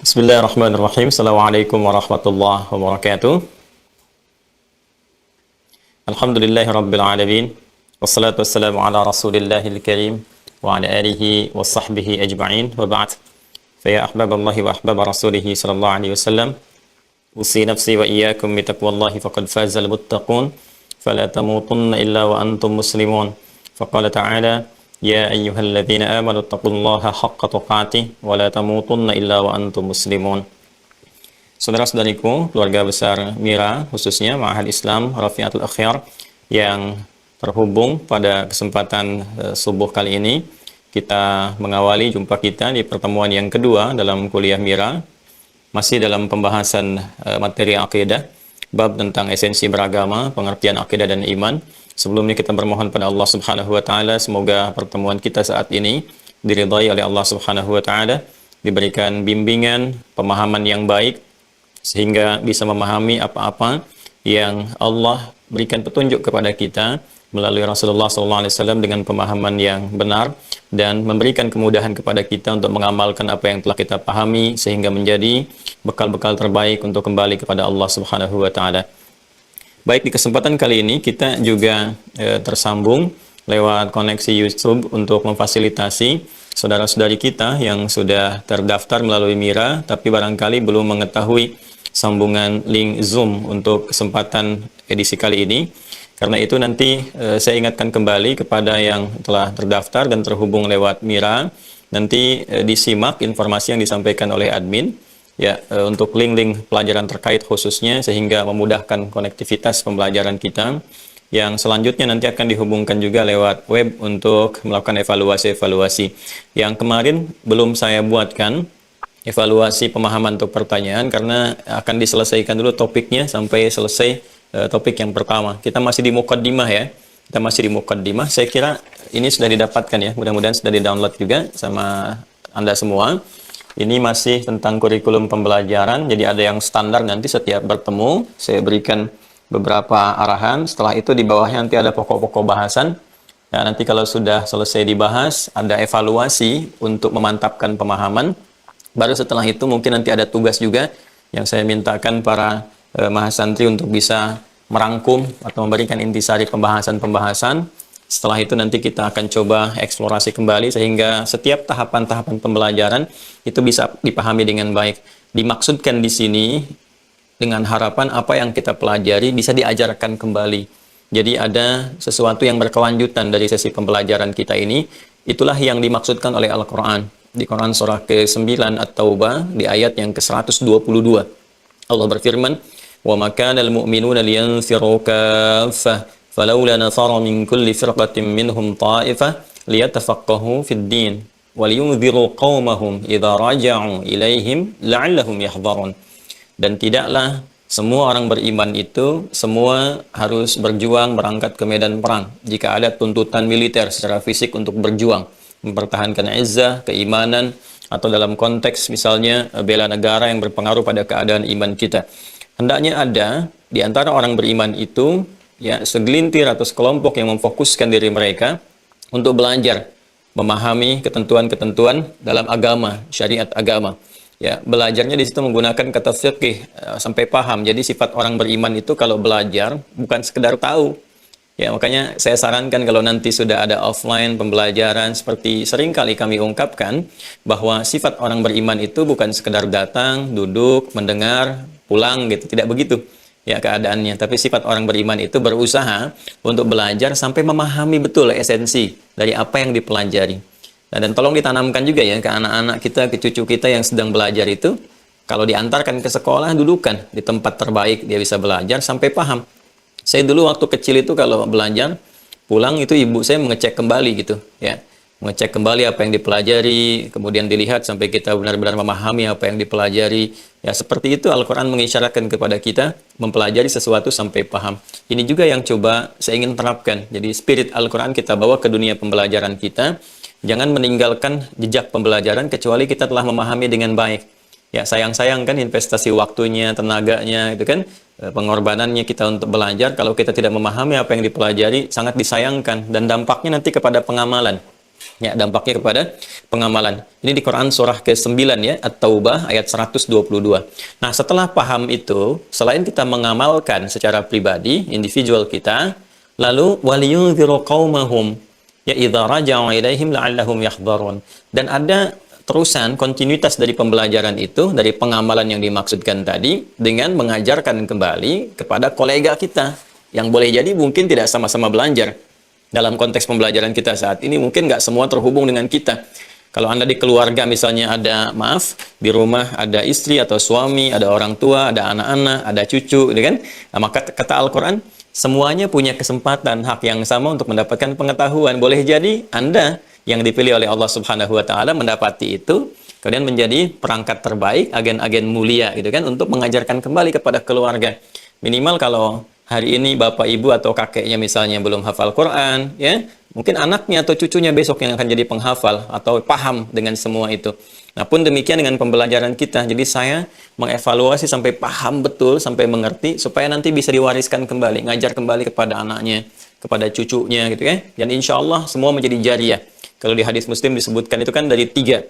Bismillahirrahmanirrahim. Assalamualaikum warahmatullahi wabarakatuh. Alhamdulillahi rabbil alamin. Wassalatu wassalamu ala rasulillahil karim wa ala alihi wa sahbihi ajma'in wa ba'd. Faya ahbaballahi wa ahbaba rasulihi sallallahu alaihi wasallam. Usi nafsi wa iyyakum bitaqwallahi faqad fazal muttaqun. Fala tamutunna illa wa antum muslimun. Faqala ta'ala Ya ayyuhalladzina amanu taqullaha haqqa tuqatih wa la tamutunna illa wa antum muslimun. Saudara-saudariku, keluarga besar Mira, khususnya Ma'had Islam Rafiatul Akhyar yang terhubung pada kesempatan subuh kali ini, kita mengawali jumpa kita di pertemuan yang kedua dalam kuliah Mira, masih dalam pembahasan materi akidah, bab tentang esensi beragama, pengertian akidah dan iman. Sebelumnya kita bermohon pada Allah Subhanahu wa taala semoga pertemuan kita saat ini diridhai oleh Allah Subhanahu wa taala, diberikan bimbingan, pemahaman yang baik sehingga bisa memahami apa-apa yang Allah berikan petunjuk kepada kita melalui Rasulullah SAW dengan pemahaman yang benar dan memberikan kemudahan kepada kita untuk mengamalkan apa yang telah kita pahami sehingga menjadi bekal-bekal terbaik untuk kembali kepada Allah Subhanahu wa taala. Baik, di kesempatan kali ini kita juga tersambung lewat koneksi YouTube untuk memfasilitasi saudara-saudari kita yang sudah terdaftar melalui Mira tapi barangkali belum mengetahui sambungan link Zoom untuk kesempatan edisi kali ini. Karena itu nanti saya ingatkan kembali kepada yang telah terdaftar dan terhubung lewat Mira, nanti disimak informasi yang disampaikan oleh admin ya, untuk link-link pelajaran terkait khususnya sehingga memudahkan konektivitas pembelajaran kita. Yang selanjutnya nanti akan dihubungkan juga lewat web untuk melakukan evaluasi-evaluasi. Yang kemarin belum saya buatkan evaluasi pemahaman untuk pertanyaan karena akan diselesaikan dulu topiknya sampai selesai topik yang pertama. Kita masih di muqaddimah ya. Kita masih di muqaddimah. Saya kira ini sudah didapatkan ya. Mudah-mudahan sudah di-download juga sama Anda semua. Ini masih tentang kurikulum pembelajaran, jadi ada yang standar nanti setiap bertemu, saya berikan beberapa arahan, setelah itu di bawahnya nanti ada pokok-pokok bahasan, ya, nanti kalau sudah selesai dibahas, ada evaluasi untuk memantapkan pemahaman, baru setelah itu mungkin nanti ada tugas juga, yang saya mintakan para mahasantri untuk bisa merangkum atau memberikan intisari pembahasan-pembahasan. Setelah itu nanti kita akan coba eksplorasi kembali sehingga setiap tahapan-tahapan pembelajaran itu bisa dipahami dengan baik. Dimaksudkan di sini dengan harapan apa yang kita pelajari bisa diajarkan kembali. Jadi ada sesuatu yang berkelanjutan dari sesi pembelajaran kita ini. Itulah yang dimaksudkan oleh Al-Quran. Di Quran surah ke-9 At-Taubah di ayat yang ke-122. Allah berfirman, وَمَا كَانَ الْمُؤْمِنُونَ لِيَنْفِرُوا كَافَّةً فلولا نفر من كل فرقة منهم طائفة ليتفقهوا في الدين ولينذروا قومهم إذا رجعوا إليهم لعلهم يحذرون. Dan tidaklah semua orang beriman itu semua harus berjuang berangkat ke medan perang jika ada tuntutan militer secara fisik untuk berjuang mempertahankan izzah, keimanan, atau dalam konteks misalnya bela negara yang berpengaruh pada keadaan iman kita. Hendaknya ada di antara orang beriman itu ya segelintir atau sekelompok yang memfokuskan diri mereka untuk belajar memahami ketentuan-ketentuan dalam agama, syariat agama. Ya, belajarnya di situ menggunakan kata fiqih sampai paham. Jadi sifat orang beriman itu kalau belajar bukan sekedar tahu. Ya, makanya saya sarankan kalau nanti sudah ada offline pembelajaran seperti sering kali kami ungkapkan bahwa sifat orang beriman itu bukan sekedar datang, duduk, mendengar, pulang gitu, tidak begitu. Ya keadaannya, tapi sifat orang beriman itu berusaha untuk belajar sampai memahami betul esensi dari apa yang dipelajari. Dan tolong ditanamkan juga ya ke anak-anak kita, ke cucu kita yang sedang belajar itu, kalau diantarkan ke sekolah, dudukan di tempat terbaik dia bisa belajar sampai paham. Saya dulu waktu kecil itu kalau belajar, pulang itu ibu saya mengecek kembali gitu ya. Mengecek kembali apa yang dipelajari, kemudian dilihat sampai kita benar-benar memahami apa yang dipelajari. Ya, seperti itu Al-Quran mengisyaratkan kepada kita mempelajari sesuatu sampai paham. Ini juga yang coba saya ingin terapkan. Jadi spirit Al-Quran kita bawa ke dunia pembelajaran kita. Jangan meninggalkan jejak pembelajaran kecuali kita telah memahami dengan baik. Ya, sayang-sayang kan investasi waktunya, tenaganya, itu kan pengorbanannya kita untuk belajar. Kalau kita tidak memahami apa yang dipelajari, sangat disayangkan. Dan dampaknya nanti kepada pengamalan. Ya, dampaknya kepada pengamalan. Ini di Quran surah ke-9 ya, At-Taubah ayat 122. Nah, setelah paham itu, selain kita mengamalkan secara pribadi, individual kita, lalu waliyunziru qaumahum ya idza raja'u ilaihim la'allahum yahdharun. Dan ada terusan kontinuitas dari pembelajaran itu, dari pengamalan yang dimaksudkan tadi, dengan mengajarkan kembali kepada kolega kita yang boleh jadi mungkin tidak sama-sama belajar. Dalam konteks pembelajaran kita saat ini mungkin nggak semua terhubung dengan kita. Kalau Anda di keluarga misalnya ada, maaf, di rumah ada istri atau suami, ada orang tua, ada anak-anak, ada cucu, gitu kan? Nah, maka kata Al-Quran, semuanya punya kesempatan, hak yang sama untuk mendapatkan pengetahuan. Boleh jadi Anda yang dipilih oleh Allah Subhanahu wa Ta'ala mendapati itu, kemudian menjadi perangkat terbaik, agen-agen mulia, gitu kan, untuk mengajarkan kembali kepada keluarga. Minimal kalau hari ini bapak, ibu, atau kakeknya misalnya belum hafal Quran, ya, mungkin anaknya atau cucunya besok yang akan jadi penghafal atau paham dengan semua itu. Nah, pun demikian dengan pembelajaran kita. Jadi saya mengevaluasi sampai paham betul, sampai mengerti, supaya nanti bisa diwariskan kembali, ngajar kembali kepada anaknya, kepada cucunya, gitu ya. Dan insya Allah semua menjadi jariah. Kalau di hadis Muslim disebutkan itu kan dari 3.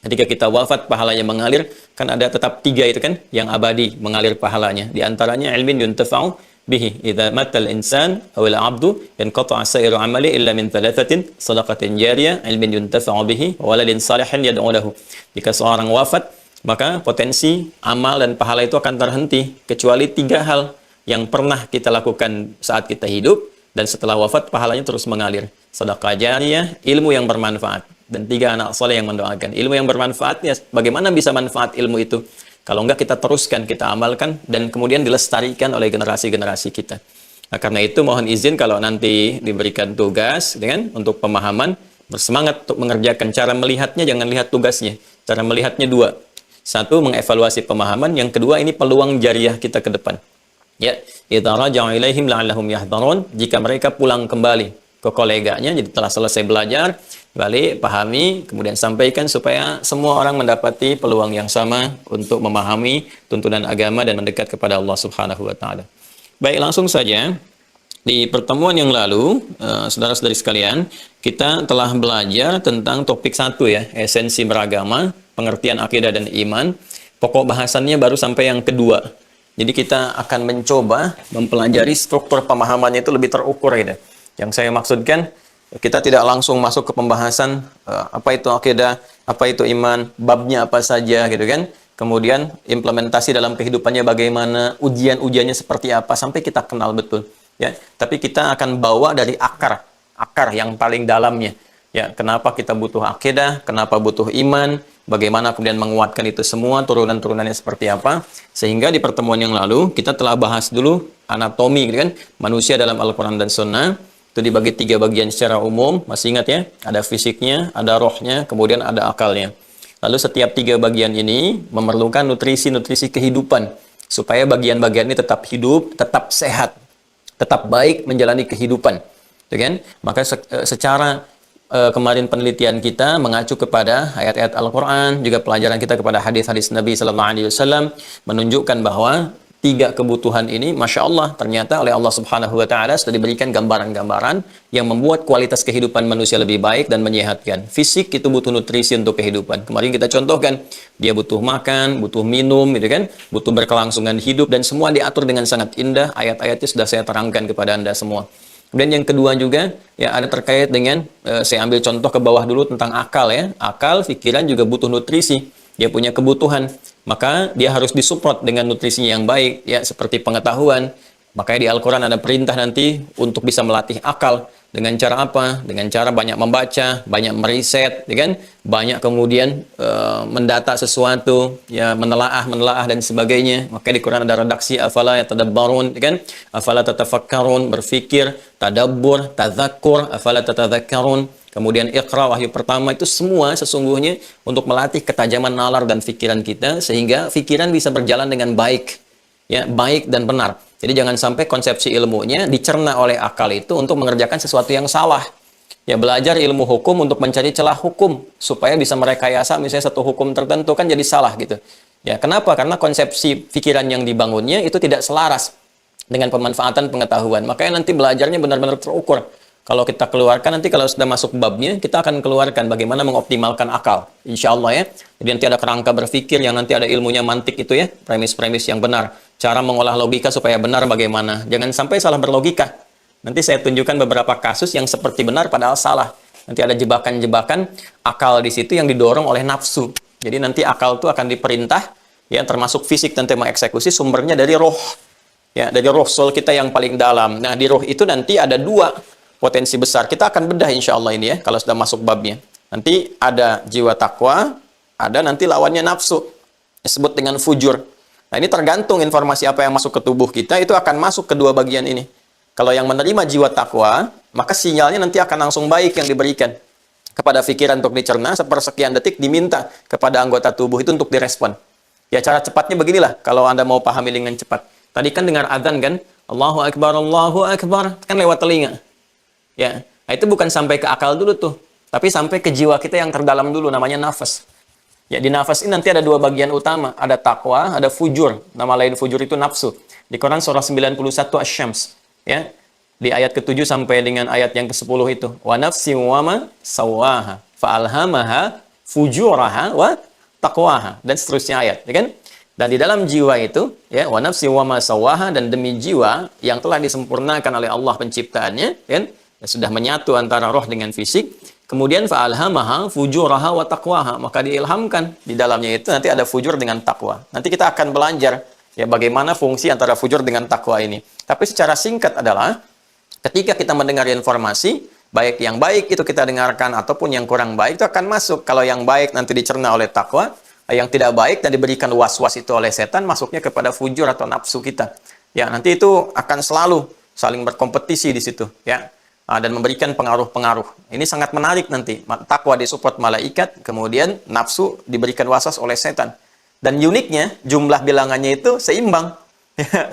Ketika kita wafat, pahalanya mengalir, kan ada tetap 3 itu kan, yang abadi mengalir pahalanya. Di antaranya ilmin yuntafa'u bihi idza matal insan aw al 'abdu yanqata'a sa'iru 'amali illa min thalathatin shadaqatin jariyah ilmin yuntafa'u bihi wa waladin salihin yad'u lahu. Jika seorang wafat, maka potensi amal dan pahala itu akan terhenti kecuali 3 hal yang pernah kita lakukan saat kita hidup dan setelah wafat pahalanya terus mengalir. Sedekah jariyah, ilmu yang bermanfaat, dan 3 anak soleh yang mendoakan. Ilmu yang bermanfaat, ya bagaimana bisa manfaat ilmu itu? Kalau enggak kita teruskan, kita amalkan, dan kemudian dilestarikan oleh generasi-generasi kita. Nah, karena itu mohon izin kalau nanti diberikan tugas dengan untuk pemahaman, bersemangat untuk mengerjakan. Cara melihatnya jangan lihat tugasnya. Cara melihatnya 2. 1, mengevaluasi pemahaman. Yang kedua, ini peluang jariah kita ke depan. Ya, idza raja'u ilaihim la'allahum yahdharun. Jika mereka pulang kembali ke koleganya, jadi telah selesai belajar, balik, pahami, kemudian sampaikan supaya semua orang mendapati peluang yang sama untuk memahami tuntunan agama dan mendekat kepada Allah Subhanahu wa Ta'ala. Baik, langsung saja. Di pertemuan yang lalu, saudara-saudari sekalian, kita telah belajar tentang topik 1 ya, esensi beragama, pengertian akidah dan iman. Pokok bahasannya baru sampai yang kedua. Jadi kita akan mencoba mempelajari struktur pemahamannya itu lebih terukur ya. Yang saya maksudkan, kita tidak langsung masuk ke pembahasan apa itu akidah, apa itu iman, babnya apa saja gitu kan. Kemudian implementasi dalam kehidupannya bagaimana, ujian-ujiannya seperti apa sampai kita kenal betul ya. Tapi kita akan bawa dari akar yang paling dalamnya. Ya, kenapa kita butuh akidah, kenapa butuh iman, bagaimana kemudian menguatkan itu semua, turunan-turunannya seperti apa. Sehingga di pertemuan yang lalu kita telah bahas dulu anatomi gitu kan, manusia dalam Al-Qur'an dan Sunnah. Itu dibagi 3 bagian secara umum, masih ingat ya? Ada fisiknya, ada rohnya, kemudian ada akalnya. Lalu setiap 3 bagian ini memerlukan nutrisi-nutrisi kehidupan supaya bagian-bagian ini tetap hidup, tetap sehat, tetap baik menjalani kehidupan. Gitu kan? Maka secara kemarin penelitian kita mengacu kepada ayat-ayat Al-Quran, juga pelajaran kita kepada hadis-hadis Nabi Sallallahu Alaihi Wasallam menunjukkan bahwa 3 kebutuhan ini, Masya Allah, ternyata oleh Allah Subhanahu Wa Taala sudah diberikan gambaran-gambaran yang membuat kualitas kehidupan manusia lebih baik dan menyehatkan. Fisik itu butuh nutrisi untuk kehidupan. Kemarin kita contohkan, dia butuh makan, butuh minum, gitu kan, butuh berkelangsungan hidup, dan semua diatur dengan sangat indah. Ayat-ayatnya sudah saya terangkan kepada Anda semua. Dan yang kedua juga, ya ada terkait dengan, saya ambil contoh ke bawah dulu tentang akal ya. Akal, pikiran juga butuh nutrisi. Dia punya kebutuhan. Maka dia harus disupport dengan nutrisinya yang baik, ya seperti pengetahuan. Makanya di Al-Quran ada perintah nanti untuk bisa melatih akal. Dengan cara apa? Dengan cara banyak membaca, banyak meriset, ya kan? Banyak kemudian mendata sesuatu, ya menelaah dan sebagainya. Maka di Quran ada redaksi afala yatadabbarun, ya kan? Afala tatafakkarun, berfikir, tadabbur, tadzakkur, afala tatadzakkarun. Kemudian Iqra, wahyu pertama, itu semua sesungguhnya untuk melatih ketajaman nalar dan pikiran kita sehingga pikiran bisa berjalan dengan baik, ya, baik dan benar. Jadi jangan sampai konsepsi ilmunya dicerna oleh akal itu untuk mengerjakan sesuatu yang salah. Ya, belajar ilmu hukum untuk mencari celah hukum supaya bisa merekayasa misalnya satu hukum tertentu kan jadi salah gitu. Ya, kenapa? Karena konsepsi pikiran yang dibangunnya itu tidak selaras dengan pemanfaatan pengetahuan. Makanya nanti belajarnya benar-benar terukur. Kalau kita keluarkan nanti kalau sudah masuk babnya, kita akan keluarkan bagaimana mengoptimalkan akal. Insya Allah ya. Jadi nanti ada kerangka berpikir yang nanti ada ilmunya mantik itu ya, premis-premis yang benar. Cara mengolah logika supaya benar bagaimana. Jangan sampai salah berlogika. Nanti saya tunjukkan beberapa kasus yang seperti benar padahal salah. Nanti ada jebakan-jebakan akal di situ yang didorong oleh nafsu. Jadi nanti akal itu akan diperintah, ya termasuk fisik nanti mengeksekusi sumbernya dari roh. Ya, dari roh soul kita yang paling dalam. Nah, di roh itu nanti ada dua potensi besar. Kita akan bedah insya Allah ini ya, kalau sudah masuk babnya. Nanti ada jiwa takwa, ada nanti lawannya nafsu. Disebut dengan fujur. Nah, ini tergantung informasi apa yang masuk ke tubuh kita, itu akan masuk ke dua bagian ini. Kalau yang menerima jiwa takwa, maka sinyalnya nanti akan langsung baik yang diberikan. Kepada pikiran untuk dicerna, sepersekian detik diminta kepada anggota tubuh itu untuk direspon. Ya, cara cepatnya beginilah, kalau Anda mau pahami dengan cepat. Tadi kan dengar azan kan, Allahu Akbar, kan lewat telinga. Ya, nah itu bukan sampai ke akal dulu tuh, tapi sampai ke jiwa kita yang terdalam dulu, namanya nafas. Ya, di nafas ini nanti ada dua bagian utama, ada takwa, ada fujur. Nama lain fujur itu nafsu. Di Quran surah 91 Asy-Syams, ya. Di ayat ke-7 sampai dengan ayat yang ke-10 itu, wa nafsi wa ma sawwaha fa'alhamaha fujuraha wa taqwaha, dan seterusnya ayat, ya kan? Dan di dalam jiwa itu, ya, wa nafsi wa ma sawwaha, dan demi jiwa yang telah disempurnakan oleh Allah penciptaannya, kan? Ya, sudah menyatu antara roh dengan fisik. Kemudian fa'alhamaha fujuraha wa taqwaha, maka diilhamkan di dalamnya itu nanti ada fujur dengan takwa. Nanti kita akan belajar ya bagaimana fungsi antara fujur dengan takwa ini. Tapi secara singkat adalah ketika kita mendengar informasi, baik yang baik itu kita dengarkan ataupun yang kurang baik itu akan masuk. Kalau yang baik nanti dicerna oleh takwa, yang tidak baik dan diberikan was-was itu oleh setan masuknya kepada fujur atau nafsu kita. Ya, nanti itu akan selalu saling berkompetisi di situ, ya. Dan memberikan pengaruh-pengaruh. Ini sangat menarik nanti. Takwa disupport malaikat, kemudian nafsu diberikan waswas oleh setan. Dan uniknya, jumlah bilangannya itu seimbang.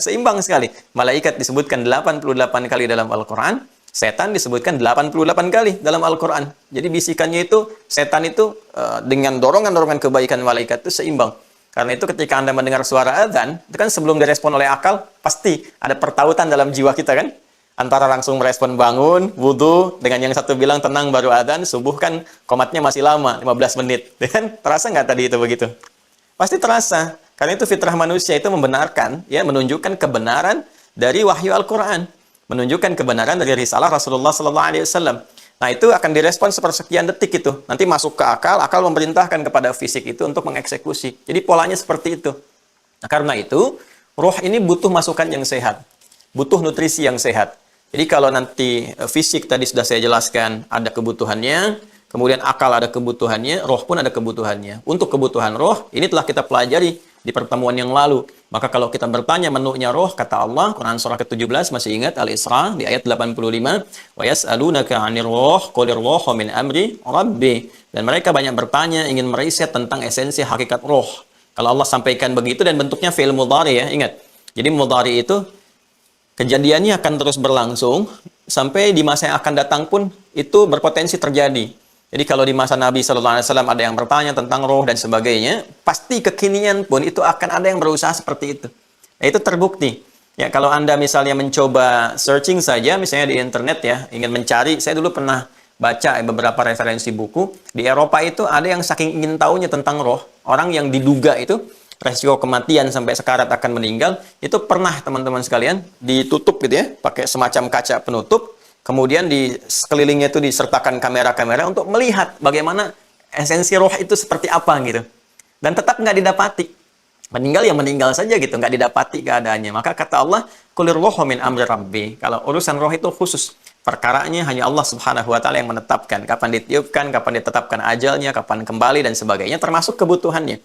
Seimbang sekali. Malaikat disebutkan 88 kali dalam Al-Quran, setan disebutkan 88 kali dalam Al-Quran. Jadi bisikannya itu, setan itu dengan dorongan-dorongan kebaikan malaikat itu seimbang. Karena itu ketika Anda mendengar suara azan, itu kan sebelum direspon oleh akal, pasti ada pertautan dalam jiwa kita kan? Antara langsung merespon bangun, wudhu, dengan yang satu bilang tenang baru adzan, subuh kan komatnya masih lama, 15 menit. Dan terasa nggak tadi itu begitu? Pasti terasa. Karena itu fitrah manusia itu membenarkan, ya, menunjukkan kebenaran dari wahyu Al-Quran. Menunjukkan kebenaran dari risalah Rasulullah SAW. Nah, itu akan direspon sepersekian detik itu. Nanti masuk ke akal, akal memerintahkan kepada fisik itu untuk mengeksekusi. Jadi polanya seperti itu. Nah, karena itu, roh ini butuh masukan yang sehat. Butuh nutrisi yang sehat. Jadi kalau nanti fisik tadi sudah saya jelaskan ada kebutuhannya, kemudian akal ada kebutuhannya, roh pun ada kebutuhannya. Untuk kebutuhan roh, ini telah kita pelajari di pertemuan yang lalu. Maka kalau kita bertanya menunya roh, kata Allah, Quran surah ke-17, masih ingat Al-Isra di ayat 85, wa yas'alunaka 'anir ruh, qulir ruhu min amri rabbi. Dan mereka banyak bertanya, ingin meriset tentang esensi hakikat roh. Kalau Allah sampaikan begitu dan bentuknya fi'il mudhari ya, ingat. Jadi mudhari itu kejadiannya akan terus berlangsung sampai di masa yang akan datang pun itu berpotensi terjadi. Jadi kalau di masa Nabi SAW ada yang bertanya tentang roh dan sebagainya, pasti kekinian pun itu akan ada yang berusaha seperti itu. Nah, itu terbukti. Ya, kalau Anda misalnya mencoba searching saja, misalnya di internet ya, ingin mencari, saya dulu pernah baca beberapa referensi buku, di Eropa itu ada yang saking ingin tahunya tentang roh, orang yang diduga itu resiko kematian sampai sekarat akan meninggal, itu pernah teman-teman sekalian ditutup gitu ya, pakai semacam kaca penutup, kemudian di sekelilingnya itu disertakan kamera-kamera untuk melihat bagaimana esensi roh itu seperti apa gitu. Dan tetap nggak didapati. Meninggal ya meninggal saja gitu, nggak didapati keadaannya. Maka kata Allah, kulir ruhu min amri rabbi. Kalau urusan roh itu khusus. Perkaranya hanya Allah Subhanahu wa Ta'ala yang menetapkan. Kapan ditiupkan, kapan ditetapkan ajalnya, kapan kembali dan sebagainya, termasuk kebutuhannya.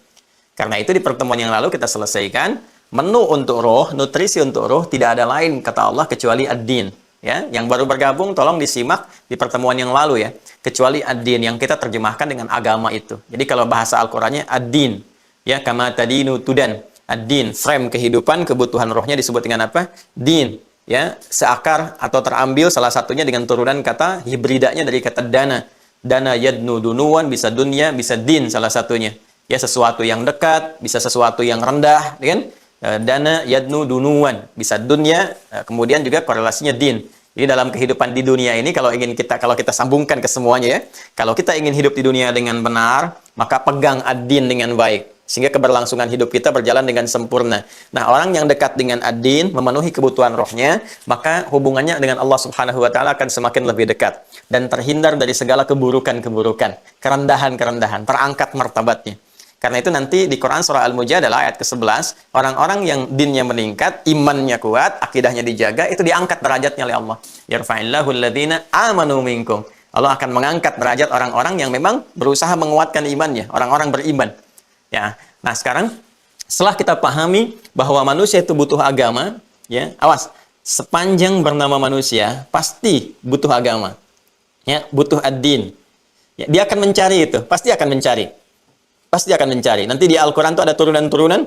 Karena itu di pertemuan yang lalu kita selesaikan menu untuk roh, nutrisi untuk roh tidak ada lain kata Allah kecuali ad-din. Ya, yang baru bergabung tolong disimak di pertemuan yang lalu ya. Kecuali ad-din yang kita terjemahkan dengan agama itu. Jadi kalau bahasa Al-Qur'annya ad-din. Ya, kama tadinu tudan. Ad-din, frame kehidupan, kebutuhan rohnya disebut dengan apa? Din. Ya, seakar atau terambil salah satunya dengan turunan kata hibridanya dari kata dana. Dana yadnu dunuan bisa dunia, bisa din salah satunya. Ya, sesuatu yang dekat, bisa sesuatu yang rendah, kan? Dana yadnu dunuan, bisa dunia, kemudian juga korelasinya din. Jadi dalam kehidupan di dunia ini kalau kita sambungkan ke semuanya ya, kalau kita ingin hidup di dunia dengan benar, maka pegang ad-din dengan baik sehingga keberlangsungan hidup kita berjalan dengan sempurna. Nah, orang yang dekat dengan ad-din, memenuhi kebutuhan rohnya, maka hubungannya dengan Allah Subhanahu wa taala akan semakin lebih dekat dan terhindar dari segala keburukan-keburukan, kerendahan-kerendahan, terangkat martabatnya. Karena itu nanti di Quran surah Al-Mujadalah ayat ke-11, orang-orang yang dinnya meningkat, imannya kuat, akidahnya dijaga, itu diangkat derajatnya oleh Allah. Yarfa'illahu alladhina amanu minkum. Allah akan mengangkat derajat orang-orang yang memang berusaha menguatkan imannya, orang-orang beriman. Ya. Nah, sekarang setelah kita pahami bahwa manusia itu butuh agama, ya, awas, sepanjang bernama manusia pasti butuh agama. Ya, butuh ad-din. Ya, dia akan mencari itu, pasti akan mencari. Pasti akan mencari. Nanti di Al-Qur'an itu ada turunan-turunan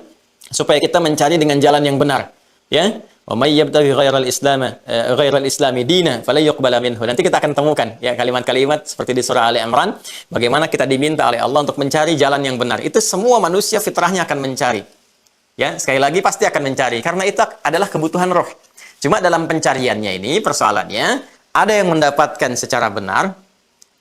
supaya kita mencari dengan jalan yang benar. Ya. Wa may yabtaghi ghairal islami dina fala yuqbala minhu. Nanti kita akan temukan ya kalimat-kalimat seperti di surah Ali Imran bagaimana kita diminta oleh Allah untuk mencari jalan yang benar. Itu semua manusia fitrahnya akan mencari. Ya, sekali lagi pasti akan mencari karena itu adalah kebutuhan roh. Cuma dalam pencariannya ini persoalannya ada yang mendapatkan secara benar,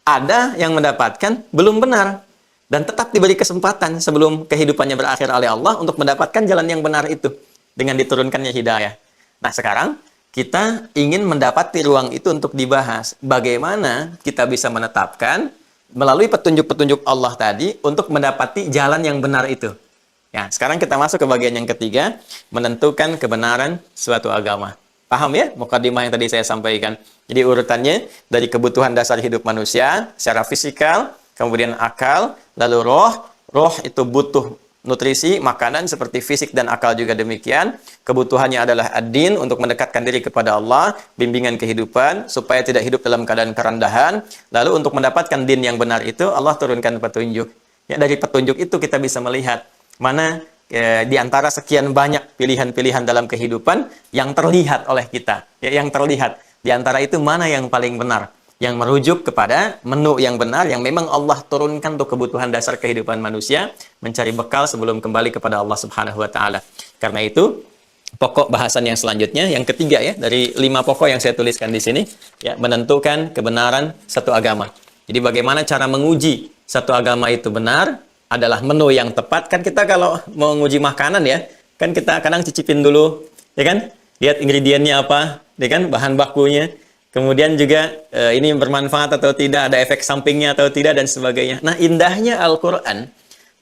ada yang mendapatkan belum benar dan tetap diberi kesempatan sebelum kehidupannya berakhir oleh Allah untuk mendapatkan jalan yang benar itu dengan diturunkannya hidayah. Nah, sekarang kita ingin mendapati ruang itu untuk dibahas. Bagaimana kita bisa menetapkan melalui petunjuk-petunjuk Allah tadi untuk mendapati jalan yang benar itu. Ya, sekarang kita masuk ke bagian yang ketiga, menentukan kebenaran suatu agama. Paham ya mukadimah yang tadi saya sampaikan? Jadi urutannya dari kebutuhan dasar hidup manusia secara fisikal, kemudian akal, lalu roh. Roh itu butuh nutrisi, makanan seperti fisik dan akal juga demikian. Kebutuhannya adalah ad-din untuk mendekatkan diri kepada Allah, bimbingan kehidupan supaya tidak hidup dalam keadaan kerendahan. Lalu untuk mendapatkan din yang benar itu Allah turunkan petunjuk. Ya, dari petunjuk itu kita bisa melihat mana di antara sekian banyak pilihan-pilihan dalam kehidupan yang terlihat oleh kita. Ya, yang terlihat di antara itu mana yang paling benar, yang merujuk kepada menu yang benar yang memang Allah turunkan untuk kebutuhan dasar kehidupan manusia, mencari bekal sebelum kembali kepada Allah Subhanahu wa taala. Karena itu pokok bahasan yang selanjutnya yang ketiga ya dari 5 pokok yang saya tuliskan di sini ya, menentukan kebenaran satu agama. Jadi bagaimana cara menguji satu agama itu benar adalah menu yang tepat. Kan kita kalau mau menguji makanan ya, kan kita kadang cicipin dulu ya kan, lihat ingredientnya apa ya kan, bahan bakunya. Kemudian juga ini bermanfaat atau tidak, ada efek sampingnya atau tidak, dan sebagainya. Nah, indahnya Al-Quran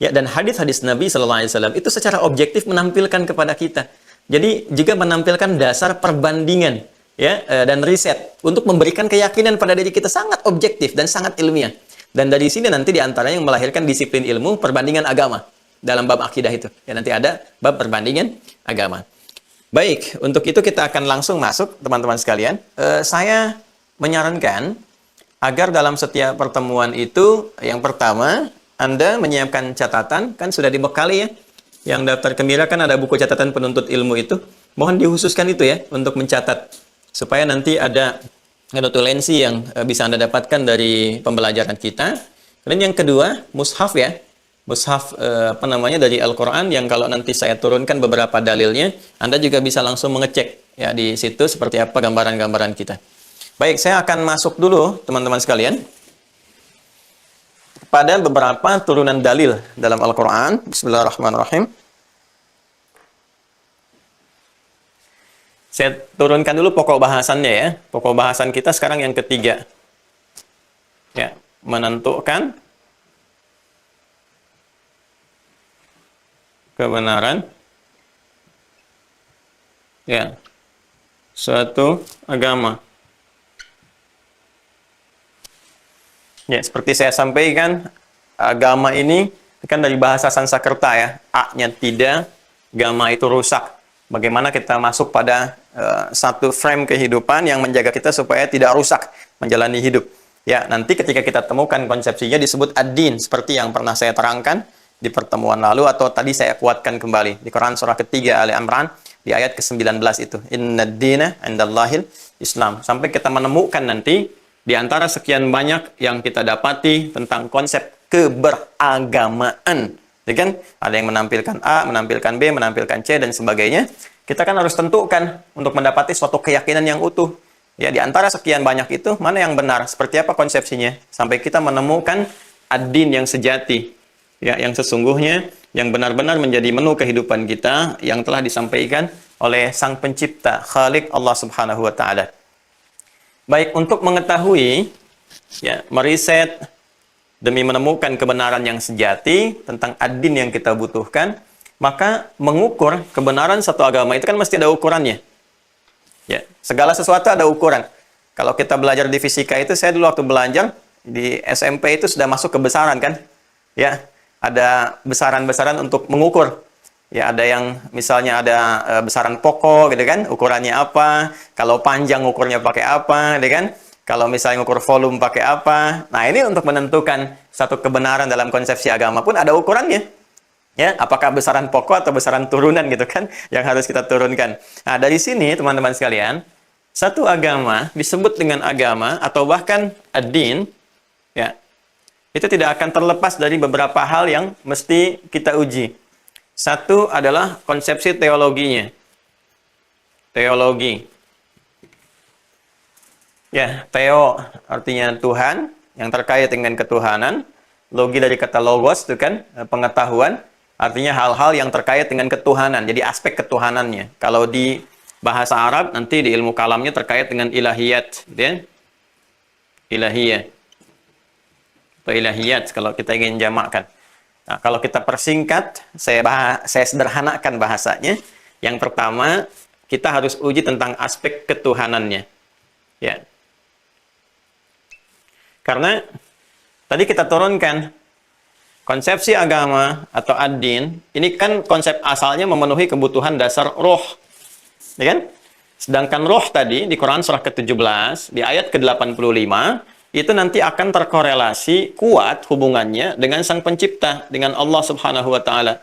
ya, dan hadis-hadis Nabi SAW itu secara objektif menampilkan kepada kita. Jadi juga menampilkan dasar perbandingan ya, dan riset untuk memberikan keyakinan pada diri kita sangat objektif dan sangat ilmiah. Dan dari sini nanti diantaranya yang melahirkan disiplin ilmu perbandingan agama dalam bab akidah itu. Ya, nanti ada bab perbandingan agama. Baik, untuk itu kita akan langsung masuk, teman-teman sekalian. Saya menyarankan agar dalam setiap pertemuan itu, yang pertama, Anda menyiapkan catatan, kan sudah dibekali ya. Yang daftar Kemira kan ada buku catatan penuntut ilmu itu. Mohon dihususkan itu ya, untuk mencatat. Supaya nanti ada notulensi yang bisa Anda dapatkan dari pembelajaran kita. Dan yang kedua, mushaf ya. Mushaf dari Al-Quran yang kalau nanti saya turunkan beberapa dalilnya, Anda juga bisa langsung mengecek ya di situ seperti apa gambaran-gambaran kita. Baik, saya akan masuk dulu teman-teman sekalian pada beberapa turunan dalil dalam Al-Quran. Bismillahirrahmanirrahim. Saya turunkan dulu pokok bahasannya ya. Pokok bahasan kita sekarang yang ketiga. Ya, menentukan kebenaran ya suatu agama. Ya, seperti saya sampaikan, agama ini kan dari bahasa Sanskerta ya. A-nya tidak, agama itu rusak. Bagaimana kita masuk pada satu frame kehidupan yang menjaga kita supaya tidak rusak menjalani hidup. Ya, nanti ketika kita temukan konsepsinya disebut ad-din, seperti yang pernah saya terangkan di pertemuan lalu atau tadi saya kuatkan kembali di Quran surah ketiga Ali Imran di ayat ke-19 itu. Innad dina 'indallahil Islam. Sampai kita menemukan nanti di antara sekian banyak yang kita dapati tentang konsep keberagamaan. Ya kan? Ada yang menampilkan A, menampilkan B, menampilkan C dan sebagainya. Kita kan harus tentukan untuk mendapati suatu keyakinan yang utuh. Ya, di antara sekian banyak itu, mana yang benar? Seperti apa konsepsinya? Sampai kita menemukan ad-din yang sejati, ya, yang sesungguhnya, yang benar-benar menjadi menu kehidupan kita, yang telah disampaikan oleh Sang Pencipta, Khalik Allah Subhanahu wa Ta'ala. Baik, untuk mengetahui, ya, meriset demi menemukan kebenaran yang sejati tentang ad-din yang kita butuhkan, maka mengukur kebenaran satu agama itu kan mesti ada ukurannya. Ya, segala sesuatu ada ukuran. Kalau kita belajar di fisika itu, saya dulu waktu belajar di SMP itu sudah masuk ke besaran kan? Ya, ada besaran-besaran untuk mengukur. Ya, ada yang misalnya ada besaran pokok gitu kan, ukurannya apa? Kalau panjang ukurnya pakai apa, gitu kan? Kalau misalnya ukur volume pakai apa? Nah, ini untuk menentukan satu kebenaran dalam konsepsi agama pun ada ukurannya. Ya, apakah besaran pokok atau besaran turunan gitu kan yang harus kita turunkan. Nah, dari sini teman-teman sekalian, satu agama disebut dengan agama atau bahkan ad-din, ya, itu tidak akan terlepas dari beberapa hal yang mesti kita uji. Satu adalah konsepsi teologinya. Teologi. Ya, theo artinya Tuhan, yang terkait dengan ketuhanan. Logi dari kata logos itu kan pengetahuan. Artinya hal-hal yang terkait dengan ketuhanan. Jadi aspek ketuhanannya. Kalau di bahasa Arab, nanti di ilmu kalamnya terkait dengan ilahiyat. Gitu ya? Ilahiyah. Atau ilahiyat kalau kita ingin jamakkan. Nah, kalau kita persingkat, saya sederhanakan bahasanya. Yang pertama, kita harus uji tentang aspek ketuhanannya. Ya. Karena tadi kita turunkan konsepsi agama atau ad-din, ini kan konsep asalnya memenuhi kebutuhan dasar roh. Ya kan? Sedangkan roh tadi di Quran surah ke-17, di ayat ke-85, itu nanti akan terkorelasi kuat hubungannya dengan Sang Pencipta, dengan Allah Subhanahu wa Ta'ala.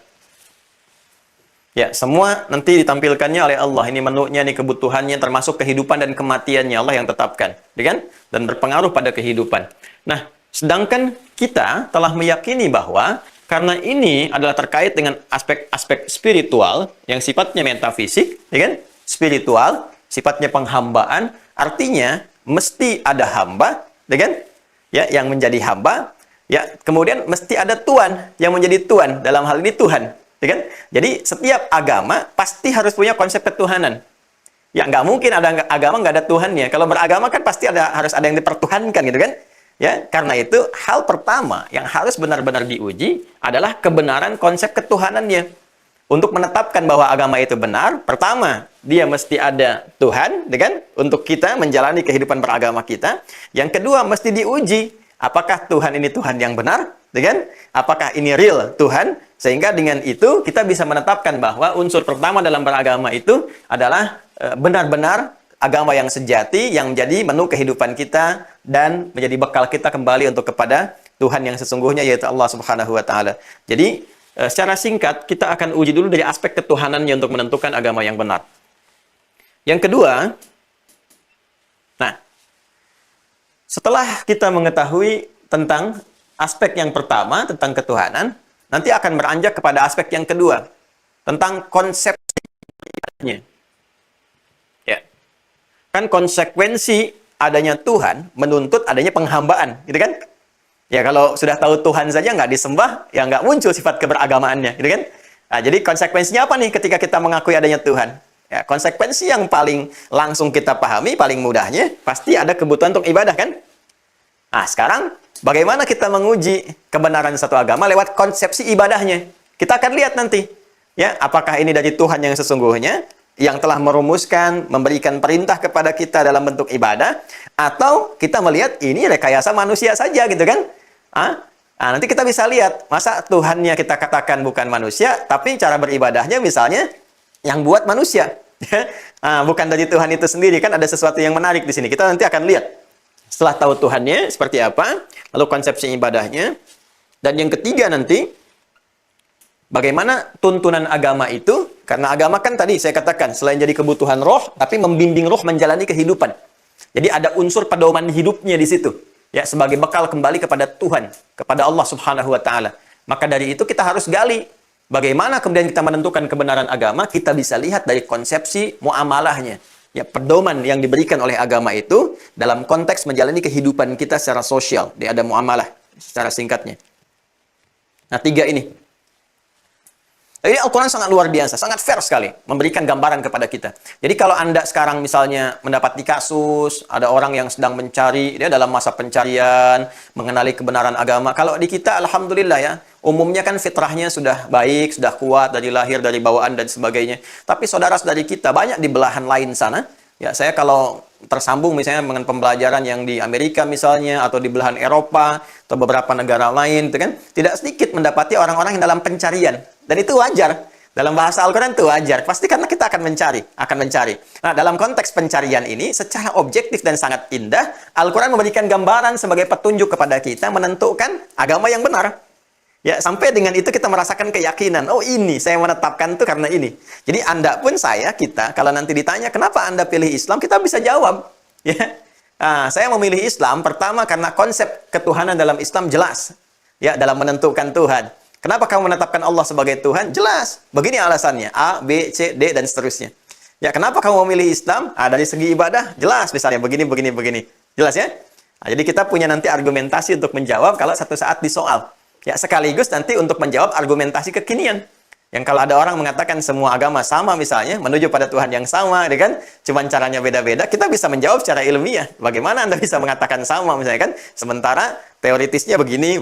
Ya, semua nanti ditampilkannya oleh Allah. Ini menunya, ini kebutuhannya, termasuk kehidupan dan kematiannya Allah yang tetapkan. Ya kan? Dan berpengaruh pada kehidupan. Nah, sedangkan kita telah meyakini bahwa karena ini adalah terkait dengan aspek-aspek spiritual yang sifatnya metafisik, ya kan? Spiritual, sifatnya penghambaan, artinya mesti ada hamba, ya kan? Ya, yang menjadi hamba, ya, kemudian mesti ada Tuhan yang menjadi Tuhan, dalam hal ini Tuhan, ya kan? Jadi setiap agama pasti harus punya konsep ketuhanan. Ya, nggak mungkin ada agama nggak ada Tuhannya. Kalau beragama kan pasti harus ada yang dipertuhankan, gitu kan? Ya, karena itu hal pertama yang harus benar-benar diuji adalah kebenaran konsep ketuhanannya. Untuk menetapkan bahwa agama itu benar, pertama, dia mesti ada Tuhan, kan? Untuk kita menjalani kehidupan beragama kita. Yang kedua, mesti diuji, apakah Tuhan ini Tuhan yang benar, kan? Apakah ini real Tuhan? Sehingga dengan itu kita bisa menetapkan bahwa unsur pertama dalam beragama itu adalah benar-benar agama yang sejati, yang menjadi menu kehidupan kita dan menjadi bekal kita kembali untuk kepada Tuhan yang sesungguhnya, yaitu Allah Subhanahu wa Ta'ala. Jadi, secara singkat, kita akan uji dulu dari aspek ketuhanannya untuk menentukan agama yang benar. Yang kedua, nah, setelah kita mengetahui tentang aspek yang pertama, tentang ketuhanan, nanti akan beranjak kepada aspek yang kedua, tentang konsepsinya. Kan konsekuensi adanya Tuhan menuntut adanya penghambaan, gitu kan? Ya, kalau sudah tahu Tuhan saja nggak disembah, ya nggak muncul sifat keberagamaannya, gitu kan? Nah, jadi konsekuensinya apa nih ketika kita mengakui adanya Tuhan? Ya, konsekuensi yang paling langsung kita pahami, paling mudahnya, pasti ada kebutuhan untuk ibadah, kan? Nah, sekarang bagaimana kita menguji kebenaran satu agama lewat konsepsi ibadahnya? Kita akan lihat nanti, ya, apakah ini dari Tuhan yang sesungguhnya, yang telah merumuskan, memberikan perintah kepada kita dalam bentuk ibadah, atau kita melihat ini rekayasa manusia saja, gitu kan? Nah, nanti kita bisa lihat, masa Tuhannya kita katakan bukan manusia, tapi cara beribadahnya misalnya yang buat manusia. Bukan dari Tuhan itu sendiri, kan ada sesuatu yang menarik di sini. Kita nanti akan lihat. Setelah tahu Tuhannya seperti apa, lalu konsepsi ibadahnya, dan yang ketiga nanti, bagaimana tuntunan agama itu? Karena agama kan tadi saya katakan, selain jadi kebutuhan roh, tapi membimbing roh menjalani kehidupan. Jadi ada unsur pedoman hidupnya di situ. Ya, sebagai bekal kembali kepada Tuhan, kepada Allah Subhanahu wa Ta'ala. Maka dari itu kita harus gali. Bagaimana kemudian kita menentukan kebenaran agama? Kita bisa lihat dari konsepsi muamalahnya. Ya, pedoman yang diberikan oleh agama itu dalam konteks menjalani kehidupan kita secara sosial. Dia ada muamalah secara singkatnya. Nah, 3 ini. Jadi Al-Quran sangat luar biasa, sangat fair sekali memberikan gambaran kepada kita. Jadi kalau Anda sekarang misalnya mendapati kasus, ada orang yang sedang mencari, dia dalam masa pencarian, mengenali kebenaran agama. Kalau di kita, Alhamdulillah ya, umumnya kan fitrahnya sudah baik, sudah kuat, dari lahir, dari bawaan, dan sebagainya. Tapi saudara-saudari kita, banyak di belahan lain sana, ya saya kalau tersambung misalnya dengan pembelajaran yang di Amerika misalnya, atau di belahan Eropa, atau beberapa negara lain, itu kan, tidak sedikit mendapati orang-orang yang dalam pencarian. Dan itu wajar. Dalam bahasa Al-Quran itu wajar. Pasti karena kita akan mencari. Nah, dalam konteks pencarian ini, secara objektif dan sangat indah, Al-Quran memberikan gambaran sebagai petunjuk kepada kita menentukan agama yang benar. Ya, sampai dengan itu kita merasakan keyakinan. Oh, ini saya menetapkan itu karena ini. Jadi Anda pun kita, kalau nanti ditanya kenapa Anda pilih Islam, kita bisa jawab. Ya, nah, saya memilih Islam pertama karena konsep ketuhanan dalam Islam jelas. Ya, dalam menentukan Tuhan. Kenapa kamu menetapkan Allah sebagai Tuhan? Jelas. Begini alasannya. A, B, C, D, dan seterusnya. Ya, kenapa kamu memilih Islam? Dari segi ibadah, jelas. Misalnya begini. Jelas ya? Nah, jadi kita punya nanti argumentasi untuk menjawab kalau satu saat disoal. Ya, sekaligus nanti untuk menjawab argumentasi kekinian. Yang kalau ada orang mengatakan semua agama sama misalnya, menuju pada Tuhan yang sama, ya kan? Cuman caranya beda-beda, kita bisa menjawab secara ilmiah. Bagaimana Anda bisa mengatakan sama misalnya kan? Sementara teoritisnya begini.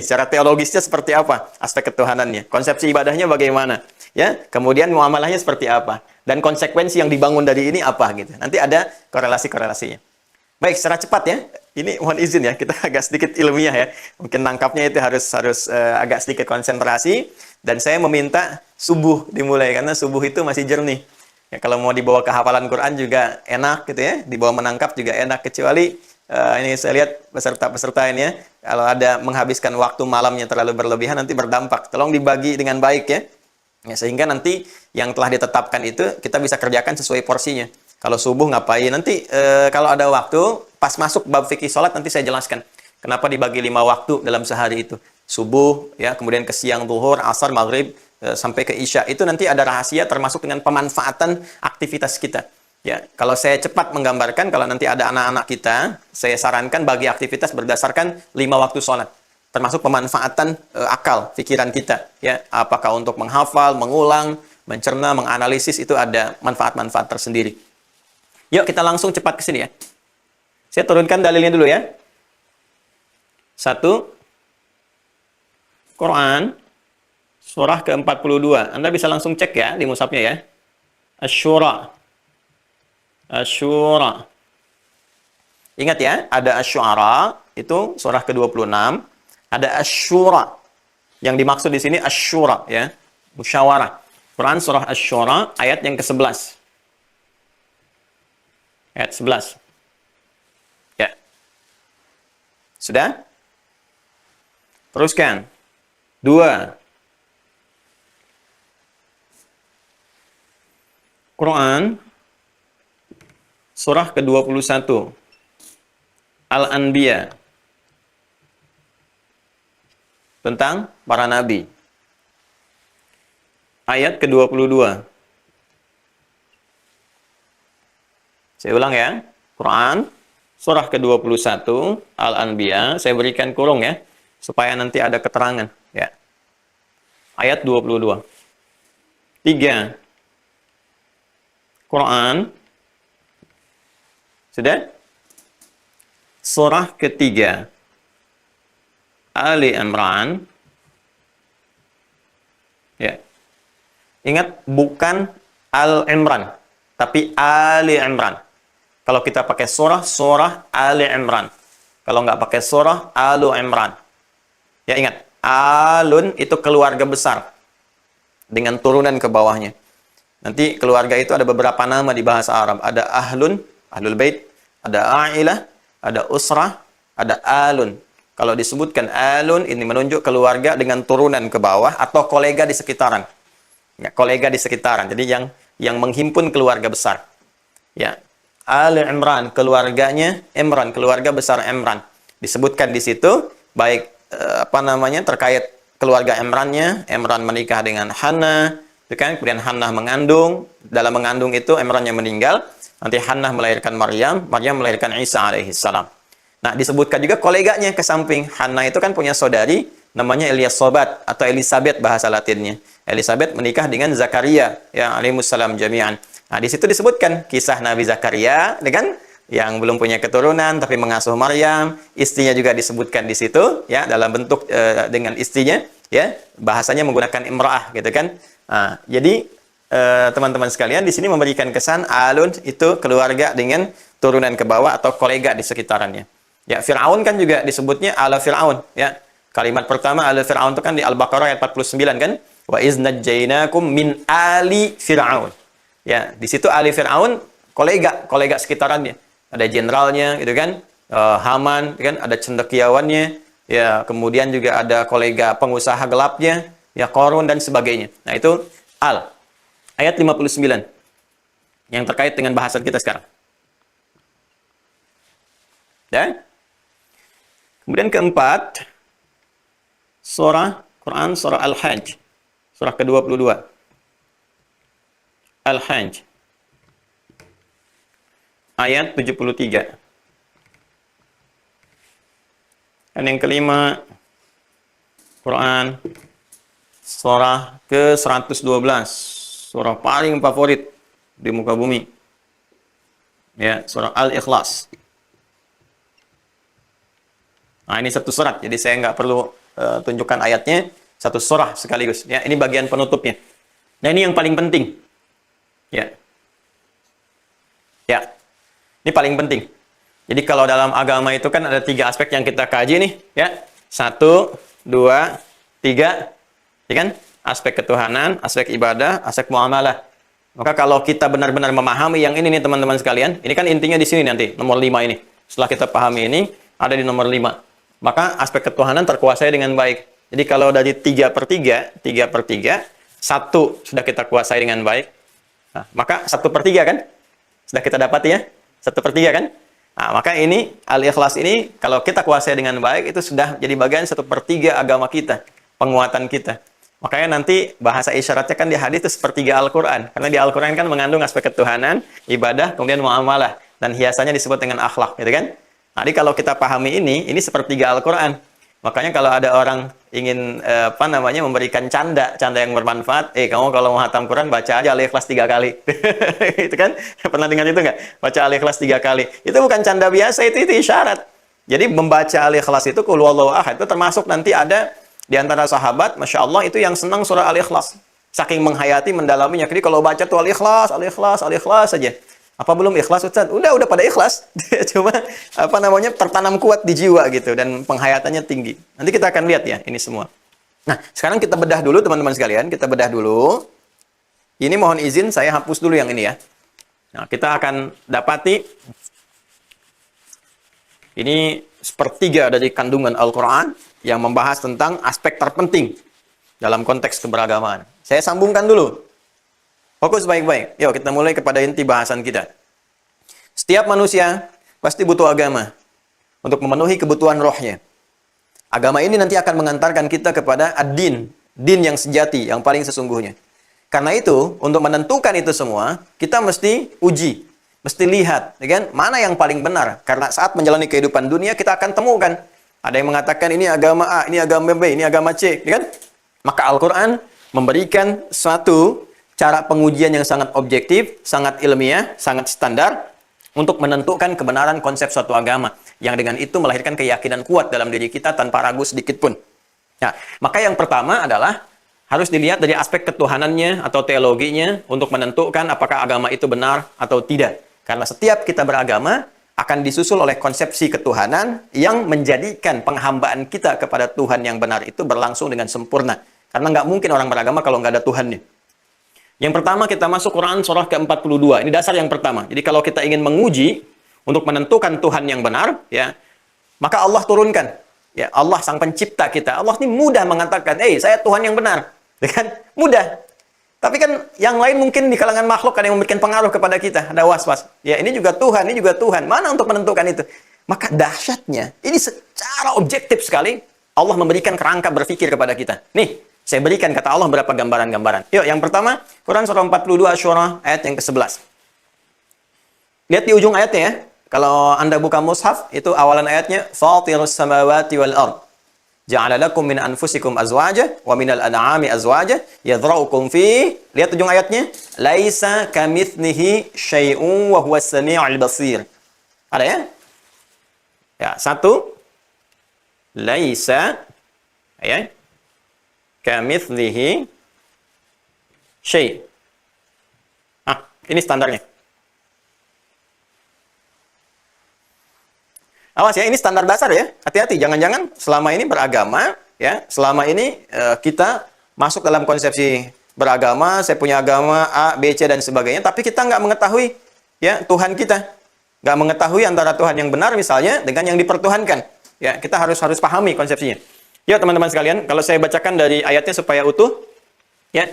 Secara teologisnya seperti apa? Aspek ketuhanannya. Konsepsi ibadahnya bagaimana? Ya, kemudian muamalahnya seperti apa? Dan konsekuensi yang dibangun dari ini apa gitu. Nanti ada korelasi-korelasinya. Baik, secara cepat ya. Ini mohon izin ya, kita agak sedikit ilmiah ya. Mungkin nangkapnya itu harus agak sedikit konsentrasi. Dan saya meminta subuh dimulai, karena subuh itu masih jernih. Ya, kalau mau dibawa ke hafalan Quran juga enak gitu ya. Dibawa menangkap juga enak. Kecuali ini saya lihat peserta-peserta ini ya. Kalau ada menghabiskan waktu malamnya terlalu berlebihan, nanti berdampak. Tolong dibagi dengan baik ya. Ya, sehingga nanti yang telah ditetapkan itu kita bisa kerjakan sesuai porsinya. Kalau subuh ngapain? Nanti kalau ada waktu, pas masuk bab fikih sholat nanti saya jelaskan. Kenapa dibagi 5 waktu dalam sehari itu. Subuh, ya, kemudian ke siang, zuhur, asar, maghrib, sampai ke isya. Itu nanti ada rahasia termasuk dengan pemanfaatan aktivitas kita. Ya, kalau saya cepat menggambarkan, kalau nanti ada anak-anak kita, saya sarankan bagi aktivitas berdasarkan 5 waktu sholat. Termasuk pemanfaatan akal, pikiran kita. Ya, apakah untuk menghafal, mengulang, mencerna, menganalisis, itu ada manfaat-manfaat tersendiri. Yuk kita langsung cepat ke sini ya. Saya turunkan dalilnya dulu ya. 1. Quran surah ke-42. Anda bisa langsung cek ya di mushafnya ya. Asy-Syura. Asy-Syura. Ingat ya, ada Asy-Syu'ara itu surah ke-26, ada Asy-Syura. Yang dimaksud di sini Asy-Syura ya, musyawarah. Quran surah Asy-Syura ayat yang ke-11. Ayat 11. Ya. Sudah? Teruskan. 2. Quran surah ke-21. Al-Anbiya. Tentang para nabi. Ayat ke-22. Saya ulang ya. Quran surah ke-21 Al-Anbiya, saya berikan kurung ya supaya nanti ada keterangan ya. Ayat 22. 3. Quran sudah? Surah ketiga Ali Imran ya. Ingat, bukan Al-Imran tapi Ali Imran. Kalau kita pakai surah Ali Imran. Kalau nggak pakai surah Alu Imran. Ya ingat, Alun itu keluarga besar. Dengan turunan ke bawahnya. Nanti keluarga itu ada beberapa nama di bahasa Arab. Ada Ahlun, Ahlul Bait. Ada Ailah, ada Usrah, ada Alun. Kalau disebutkan Alun, ini menunjuk keluarga dengan turunan ke bawah atau kolega di sekitaran. Ya, kolega di sekitaran. Jadi yang menghimpun keluarga besar. Ya. Ali Imran, keluarganya Imran, keluarga besar Imran. Disebutkan di situ baik terkait keluarga Imrannya, Imran menikah dengan Hana, itu kan. Kemudian Hannah mengandung, dalam mengandung itu Imran yang meninggal, nanti Hannah melahirkan Maryam, Maryam melahirkan Isa alaihissalam. Nah, disebutkan juga koleganya ke samping. Hannah itu kan punya saudari namanya Elizabeth atau Elizabeth bahasa Latinnya. Elizabeth menikah dengan Zakaria ya alaihissalam jami'an. Nah, di situ disebutkan kisah Nabi Zakaria dengan yang belum punya keturunan tapi mengasuh Maryam, istrinya juga disebutkan di situ ya dalam bentuk dengan istrinya ya, bahasanya menggunakan imra'ah gitu kan. Nah, jadi teman-teman sekalian di sini memberikan kesan alun itu keluarga dengan turunan ke bawah atau kolega di sekitarannya. Ya, Fir'aun kan juga disebutnya ala Fir'aun ya. Kalimat pertama ala Fir'aun itu kan di Al-Baqarah ayat 49 kan? Wa iz najjainakum min ali Fir'aun. Ya, di situ ali Fir'aun kolega sekitarannya. Ada jenderalnya gitu kan? Haman gitu kan, ada cendekiawannya, ya, kemudian juga ada kolega pengusaha gelapnya, ya Qarun dan sebagainya. Nah, itu al ayat 59 yang terkait dengan bahasan kita sekarang. Dan kemudian keempat, surah Quran, surah Al-Hajj, surah ke-22. Al-Hajj, ayat 73. Dan yang kelima, Quran, surah ke-112, surah paling favorit di muka bumi. Ya, surah Al-Ikhlas. Nah, ini satu surat, jadi saya nggak perlu tunjukkan ayatnya, satu surah sekaligus. Ya, ini bagian penutupnya. Nah, ini yang paling penting. Ya, ya, ini paling penting. Jadi kalau dalam agama itu kan ada 3 aspek yang kita kaji nih, ya. 1, 2, 3, ya kan? Aspek ketuhanan, aspek ibadah, aspek muamalah. Maka kalau kita benar-benar memahami yang ini nih teman-teman sekalian, ini kan intinya di sini nanti, nomor 5 ini. Setelah kita pahami ini, ada di nomor 5. Maka aspek ketuhanan terkuasai dengan baik. Jadi kalau dari 3/3, 3/3, 1 sudah kita kuasai dengan baik. Nah, maka 1/3 kan? Sudah kita dapat ya? 1/3 kan? Nah, maka ini, Al-Ikhlas ini, kalau kita kuasai dengan baik, itu sudah jadi bagian 1/3 agama kita, penguatan kita. Makanya nanti bahasa isyaratnya kan di hadis itu 1/3 Al-Quran. Karena di Al-Quran kan mengandung aspek ketuhanan, ibadah, kemudian muamalah. Dan hiasannya disebut dengan akhlak, gitu kan? Jadi kalau kita pahami ini 1/3 Al-Quran. Makanya kalau ada orang ingin memberikan canda yang bermanfaat, kamu kalau mau hatam Quran baca aja Al-Ikhlas 3 kali. Itu kan pernah dengar itu nggak? Baca Al-Ikhlas 3 kali. Itu bukan canda biasa, itu isyarat. Jadi membaca Al-Ikhlas itu qul huwallahu ahad itu termasuk nanti ada di antara sahabat, Masya Allah itu yang senang surah Al-Ikhlas. Saking menghayati, mendalaminya. Jadi kalau baca tuh Al-Ikhlas, Al-Ikhlas, Al-Ikhlas saja. Apa belum ikhlas Ustaz? Udah pada ikhlas. Cuma tertanam kuat di jiwa gitu dan penghayatannya tinggi. Nanti kita akan lihat ya ini semua. Nah, sekarang kita bedah dulu teman-teman sekalian, kita bedah dulu. Ini mohon izin saya hapus dulu yang ini ya. Nah, kita akan dapati ini 1/3 dari kandungan Al-Qur'an yang membahas tentang aspek terpenting dalam konteks keberagamaan. Saya sambungkan dulu. Fokus baik-baik. Yuk kita mulai kepada inti bahasan kita. Setiap manusia pasti butuh agama untuk memenuhi kebutuhan rohnya. Agama ini nanti akan mengantarkan kita kepada ad-din, din yang sejati, yang paling sesungguhnya. Karena itu, untuk menentukan itu semua, kita mesti uji, mesti lihat, ya kan? Mana yang paling benar. Karena saat menjalani kehidupan dunia kita akan temukan. Ada yang mengatakan ini agama A, ini agama B, ini agama C, ya kan? Maka Al-Qur'an memberikan suatu cara pengujian yang sangat objektif, sangat ilmiah, sangat standar untuk menentukan kebenaran konsep suatu agama. Yang dengan itu melahirkan keyakinan kuat dalam diri kita tanpa ragu sedikit pun. Nah, maka yang pertama adalah harus dilihat dari aspek ketuhanannya atau teologinya untuk menentukan apakah agama itu benar atau tidak. Karena setiap kita beragama akan disusul oleh konsepsi ketuhanan yang menjadikan penghambaan kita kepada Tuhan yang benar itu berlangsung dengan sempurna. Karena nggak mungkin orang beragama kalau nggak ada Tuhannya. Yang pertama kita masuk Quran surah ke-42. Ini dasar yang pertama. Jadi kalau kita ingin menguji untuk menentukan Tuhan yang benar, ya, maka Allah turunkan. Ya, Allah sang pencipta kita. Allah ini mudah mengatakan, saya Tuhan yang benar. Ya kan? Mudah. Tapi kan yang lain mungkin di kalangan makhluk ada yang memberikan pengaruh kepada kita. Ada was-was. Ya, ini juga Tuhan, ini juga Tuhan. Mana untuk menentukan itu? Maka dahsyatnya, ini secara objektif sekali Allah memberikan kerangka berpikir kepada kita. Nih, Saya berikan kata Allah berapa gambaran-gambaran. Yuk, yang pertama, Quran surah 42 Asy-Syura ayat yang ke-11. Lihat di ujung ayatnya ya. Kalau Anda buka mushaf, itu awalan ayatnya Fatirus samawati wal ard. Ja'ala lakum min anfusikum azwaja wa minal an'ami azwaja yadhra'ukum fi. Lihat ujung ayatnya, laisa kamitslihi syai'un wa huwas samiul basir. Ada ya? Ya, satu. Laisa ya. Kamitslihi syai'. Ini standarnya. Awas ya, ini standar dasar ya. Hati-hati, jangan-jangan selama ini beragama, ya, selama ini kita masuk dalam konsepsi beragama, saya punya agama A, B, C dan sebagainya, tapi kita nggak mengetahui ya Tuhan kita, nggak mengetahui antara Tuhan yang benar misalnya dengan yang dipertuhankan. Ya, kita harus pahami konsepsinya. Ya teman-teman sekalian, kalau saya bacakan dari ayatnya supaya utuh, ya,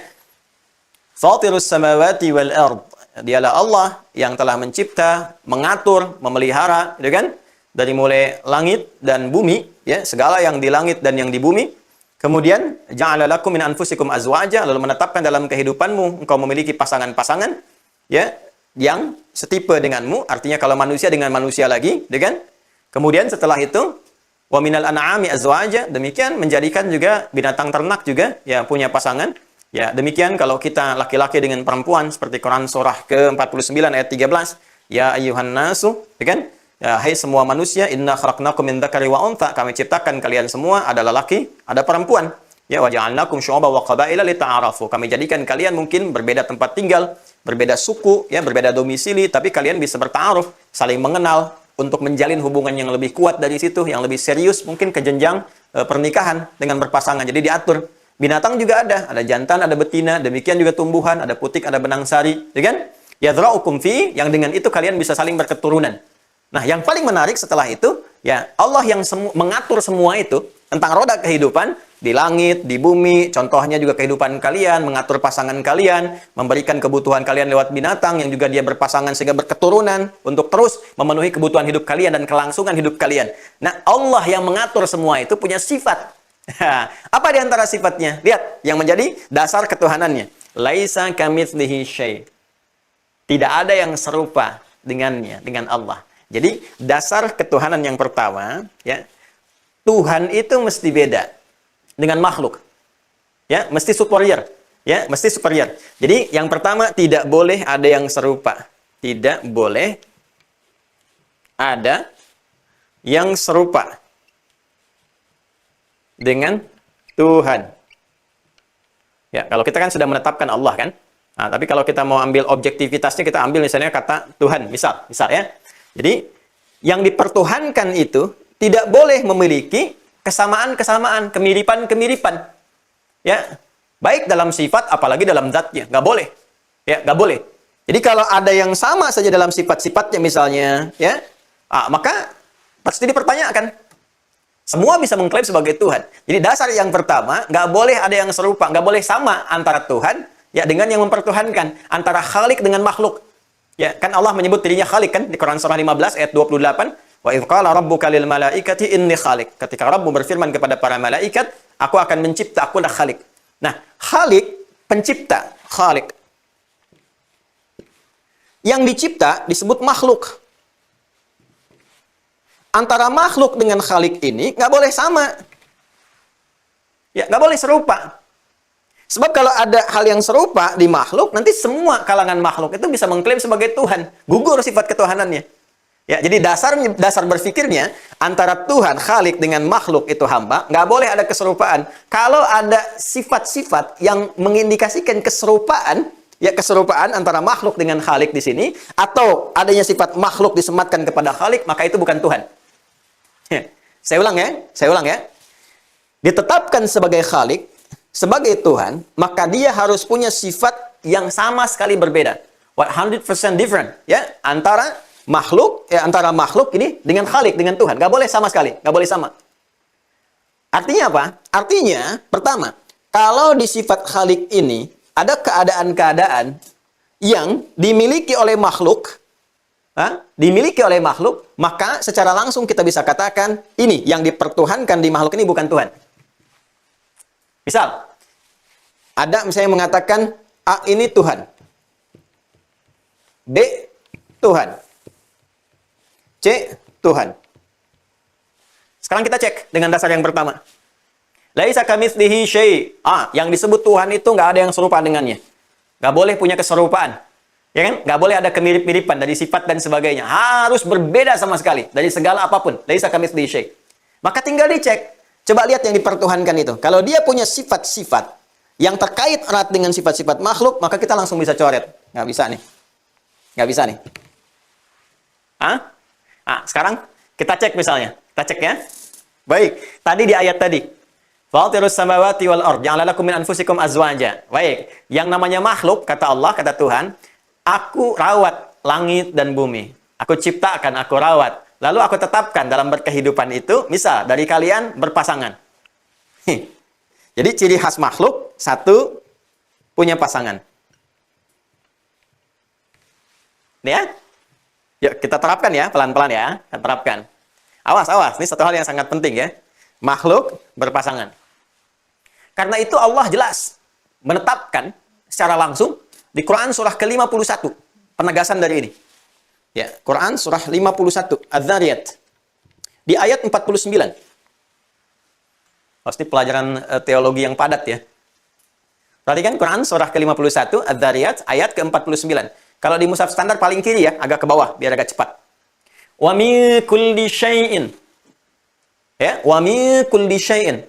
Fatirus samawati wal ard. Dialah Allah yang telah mencipta, mengatur, memelihara, gitu kan? Dari mulai langit dan bumi, ya, segala yang di langit dan yang di bumi. Kemudian ja'ala lakum min anfusikum azwaja, lalu menetapkan dalam kehidupanmu engkau memiliki pasangan-pasangan, ya, yang setipe denganmu, artinya kalau manusia dengan manusia lagi, gitu kan? Kemudian setelah itu wa minal an'ami azwaja, demikian menjadikan juga binatang ternak juga ya punya pasangan. Ya, demikian kalau kita laki-laki dengan perempuan seperti Quran surah ke-49 ayat 13, ya ayyuhan nasu, ya kan? Ya, hai semua manusia, inna khalaqnakum min dzakari wa untha, kami ciptakan kalian semua ada lelaki, ada perempuan. Ya, wa ja'alnakum syu'uban wa qabaila lita'arafu. Kami jadikan kalian mungkin berbeda tempat tinggal, berbeda suku, ya, berbeda domisili, tapi kalian bisa berta'aruf, saling mengenal untuk menjalin hubungan yang lebih kuat dari situ, yang lebih serius, mungkin ke jenjang pernikahan dengan berpasangan. Jadi diatur. Binatang juga ada jantan, ada betina, demikian juga tumbuhan, ada putik, ada benang sari, ya kan? Yadhra'ukum fi, yang dengan itu kalian bisa saling berketurunan. Nah, yang paling menarik setelah itu, ya Allah yang mengatur semua itu tentang roda kehidupan di langit, di bumi, contohnya juga kehidupan kalian, mengatur pasangan kalian, memberikan kebutuhan kalian lewat binatang yang juga dia berpasangan sehingga berketurunan untuk terus memenuhi kebutuhan hidup kalian dan kelangsungan hidup kalian. Nah, Allah yang mengatur semua itu punya sifat. Apa di antara sifatnya? Lihat, yang menjadi dasar ketuhanannya. Laisa kamitslihi syai'. Tidak ada yang serupa dengannya, dengan Allah. Jadi, dasar ketuhanan yang pertama, ya, Tuhan itu mesti beda dengan makhluk. Ya, mesti superior. Ya, mesti superior. Jadi, yang pertama tidak boleh ada yang serupa. Tidak boleh ada yang serupa dengan Tuhan. Ya, kalau kita kan sudah menetapkan Allah kan. Nah, tapi kalau kita mau ambil objektivitasnya, kita ambil misalnya kata Tuhan, misal ya. Jadi, yang dipertuhankan itu tidak boleh memiliki kesamaan-kesamaan, kemiripan-kemiripan. Ya, baik dalam sifat, apalagi dalam zatnya, nggak boleh. Ya, nggak boleh. Jadi kalau ada yang sama saja dalam sifat-sifatnya misalnya, ya, maka pasti dipertanyakan. Semua bisa mengklaim sebagai Tuhan. Jadi dasar yang pertama, nggak boleh ada yang serupa, nggak boleh sama antara Tuhan ya dengan yang mempertuhankan, antara Khalik dengan makhluk. Ya, kan Allah menyebut dirinya Khalik kan di Quran surah 15 ayat 28, wa idz qala rabbuka lil malaikati inni khaliq. Ketika Rabbmu berfirman kepada para malaikat, aku akan mencipta, akulah Khalik. Nah, Khalik, pencipta, Khalik. Yang dicipta disebut makhluk. Antara makhluk dengan Khalik ini nggak boleh sama. Ya, nggak boleh serupa. Sebab kalau ada hal yang serupa di makhluk, nanti semua kalangan makhluk itu bisa mengklaim sebagai Tuhan. Gugur sifat ketuhanannya. Ya, jadi dasar berpikirnya antara Tuhan, Khalik dengan makhluk itu hamba, nggak boleh ada keserupaan. Kalau ada sifat-sifat yang mengindikasikan keserupaan, ya keserupaan antara makhluk dengan Khalik di sini, atau adanya sifat makhluk disematkan kepada Khalik, maka itu bukan Tuhan. Saya ulang ya. Ditetapkan sebagai Khalik, sebagai Tuhan, maka dia harus punya sifat yang sama sekali berbeda. 100% different, ya, antara makhluk ini dengan Khalik, dengan Tuhan. Nggak boleh sama sekali, nggak boleh sama. Artinya apa? Artinya, pertama, kalau di sifat Khalik ini ada keadaan-keadaan yang dimiliki oleh makhluk, maka secara langsung kita bisa katakan ini yang dipertuhankan di makhluk ini bukan Tuhan. Misal, Ada misalnya mengatakan A ini Tuhan, B Tuhan, C Tuhan. Sekarang kita cek dengan dasar yang pertama. Laisa kamitslihi syai'. Yang disebut Tuhan itu nggak ada yang serupa dengannya. Nggak boleh punya keserupaan. Ya kan? Nggak boleh ada kemirip-miripan dari sifat dan sebagainya. Harus berbeda sama sekali dari segala apapun. Laisa kamitslihi syai'. Maka tinggal dicek. Coba lihat yang dipertuhankan itu. Kalau dia punya sifat-sifat yang terkait erat dengan sifat-sifat makhluk, maka kita langsung bisa coret. Nggak bisa nih. Nggak bisa nih. Sekarang kita cek misalnya. Kita cek ya. Baik, tadi di ayat tadi. Fatirus samawati wal ard, ja'ala lakum min anfusikum azwaja. Baik, yang namanya makhluk, kata Allah, kata Tuhan, aku rawat langit dan bumi. Aku ciptakan, aku rawat. Lalu aku tetapkan dalam berkehidupan itu, misal dari kalian berpasangan. Jadi ciri khas makhluk, satu, punya pasangan. Ya? Yuk kita terapkan ya, pelan-pelan ya. Kita terapkan. Awas, ini satu hal yang sangat penting ya. Makhluk berpasangan. Karena itu Allah jelas menetapkan secara langsung di Quran surah ke-51. Penegasan dari ini. Ya, Quran surah 51, Adz-Dzariyat. Di ayat 49. Pasti pelajaran teologi yang padat ya. Perhatikan Quran surah ke-51, Adz-Dzariyat, ayat ke-49. Kalau di mushaf standar paling kiri ya, agak ke bawah, biar agak cepat. Wa min kulli syai'in. Ya, wa min kulli syai'in.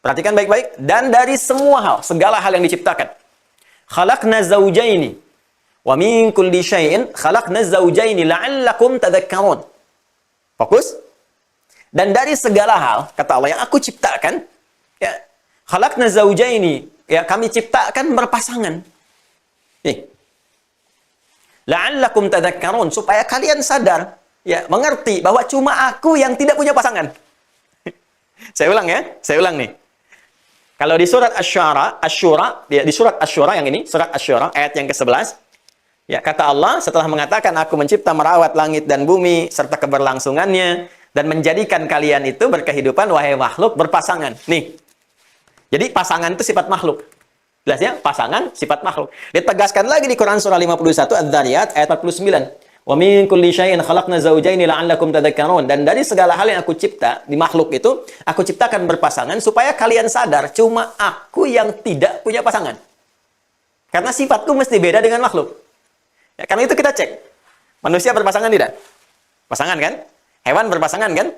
Perhatikan baik-baik. Dan dari semua hal, segala hal yang diciptakan. Khalaqna zawjaini. Wa min kulli syai'in khalaqna zawjaini la'allakum tadhakkarun. Fokus. Dan dari segala hal, kata Allah, yang aku ciptakan, ya, khalaqna zawjaini, ya, kami ciptakan berpasangan. Nih. La'allakum tadhakkarun, supaya kalian sadar, ya, mengerti bahwa cuma aku yang tidak punya pasangan. Saya ulang ya, saya ulang nih. Kalau di surat Asy-Syura, di surat Asy-Syura yang ini, surat Asy-Syura ayat yang ke-11, ya, kata Allah setelah mengatakan aku mencipta merawat langit dan bumi serta keberlangsungannya dan menjadikan kalian itu berkehidupan wahai makhluk berpasangan. Nih. Jadi pasangan itu sifat makhluk. Jelas ya, pasangan sifat makhluk. Ditegaskan lagi di Quran surah 51 Adz-Dzariyat ayat 49. Wa min kulli syai'in khalaqna zawjaini la'allakum tadhakkarun. Dan dari segala hal yang aku cipta di makhluk itu, aku ciptakan berpasangan supaya kalian sadar cuma aku yang tidak punya pasangan. Karena sifatku mesti beda dengan makhluk. Ya, karena itu kita cek. Manusia berpasangan tidak? Pasangan kan? Hewan berpasangan kan?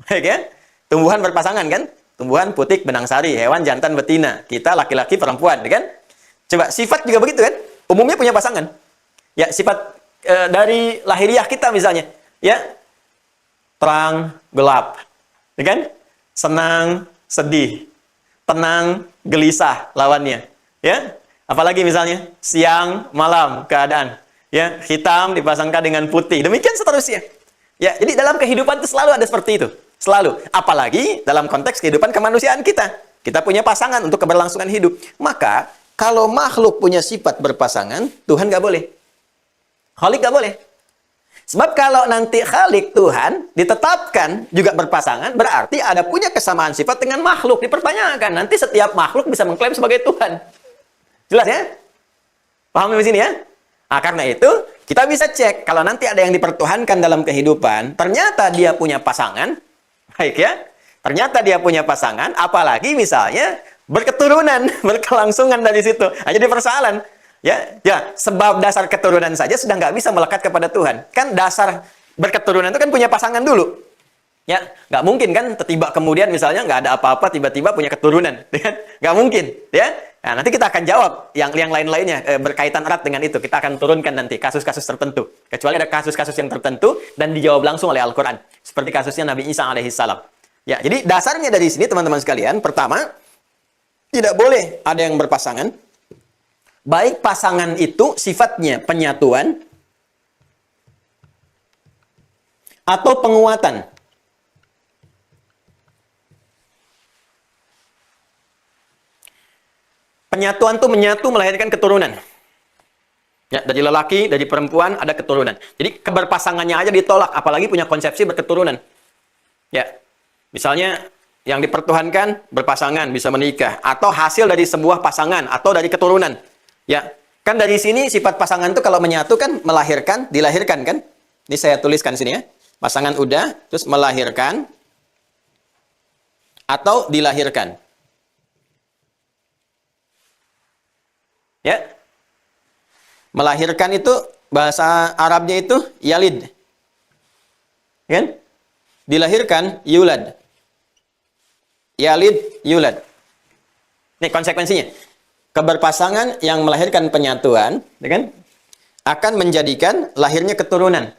Baik ya? Tumbuhan berpasangan kan? Tumbuhan putik benang sari, hewan jantan betina, kita laki-laki perempuan, kan? Coba sifat juga begitu kan? Umumnya punya pasangan. Ya, sifat dari lahiriah kita misalnya, ya, terang gelap, ya kan? Senang sedih, tenang gelisah lawannya, ya. Apalagi misalnya siang malam keadaan, ya, hitam dipasangkan dengan putih, demikian seterusnya. Ya, jadi dalam kehidupan itu selalu ada seperti itu, selalu. Apalagi dalam konteks kehidupan kemanusiaan kita, kita punya pasangan untuk keberlangsungan hidup. Maka kalau makhluk punya sifat berpasangan, Tuhan nggak boleh. Khalik nggak boleh. Sebab kalau nanti Khalik Tuhan ditetapkan juga berpasangan, berarti ada punya kesamaan sifat dengan makhluk. Dipertanyakan, nanti setiap makhluk bisa mengklaim sebagai Tuhan. Jelas ya? Paham di sini ya? Nah, karena itu kita bisa cek kalau nanti ada yang dipertuhankan dalam kehidupan, ternyata dia punya pasangan, baik ya? Ternyata dia punya pasangan, apalagi misalnya berketurunan, berkelangsungan dari situ. Nah, jadi persoalan. Ya, sebab dasar keturunan saja sudah nggak bisa melekat kepada Tuhan. Kan dasar berketurunan itu kan punya pasangan dulu. Ya, nggak mungkin kan tiba kemudian misalnya nggak ada apa-apa tiba-tiba punya keturunan, ya? Nggak mungkin, ya. Nah, nanti kita akan jawab yang lain-lainnya berkaitan erat dengan itu. Kita akan turunkan nanti kasus-kasus tertentu. Kecuali ada kasus-kasus yang tertentu dan dijawab langsung oleh Al-Quran. Seperti kasusnya Nabi Isa alaihissalam. Ya, jadi dasarnya dari sini teman-teman sekalian, pertama, tidak boleh ada yang berpasangan. Baik pasangan itu sifatnya penyatuan atau penguatan. Penyatuan itu menyatu melahirkan keturunan. Ya, dari lelaki, dari perempuan ada keturunan. Jadi keberpasangannya aja ditolak, apalagi punya konsepsi berketurunan. Ya, misalnya yang dipertuhankan berpasangan, bisa menikah, atau hasil dari sebuah pasangan atau dari keturunan. Ya, kan dari sini sifat pasangan itu kalau menyatu kan melahirkan, dilahirkan kan? Ini saya tuliskan sini ya. Pasangan udah, terus melahirkan atau dilahirkan. Ya. Melahirkan itu bahasa Arabnya itu yalid. Kan? Dilahirkan yulad. Yalid yulad. Ini konsekuensinya. Keberpasangan yang melahirkan penyatuan, ya kan? Akan menjadikan lahirnya keturunan.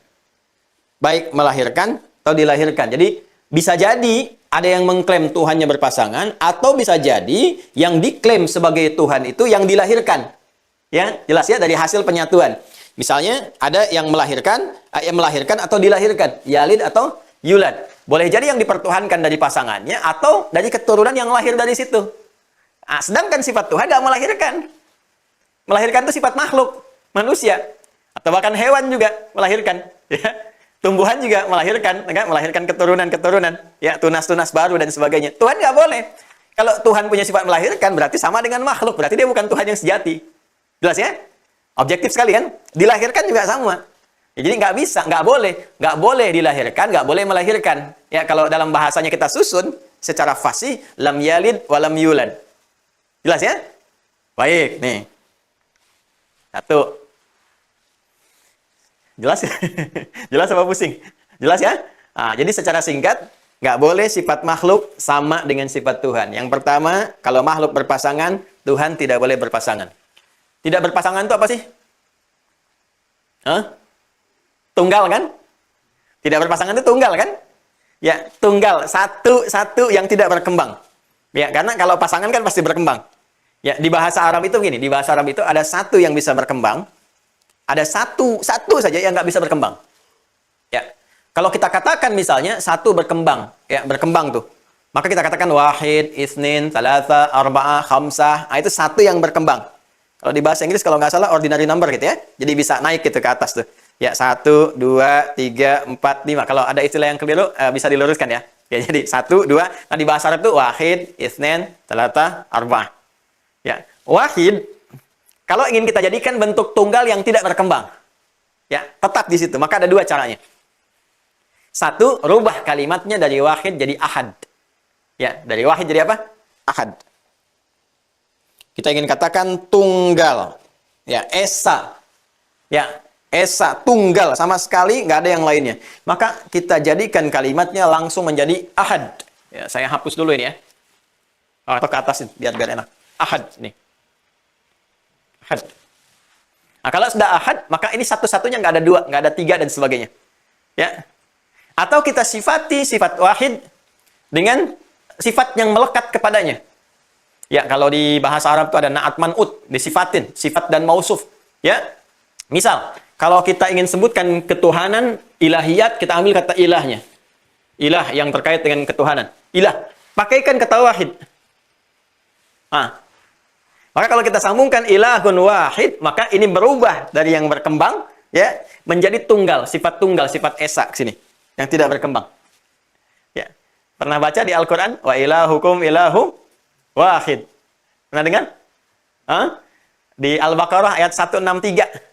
Baik melahirkan atau dilahirkan. Jadi bisa jadi ada yang mengklaim Tuhannya berpasangan, atau bisa jadi yang diklaim sebagai Tuhan itu yang dilahirkan. Ya, jelas ya, dari hasil penyatuan. Misalnya ada yang melahirkan atau dilahirkan, yalid atau yulad. Boleh jadi yang dipertuhankan dari pasangannya atau dari keturunan yang lahir dari situ. Nah, sedangkan sifat Tuhan nggak melahirkan. Melahirkan itu sifat makhluk, manusia, atau bahkan hewan juga melahirkan. Ya. Tumbuhan juga melahirkan, kan? Melahirkan keturunan-keturunan, ya, tunas-tunas baru dan sebagainya. Tuhan nggak boleh. Kalau Tuhan punya sifat melahirkan, berarti sama dengan makhluk. Berarti dia bukan Tuhan yang sejati. Jelas ya? Objektif sekali kan? Dilahirkan juga sama. Ya, jadi nggak bisa, nggak boleh dilahirkan, nggak boleh melahirkan. Ya, kalau dalam bahasanya kita susun secara fasih, lam yalid walam yulad. Jelas ya? Baik, nih. Satu. Jelas ya? Jelas apa pusing? Jelas ya? Nah, jadi secara singkat, nggak boleh sifat makhluk sama dengan sifat Tuhan. Yang pertama, kalau makhluk berpasangan, Tuhan tidak boleh berpasangan. Tidak berpasangan itu apa sih? Hah? Tunggal kan? Tidak berpasangan itu tunggal kan? Ya, tunggal. Satu yang tidak berkembang. Ya, karena kalau pasangan kan pasti berkembang. Ya, di bahasa Arab itu gini, di bahasa Arab itu ada satu yang bisa berkembang, ada satu saja yang nggak bisa berkembang. Ya, kalau kita katakan misalnya satu berkembang, ya berkembang tuh, maka kita katakan wahid, isnin, thalatha, arba'ah, khamsah. Nah, itu satu yang berkembang. Kalau di bahasa Inggris kalau nggak salah ordinary number gitu ya, jadi bisa naik gitu ke atas tuh. Ya, 1, 2, 3, 4, 5. Kalau ada istilah yang keliru bisa diluruskan ya. Ya, jadi 1, 2. Nah, di bahasa Arab itu wahid, isnin, thalatha, arba'ah. Ya, wahid. Kalau ingin kita jadikan bentuk tunggal yang tidak berkembang, ya, tetap di situ. Maka ada dua caranya. Satu, rubah kalimatnya dari wahid jadi ahad. Ya, dari wahid jadi apa? Ahad. Kita ingin katakan tunggal. Ya, esa. Ya, esa, tunggal. Sama sekali nggak ada yang lainnya. Maka kita jadikan kalimatnya langsung menjadi ahad. Ya, saya hapus dulu ini ya. Atau ke atas biar enak. Ahad nih. Ahad. Nah, kalau sudah ahad, maka ini satu-satunya nggak ada dua, nggak ada tiga dan sebagainya. Ya. Atau kita sifati sifat wahid dengan sifat yang melekat kepadanya. Ya, kalau di bahasa Arab itu ada na'at man'ut, disifatin, sifat dan mausuf. Ya. Misal, kalau kita ingin sebutkan ketuhanan, ilahiyat, kita ambil kata ilahnya. Ilah yang terkait dengan ketuhanan. Ilah. Pakaikan kata wahid. Nah, maka kalau kita sambungkan ilahun wahid, maka ini berubah dari yang berkembang ya menjadi tunggal, sifat esa sini yang tidak berkembang. Ya. Pernah baca di Al-Qur'an wa ilahukum ilahu wahid. Pernah dengar? Di Al-Baqarah ayat 163.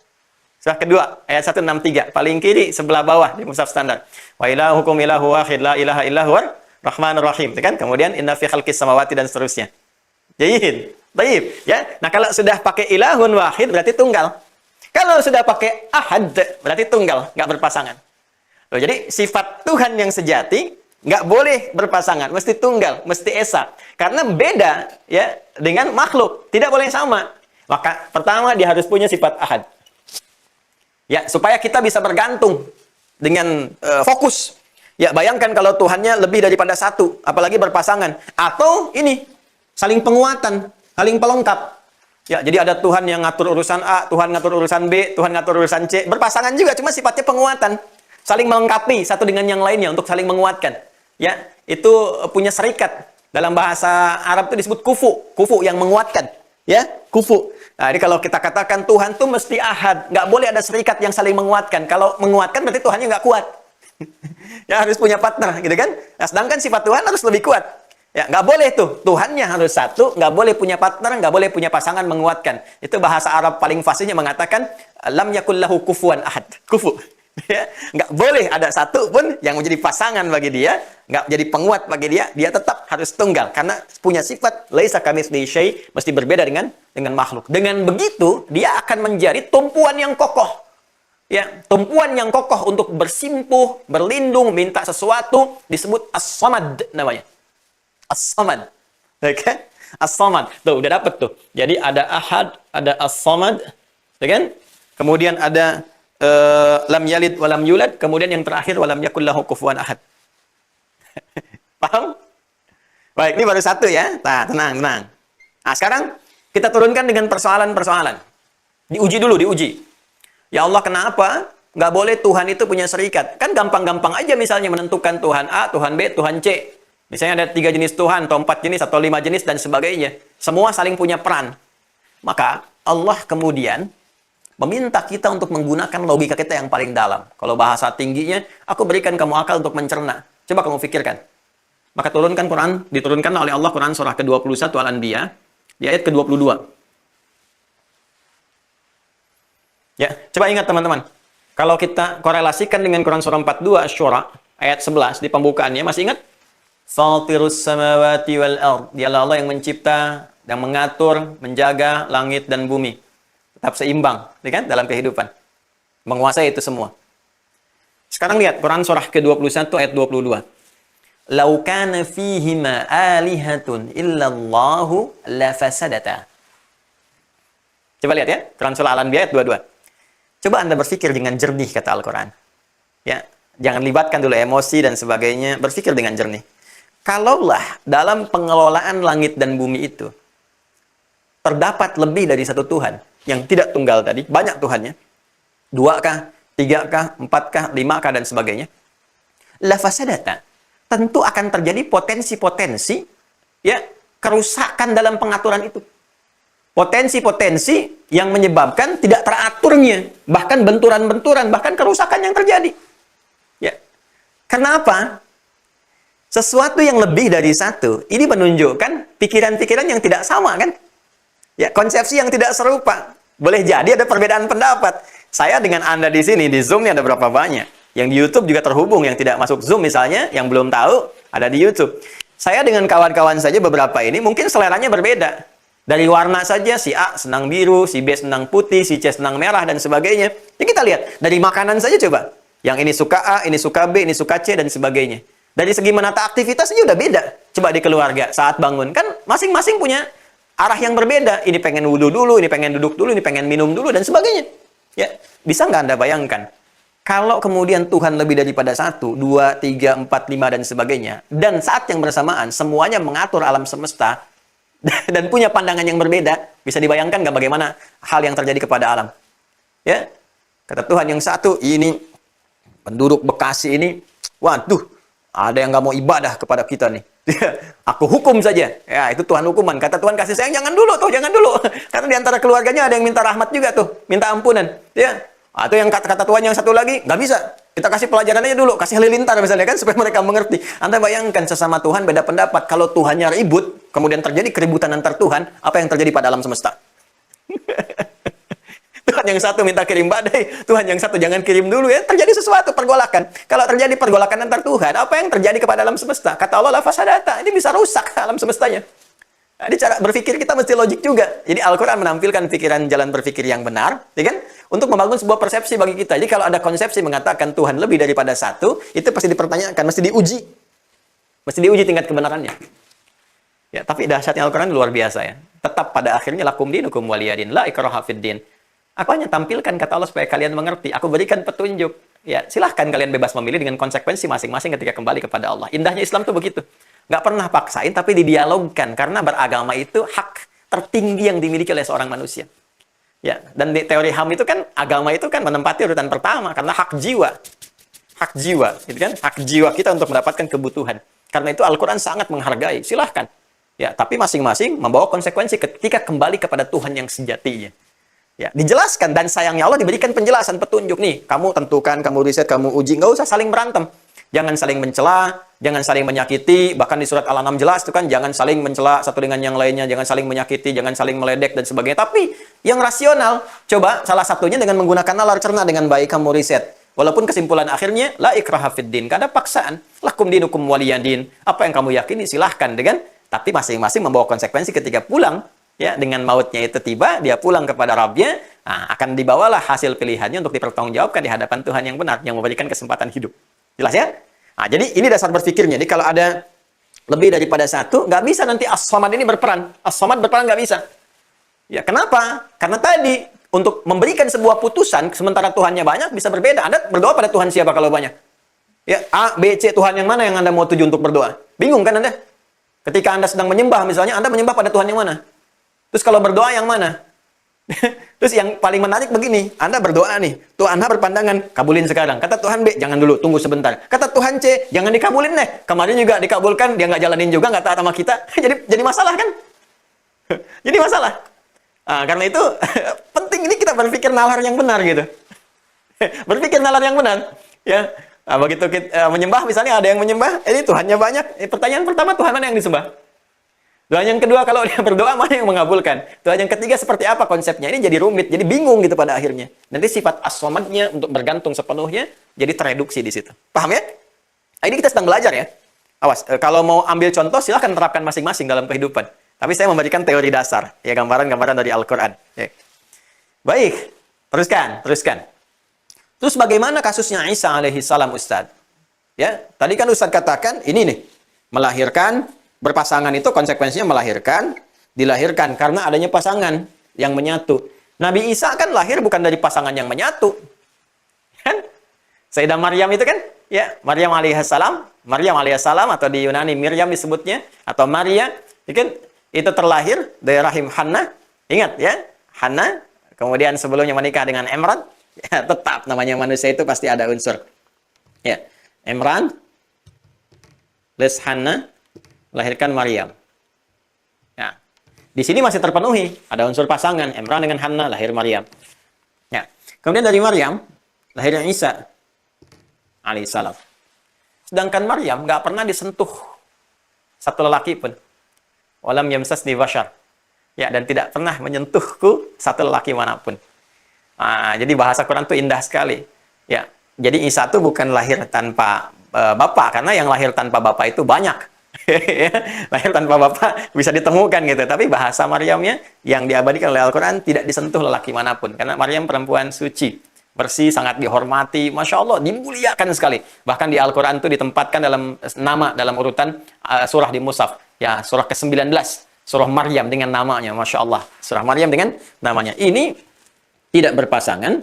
Surah kedua ayat 163, paling kiri sebelah bawah di mushaf standar. Wa ilahukum ilahu wahid la ilaha illahu rahmanur rahim. Kan? Kemudian inna fi khalqis samawati dan seterusnya. Jahil. Baik, ya. Nah, kalau sudah pakai ilahun wahid berarti tunggal. Kalau sudah pakai ahad berarti tunggal, nggak berpasangan. Loh, jadi sifat Tuhan yang sejati nggak boleh berpasangan, mesti tunggal, mesti esa. Karena beda ya dengan makhluk, tidak boleh sama. Maka pertama dia harus punya sifat ahad. Ya, supaya kita bisa bergantung dengan fokus. Ya, bayangkan kalau Tuhannya lebih daripada satu, apalagi berpasangan. Atau ini saling penguatan, saling pelengkap. Ya, jadi ada Tuhan yang ngatur urusan A, Tuhan ngatur urusan B, Tuhan ngatur urusan C. Berpasangan juga, cuma sifatnya penguatan. Saling melengkapi satu dengan yang lainnya untuk saling menguatkan. Ya, itu punya serikat. Dalam bahasa Arab itu disebut kufu. Kufu yang menguatkan. Ya, kufu. Nah, jadi kalau kita katakan Tuhan itu mesti ahad. Nggak boleh ada serikat yang saling menguatkan. Kalau menguatkan berarti Tuhannya nggak kuat. Ya, harus punya partner, gitu kan? Nah, sedangkan sifat Tuhan harus lebih kuat. Ya, nggak boleh tuh. Tuhannya harus satu, nggak boleh punya partner, nggak boleh punya pasangan menguatkan. Itu bahasa Arab paling fasihnya mengatakan, lam yakul lahu kufuwan ahad. Kufu. Ya, nggak boleh ada satu pun yang menjadi pasangan bagi dia, nggak jadi penguat bagi dia. Dia tetap harus tunggal karena punya sifat laisa kamitslihi syai', mesti berbeda dengan makhluk. Dengan begitu, dia akan menjadi tumpuan yang kokoh. Ya, tumpuan yang kokoh untuk bersimpuh, berlindung, minta sesuatu disebut as-samad namanya. As-samad. Oke? As-samad. Tuh, udah dapet tuh. Jadi ada ahad, ada as-samad, ya kan? Kemudian ada lam yalid wa lam yulad, kemudian yang terakhir wa lam yakul lahu kufuwan ahad. Paham? Baik, ini baru satu ya. Nah, tenang, tenang. Nah, sekarang kita turunkan dengan persoalan-persoalan. Diuji dulu, diuji. Ya Allah, kenapa nggak boleh Tuhan itu punya serikat? Kan gampang-gampang aja misalnya menentukan Tuhan A, Tuhan B, Tuhan C. Misalnya ada 3 jenis Tuhan, atau 4 jenis, atau 5 jenis, dan sebagainya. Semua saling punya peran. Maka Allah kemudian meminta kita untuk menggunakan logika kita yang paling dalam. Kalau bahasa tingginya, aku berikan kamu akal untuk mencerna. Coba kamu pikirkan. Maka turunkan Quran, diturunkan oleh Allah Quran surah ke-21 Al-Anbiya, di ayat ke-22. Ya, coba ingat teman-teman. Kalau kita korelasikan dengan Quran surah 42 Asy-Syura ayat 11 di pembukaannya, masih ingat? Fatirus samawati wal ard. Dialah Allah yang mencipta dan mengatur, menjaga langit dan bumi. Tetap seimbang, ya kan? Dalam kehidupan. Menguasai itu semua. Sekarang lihat Quran surah ke-21 ayat 22. Lau kana fihima alihatun illallahu lafasadata. Coba lihat ya, Quran surah Al-Anbiya ayat 22. Coba Anda berpikir dengan jernih, kata Al-Quran. Ya, jangan libatkan dulu emosi dan sebagainya, berpikir dengan jernih. Kalaulah dalam pengelolaan langit dan bumi itu terdapat lebih dari satu Tuhan yang tidak tunggal tadi, banyak Tuhannya, 2-kah, 3-kah, 4-kah, 5-kah, dan sebagainya, lafasadata, tentu akan terjadi potensi-potensi ya kerusakan dalam pengaturan itu. Potensi-potensi yang menyebabkan tidak teraturnya, bahkan benturan-benturan, bahkan kerusakan yang terjadi. Ya. Kenapa? Sesuatu yang lebih dari satu, ini menunjukkan pikiran-pikiran yang tidak sama, kan? Ya, konsepsi yang tidak serupa. Boleh jadi ada perbedaan pendapat. Saya dengan Anda di sini, di Zoom ini ada berapa banyak. Yang di YouTube juga terhubung, yang tidak masuk Zoom misalnya, yang belum tahu, ada di YouTube. Saya dengan kawan-kawan saja beberapa ini, mungkin seleranya berbeda. Dari warna saja, si A senang biru, si B senang putih, si C senang merah, dan sebagainya. Ya kita lihat, dari makanan saja coba. Yang ini suka A, ini suka B, ini suka C, dan sebagainya. Dari segi menata aktivitasnya udah beda. Coba di keluarga, saat bangun. Kan masing-masing punya arah yang berbeda. Ini pengen wudhu dulu, ini pengen duduk dulu, ini pengen minum dulu, dan sebagainya. Ya, bisa nggak Anda bayangkan? Kalau kemudian Tuhan lebih daripada 1, 2, 3, 4, 5, dan sebagainya. Dan saat yang bersamaan, semuanya mengatur alam semesta, dan punya pandangan yang berbeda, bisa dibayangkan nggak bagaimana hal yang terjadi kepada alam? Ya, kata Tuhan yang satu, ini penduduk Bekasi ini, waduh, ada yang nggak mau ibadah kepada kita nih. Aku hukum saja. Ya, itu Tuhan hukuman. Kata Tuhan kasih sayang, jangan dulu tuh, jangan dulu. Karena di antara keluarganya ada yang minta rahmat juga tuh, minta ampunan. Ya, atau yang kata Tuhan yang satu lagi, nggak bisa. Kita kasih pelajaran aja dulu, kasih halilintar misalnya kan, supaya mereka mengerti. Anda bayangkan sesama Tuhan beda pendapat. Kalau Tuhannya ribut, kemudian terjadi keributan antar Tuhan, apa yang terjadi pada alam semesta? Tuhan yang satu minta kirim badai, Tuhan yang satu jangan kirim dulu ya. Terjadi sesuatu, pergolakan. Kalau terjadi pergolakan antar Tuhan, apa yang terjadi kepada alam semesta? Kata Allah, lafasadata. Ini bisa rusak alam semestanya. Jadi cara berpikir kita mesti logik juga. Jadi Al-Quran menampilkan pikiran jalan berpikir yang benar, ya kan? Untuk membangun sebuah persepsi bagi kita. Jadi kalau ada konsepsi mengatakan Tuhan lebih daripada satu, itu pasti dipertanyakan, mesti diuji. Mesti diuji tingkat kebenarannya. Ya, tapi dahsyatnya Al-Quran luar biasa ya. Tetap pada akhirnya lakum dinukum waliyadin, la ikraha fid din. Aku hanya tampilkan kata Allah supaya kalian mengerti. Aku berikan petunjuk. Ya, silahkan kalian bebas memilih dengan konsekuensi masing-masing ketika kembali kepada Allah. Indahnya Islam tuh begitu. Nggak pernah paksain, tapi didialogkan. Karena beragama itu hak tertinggi yang dimiliki oleh seorang manusia. Ya, dan di teori HAM itu kan, agama itu kan menempati urutan pertama. Karena hak jiwa. Hak jiwa. Gitu kan? Hak jiwa kita untuk mendapatkan kebutuhan. Karena itu Al-Quran sangat menghargai. Silahkan. Ya, tapi masing-masing membawa konsekuensi ketika kembali kepada Tuhan yang sejatinya. Ya, dijelaskan. Dan sayangnya Allah diberikan penjelasan, petunjuk. Nih, kamu tentukan, kamu riset, kamu uji. Nggak usah saling berantem. Jangan saling mencela, jangan saling menyakiti. Bahkan di surat Al-An'am jelas itu kan, jangan saling mencela satu dengan yang lainnya, jangan saling menyakiti, jangan saling meledek dan sebagainya. Tapi yang rasional, coba salah satunya dengan menggunakan nalar, cerna dengan baik kamu riset. Walaupun kesimpulan akhirnya la ikraha fid din, kada paksaan. Lakum dinukum waliyadin. Apa yang kamu yakini silahkan dengan, tapi masing-masing membawa konsekuensi ketika pulang. Ya, dengan mautnya itu tiba, dia pulang kepada Rabbnya, nah, akan dibawalah hasil pilihannya untuk dipertanggungjawabkan di hadapan Tuhan yang benar, yang memberikan kesempatan hidup. Jelas ya? Nah, jadi ini dasar berpikirnya. Jadi kalau ada lebih daripada satu, nggak bisa nanti as-samad ini berperan. As-samad berperan nggak bisa. Ya, kenapa? Karena tadi, untuk memberikan sebuah putusan, sementara Tuhannya banyak, bisa berbeda. Anda berdoa pada Tuhan siapa kalau banyak? Ya, A, B, C, Tuhan yang mana yang Anda mau tuju untuk berdoa? Bingung kan Anda? Ketika Anda sedang menyembah, misalnya, Anda menyembah pada Tuhan yang mana? Terus kalau berdoa yang mana? Terus yang paling menarik begini, Anda berdoa nih, Tuhan A berpandangan, kabulin sekarang. Kata Tuhan B, jangan dulu, tunggu sebentar. Kata Tuhan C, jangan dikabulin deh. Kemarin juga dikabulkan, dia nggak jalanin juga, nggak taat sama kita. Jadi masalah kan? Jadi masalah. Nah, karena itu penting ini kita berpikir nalar yang benar gitu. Berpikir nalar yang benar. Ya, nah, begitu kita menyembah, misalnya ada yang menyembah, ini Tuhannya banyak. Pertanyaan pertama, Tuhan mana yang disembah? Tuhan yang kedua, kalau dia berdoa, mana yang mengabulkan? Tuhan yang ketiga, seperti apa konsepnya? Ini jadi rumit, jadi bingung gitu pada akhirnya. Nanti sifat as-samadnya untuk bergantung sepenuhnya, jadi tereduksi di situ. Paham ya? Nah, ini kita sedang belajar ya. Awas, kalau mau ambil contoh, silahkan terapkan masing-masing dalam kehidupan. Tapi saya memberikan teori dasar, ya gambaran-gambaran dari Al-Quran. Ya. Baik, teruskan. Terus bagaimana kasusnya Isa alaihi salam, Ustadz? Ya, tadi kan Ustadz katakan, ini nih, melahirkan. Berpasangan itu konsekuensinya melahirkan, dilahirkan karena adanya pasangan yang menyatu. Nabi Isa kan lahir bukan dari pasangan yang menyatu. Kan? Sayyidah Maryam itu kan, ya, Maryam alaihissalam atau di Yunani Miriam disebutnya atau Maria, itu terlahir dari rahim Hannah. Ingat ya, Hannah, kemudian sebelumnya menikah dengan Imran, ya, tetap namanya manusia itu pasti ada unsur. Ya, Imran, les Hannah, melahirkan Maryam. Ya. Di sini masih terpenuhi. Ada unsur pasangan. Imran dengan Hannah, lahir Maryam. Ya. Kemudian dari Maryam, lahirnya Isa alaihissalam. Sedangkan Maryam nggak pernah disentuh satu lelaki pun. Walam yamsasni bashar. Ya, dan tidak pernah menyentuhku satu lelaki manapun. Nah, jadi bahasa Quran itu indah sekali. Ya. Jadi Isa itu bukan lahir tanpa bapak. Karena yang lahir tanpa bapak itu banyak. Lahir tanpa bapak bisa ditemukan gitu, tapi bahasa Maryamnya yang diabadikan oleh Al-Quran tidak disentuh lelaki manapun, karena Maryam perempuan suci, bersih, sangat dihormati, Masya Allah, dimuliakan sekali. Bahkan di Al-Quran itu ditempatkan dalam nama, dalam urutan surah di Mushaf, ya, surah ke-19, surah Maryam dengan namanya, Masya Allah, surah Maryam dengan namanya. Ini tidak berpasangan,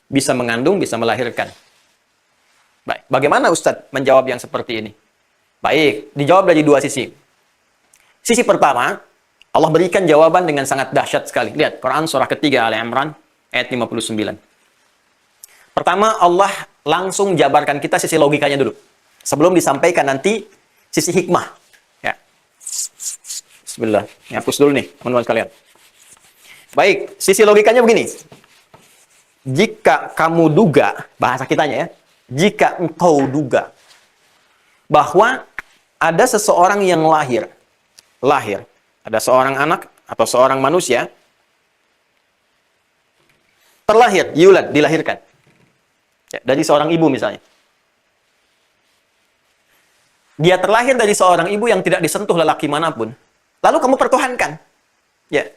bisa mengandung, bisa melahirkan. Baik, bagaimana Ustadz menjawab yang seperti ini? Baik, dijawab dari dua sisi. Sisi pertama, Allah berikan jawaban dengan sangat dahsyat sekali. Lihat, Quran surah ketiga Ali Imran, ayat 59. Pertama, Allah langsung jabarkan kita sisi logikanya dulu. Sebelum disampaikan nanti sisi hikmah. Ya. Bismillah, hapus dulu nih, teman-teman sekalian. Baik, sisi logikanya begini. Jika kamu duga, bahasa kitanya ya, jika engkau duga bahwa ada seseorang yang lahir, ada seorang anak atau seorang manusia terlahir, yulad, dilahirkan ya, dari seorang ibu misalnya. Dia terlahir dari seorang ibu yang tidak disentuh lelaki manapun. Lalu kamu pertuhankan, ya,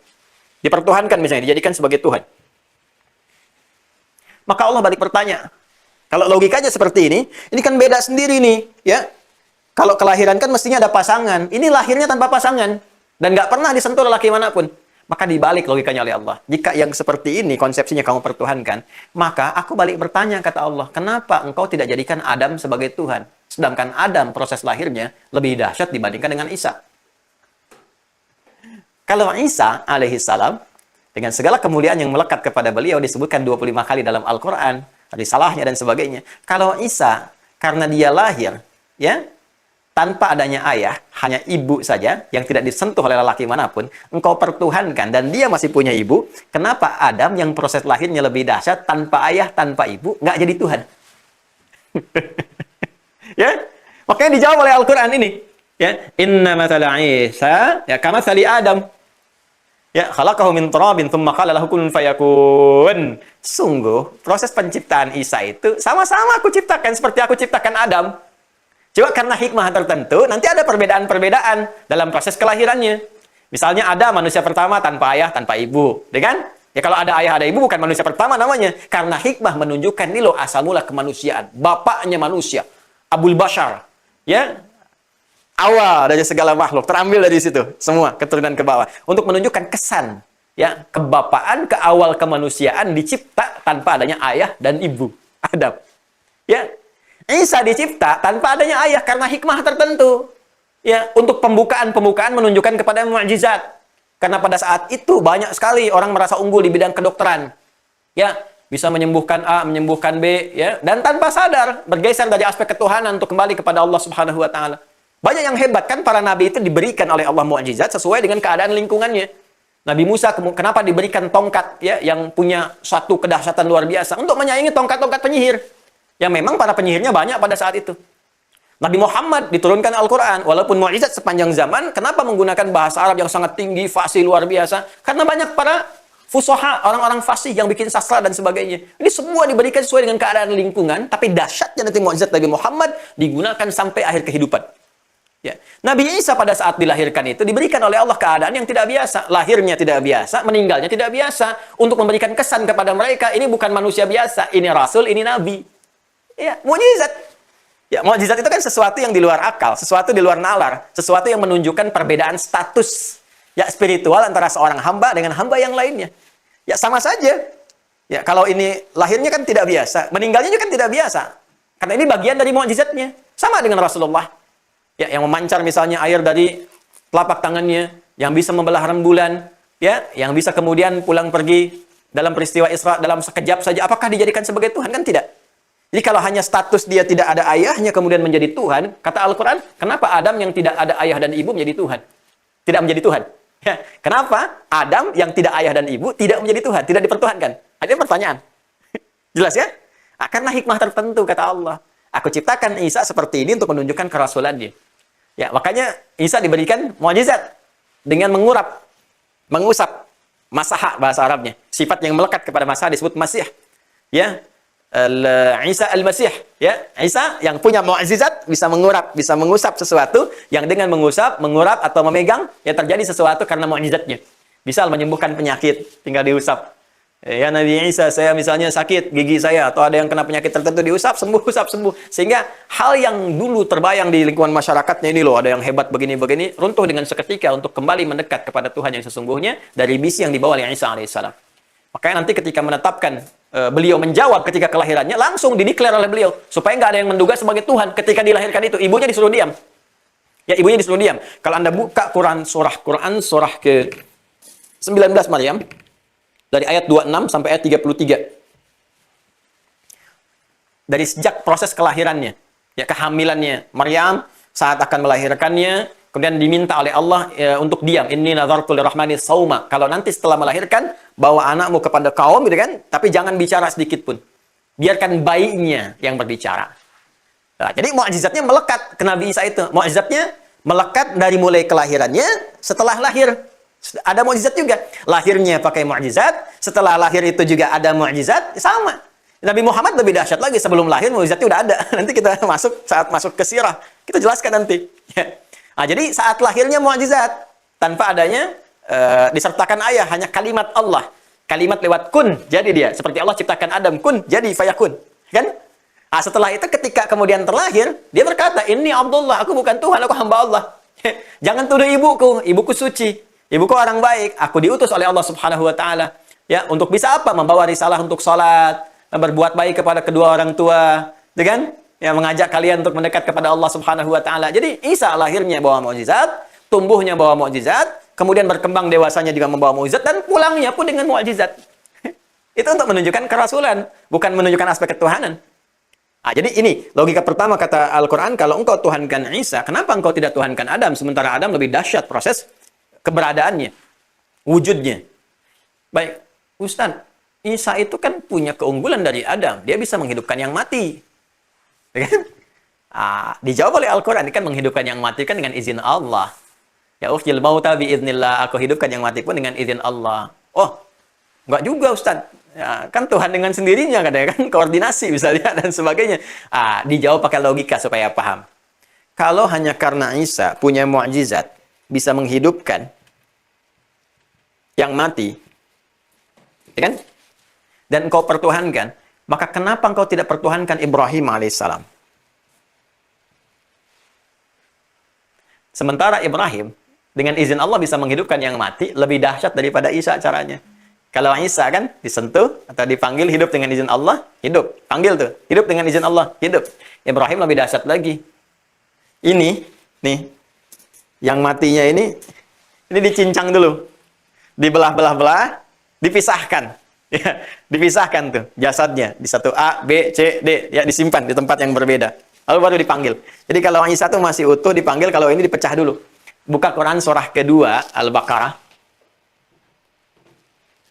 dipertuhankan misalnya, dijadikan sebagai Tuhan. Maka Allah balik bertanya, kalau logikanya seperti ini kan beda sendiri nih, ya. Kalau kelahiran kan mestinya ada pasangan. Ini lahirnya tanpa pasangan. Dan nggak pernah disentuh lelaki manapun. Maka dibalik logikanya oleh Allah. Jika yang seperti ini konsepsinya kamu pertuhankan, maka aku balik bertanya, kata Allah, kenapa engkau tidak jadikan Adam sebagai Tuhan? Sedangkan Adam proses lahirnya lebih dahsyat dibandingkan dengan Isa. Kalau Isa alaihissalam, dengan segala kemuliaan yang melekat kepada beliau, disebutkan 25 kali dalam Al-Quran, risalahnya dan sebagainya. Kalau Isa, karena dia lahir, ya, tanpa adanya ayah, hanya ibu saja yang tidak disentuh oleh lelaki manapun, engkau pertuhankan dan dia masih punya ibu, kenapa Adam yang proses lahirnya lebih dahsyat, tanpa ayah, tanpa ibu, nggak jadi Tuhan? Ya. Makanya dijawab oleh Al-Qur'an ini. Ya, inna mathala Isa ya kamathali Adam. Ya, khalaqahu min turabin tsumma qala lahu kun fayakun. Sungguh, proses penciptaan Isa itu sama-sama aku ciptakan seperti aku ciptakan Adam. Cuma karena hikmah tertentu, nanti ada perbedaan-perbedaan dalam proses kelahirannya. Misalnya ada manusia pertama tanpa ayah, tanpa ibu, ya kan? Ya kalau ada ayah, ada ibu bukan manusia pertama namanya. Karena hikmah menunjukkan ini loh asal mula kemanusiaan. Bapaknya manusia, Abul Bashar. Ya, awal dari segala makhluk terambil dari situ semua keturunan ke bawah untuk menunjukkan kesan ya kebapaan ke awal kemanusiaan dicipta tanpa adanya ayah dan ibu Adam ya Isa dicipta tanpa adanya ayah karena hikmah tertentu ya untuk pembukaan menunjukkan kepada mukjizat karena pada saat itu banyak sekali orang merasa unggul di bidang kedokteran ya bisa menyembuhkan A menyembuhkan B ya dan tanpa sadar bergeser dari aspek ketuhanan untuk kembali kepada Allah Subhanahu wa taala. Banyak yang hebat kan para nabi itu diberikan oleh Allah mukjizat sesuai dengan keadaan lingkungannya. Nabi Musa kenapa diberikan tongkat ya yang punya suatu kedahsyatan luar biasa untuk menyaingi tongkat-tongkat penyihir. Yang memang para penyihirnya banyak pada saat itu. Nabi Muhammad diturunkan Al-Qur'an walaupun mukjizat sepanjang zaman, kenapa menggunakan bahasa Arab yang sangat tinggi, fasih luar biasa? Karena banyak para fusoha, orang-orang fasih yang bikin sastra dan sebagainya. Ini semua diberikan sesuai dengan keadaan lingkungan, tapi dahsyatnya nanti mukjizat Nabi Muhammad digunakan sampai akhir kehidupan. Ya. Nabi Isa pada saat dilahirkan itu diberikan oleh Allah keadaan yang tidak biasa. Lahirnya tidak biasa, meninggalnya tidak biasa. Untuk memberikan kesan kepada mereka, ini bukan manusia biasa, ini Rasul, ini Nabi. Ya, mukjizat. Ya, mukjizat itu kan sesuatu yang di luar akal, sesuatu di luar nalar, sesuatu yang menunjukkan perbedaan status ya spiritual antara seorang hamba dengan hamba yang lainnya. Ya, sama saja. Ya, kalau ini lahirnya kan tidak biasa, meninggalnya juga kan tidak biasa. Karena ini bagian dari mukjizatnya. Sama dengan Rasulullah. Ya, yang memancar misalnya air dari telapak tangannya, yang bisa membelah rembulan, ya, yang bisa kemudian pulang pergi dalam peristiwa Isra dalam sekejap saja. Apakah dijadikan sebagai Tuhan? Kan tidak. Jadi kalau hanya status dia tidak ada ayahnya kemudian menjadi Tuhan, kata Al-Quran, kenapa Adam yang tidak ada ayah dan ibu menjadi Tuhan? Tidak menjadi Tuhan. Ya, kenapa Adam yang tidak ayah dan ibu tidak menjadi Tuhan? Tidak dipertuhankan? Ada pertanyaan. Jelas ya? Karena hikmah tertentu, kata Allah. Aku ciptakan Isa seperti ini untuk menunjukkan kerasulannya. Ya, makanya Isa diberikan mukjizat dengan mengusap, masah bahasa Arabnya. Sifat yang melekat kepada masah disebut masih. Ya, Isa al-Masih. Ya, Isa yang punya mukjizat bisa mengusap sesuatu yang dengan mengurap atau memegang ya terjadi sesuatu karena mukjizatnya. Misal menyembuhkan penyakit tinggal diusap. Ya Nabi Isa, saya misalnya sakit gigi saya atau ada yang kena penyakit tertentu diusap sembuh. Sehingga hal yang dulu terbayang di lingkungan masyarakatnya ini loh, ada yang hebat begini-begini, runtuh dengan seketika untuk kembali mendekat kepada Tuhan yang sesungguhnya dari misi yang dibawa oleh Isa alaihissalam. Makanya nanti ketika menetapkan beliau menjawab ketika kelahirannya, langsung dideklar oleh beliau supaya nggak ada yang menduga sebagai Tuhan ketika dilahirkan itu. Ibunya disuruh diam. Ya, ibunya disuruh diam. Kalau Anda buka Quran surah ke 19 Maryam dari ayat 26 sampai ayat 33. Dari sejak proses kelahirannya, ya kehamilannya Maryam saat akan melahirkannya, kemudian diminta oleh Allah untuk diam. Inni nazartu lirrahmani sauma. Kalau nanti setelah melahirkan, bawa anakmu kepada kaum gitu kan, tapi jangan bicara sedikit pun. Biarkan bayinya yang berbicara. Nah, jadi mukjizatnya melekat ke Nabi Isa itu. Mukjizatnya melekat dari mulai kelahirannya, setelah lahir ada mukjizat juga. Lahirnya pakai mukjizat, setelah lahir itu juga ada mukjizat, sama. Nabi Muhammad lebih dahsyat lagi, sebelum lahir mukjizatnya udah ada. Nanti kita saat masuk ke sirah, kita jelaskan nanti. Nah, jadi saat lahirnya mukjizat, tanpa adanya disertakan ayah, hanya kalimat Allah. Kalimat lewat kun, jadi dia. Seperti Allah ciptakan Adam, kun, jadi fayakun. Kan? Nah, setelah itu ketika kemudian terlahir, dia berkata, ini Abdullah, aku bukan Tuhan, aku hamba Allah. Jangan tuduh ibuku suci. Ibuku orang baik, aku diutus oleh Allah Subhanahu wa taala ya untuk bisa apa? Membawa risalah untuk salat, berbuat baik kepada kedua orang tua, kan? Ya mengajak kalian untuk mendekat kepada Allah Subhanahu wa taala. Jadi Isa lahirnya bawa mukjizat, tumbuhnya bawa mukjizat, kemudian berkembang dewasanya juga membawa mukjizat dan pulangnya pun dengan mukjizat. Itu untuk menunjukkan kerasulan, bukan menunjukkan aspek ketuhanan. Nah, jadi ini logika pertama kata Al-Qur'an, kalau engkau tuhankan Isa, kenapa engkau tidak tuhankan Adam sementara Adam lebih dahsyat proses keberadaannya, wujudnya. Baik, Ustaz, Isa itu kan punya keunggulan dari Adam. Dia bisa menghidupkan yang mati. Ya kan? Dijawab oleh Al-Quran, ini kan menghidupkan yang mati kan dengan izin Allah. Ya uhyil mauta biiznillah, aku hidupkan yang mati pun dengan izin Allah. Oh, enggak juga Ustaz. Ya, kan Tuhan dengan sendirinya kadang kan koordinasi misalnya dan sebagainya. Dijawab pakai logika supaya paham. Kalau hanya karena Isa punya mukjizat bisa menghidupkan yang mati, ya kan? Dan engkau pertuhankan, maka kenapa engkau tidak pertuhankan Ibrahim alaihissalam? Sementara Ibrahim dengan izin Allah bisa menghidupkan yang mati, lebih dahsyat daripada Isa caranya. Kalau Isa kan disentuh atau dipanggil hidup dengan izin Allah, hidup. Panggil tuh, hidup dengan izin Allah, hidup. Ibrahim lebih dahsyat lagi. Ini, nih, yang matinya ini dicincang dulu. Dibelah-belah-belah, dipisahkan. Ya, dipisahkan tuh jasadnya di satu A, B, C, D, ya disimpan di tempat yang berbeda. Lalu baru dipanggil. Jadi kalau Isa tuh masih utuh dipanggil, kalau ini dipecah dulu. Buka Quran surah kedua Al-Baqarah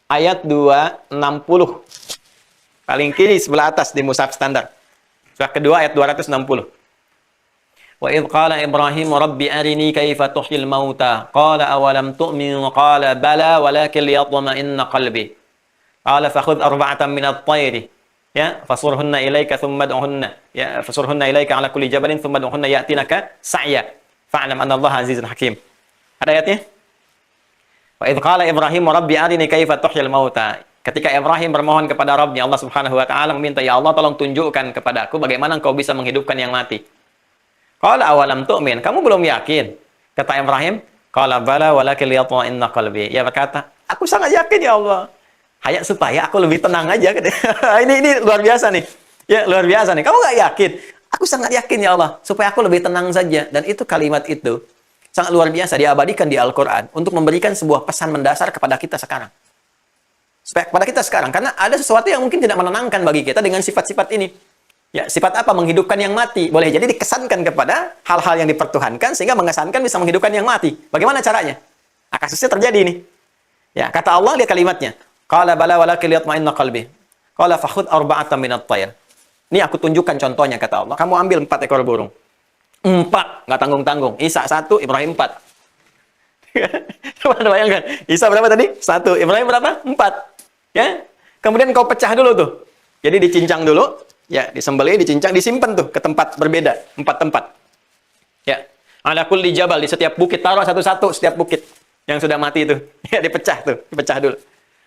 ayat 260. Paling kiri sebelah atas di mushaf standar. Surah kedua ayat 260. Wa idh qala Ibrahim rabbi arini kaifa tuhyil mauta qala awalam tu'min qala bala walakin liyatma'inna qalbi qala fakhudh arba'atan min at-tayr ya fasurhunna ilayka thumma ad'uhunna ya fasurhunna ilayka ala kulli jabalin thumma ad'uhunna ya'tinaka sa'ya fa'lam anna Allah azizun hakim. Ada ayatnya? Wa idh qala Ibrahim rabbi arini kaifa tuhyil mauta. Ketika Ibrahim bermohon kepada Rabbnya, Allah Subhanahu wa taala meminta, ya Allah tolong tunjukkan kepadaku bagaimana engkau bisa menghidupkan yang mati. Qala awalam tu'min, kamu belum yakin? Kata Ibrahim, qala bala walakin liyatma'inna qalbi. Ia berkata, aku sangat yakin ya Allah. Hanya supaya aku lebih tenang aja. Ini luar biasa nih. Ya, luar biasa nih. Kamu nggak yakin? Aku sangat yakin ya Allah, supaya aku lebih tenang saja. Dan itu kalimat itu sangat luar biasa, diabadikan di Al-Quran untuk memberikan sebuah pesan mendasar kepada kita sekarang. Supaya kepada kita sekarang, karena ada sesuatu yang mungkin tidak menenangkan bagi kita dengan sifat-sifat ini. Ya, sifat apa? Menghidupkan yang mati. Boleh jadi dikesankan kepada hal-hal yang dipertuhankan, sehingga mengesankan bisa menghidupkan yang mati. Bagaimana caranya? Kasusnya terjadi ini. Ya, kata Allah, lihat kalimatnya. Qala bala walakin liyatma'inna qalbi. Qala fakhudh arba'atan minat tayr. Ini aku tunjukkan contohnya, kata Allah. Kamu ambil 4 ekor burung. 4, nggak tanggung-tanggung. Isa 1, Ibrahim 4. Coba bayangkan. Isa berapa tadi? 1. Ibrahim berapa? 4. Ya. Kemudian kau pecah dulu tuh. Jadi dicincang dulu. Ya, disembelih, dicincang, disimpan tuh ke tempat berbeda. 4 tempat. Ya. Ala kulli jabal, di setiap bukit. Taruh satu-satu setiap bukit. Yang sudah mati itu. Ya, dipecah tuh. Dipecah dulu.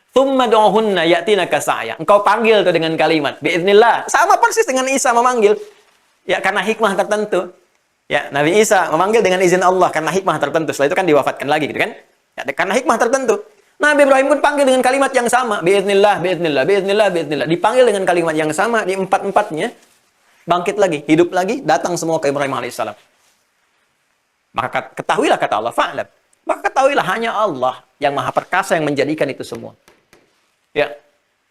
Thumma du'uhunna ya'tinaka sa'ya. Engkau panggil tuh dengan kalimat. Biiznillah. Sama persis dengan Isa memanggil. Ya, karena hikmah tertentu. Ya, Nabi Isa memanggil dengan izin Allah karena hikmah tertentu. Setelah itu kan diwafatkan lagi gitu kan? Ya, karena hikmah tertentu. Nabi Ibrahim pun panggil dengan kalimat yang sama. Biiznillah, biiznillah, biiznillah, biiznillah. Dipanggil dengan kalimat yang sama di 4-4-nya. Bangkit lagi, hidup lagi, datang semua ke Ibrahim alaihissalam. Maka ketahuilah, kata Allah, fa'lam. Maka ketahuilah hanya Allah yang maha perkasa yang menjadikan itu semua. Ya,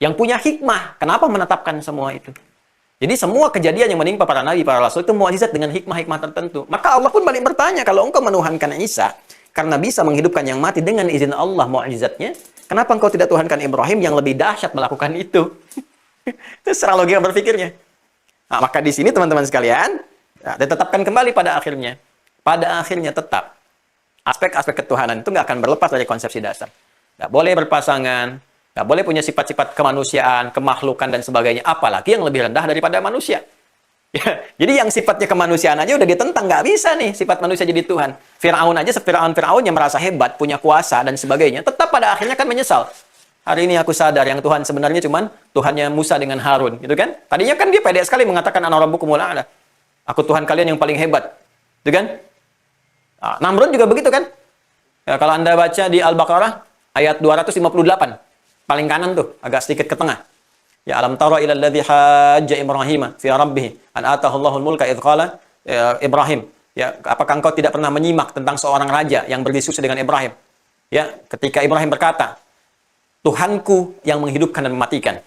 yang punya hikmah. Kenapa menetapkan semua itu? Jadi semua kejadian yang menimpa para nabi, para rasul itu mukjizat dengan hikmah-hikmah tertentu. Maka Allah pun balik bertanya, kalau engkau menuhankan Isa karena bisa menghidupkan yang mati dengan izin Allah mukjizatnya, kenapa engkau tidak tuhankan Ibrahim yang lebih dahsyat melakukan itu? Itu secara logika berpikirnya. Nah, maka di sini teman-teman sekalian, ditetapkan kembali pada akhirnya. Pada akhirnya tetap aspek-aspek ketuhanan itu nggak akan berlepas dari konsepsi dasar. Nggak boleh berpasangan, nggak boleh punya sifat-sifat kemanusiaan, kemakhlukan, dan sebagainya. Apalagi yang lebih rendah daripada manusia. Ya, jadi yang sifatnya kemanusiaan aja udah ditentang. Nggak bisa nih sifat manusia jadi Tuhan. Fir'aun aja, Fir'aun yang merasa hebat, punya kuasa, dan sebagainya. Tetap pada akhirnya kan menyesal. Hari ini aku sadar yang Tuhan sebenarnya cuman Tuhannya Musa dengan Harun. Gitu kan? Tadinya kan dia pede sekali mengatakan, Ana rabbukumul a'la. Aku Tuhan kalian yang paling hebat. Gitu kan? Nah, Namrud juga begitu kan? Ya, kalau Anda baca di Al-Baqarah, ayat 258. Paling kanan tuh, agak sedikit ke tengah. Ya, alam tara ila alladhi hajja Ibrahim fi rabbih an atahu Allahul mulka idh qala Ibrahim. Ya, apakah engkau tidak pernah menyimak tentang seorang raja yang berdiskusi dengan Ibrahim? Ya, ketika Ibrahim berkata, Tuhanku yang menghidupkan dan mematikan.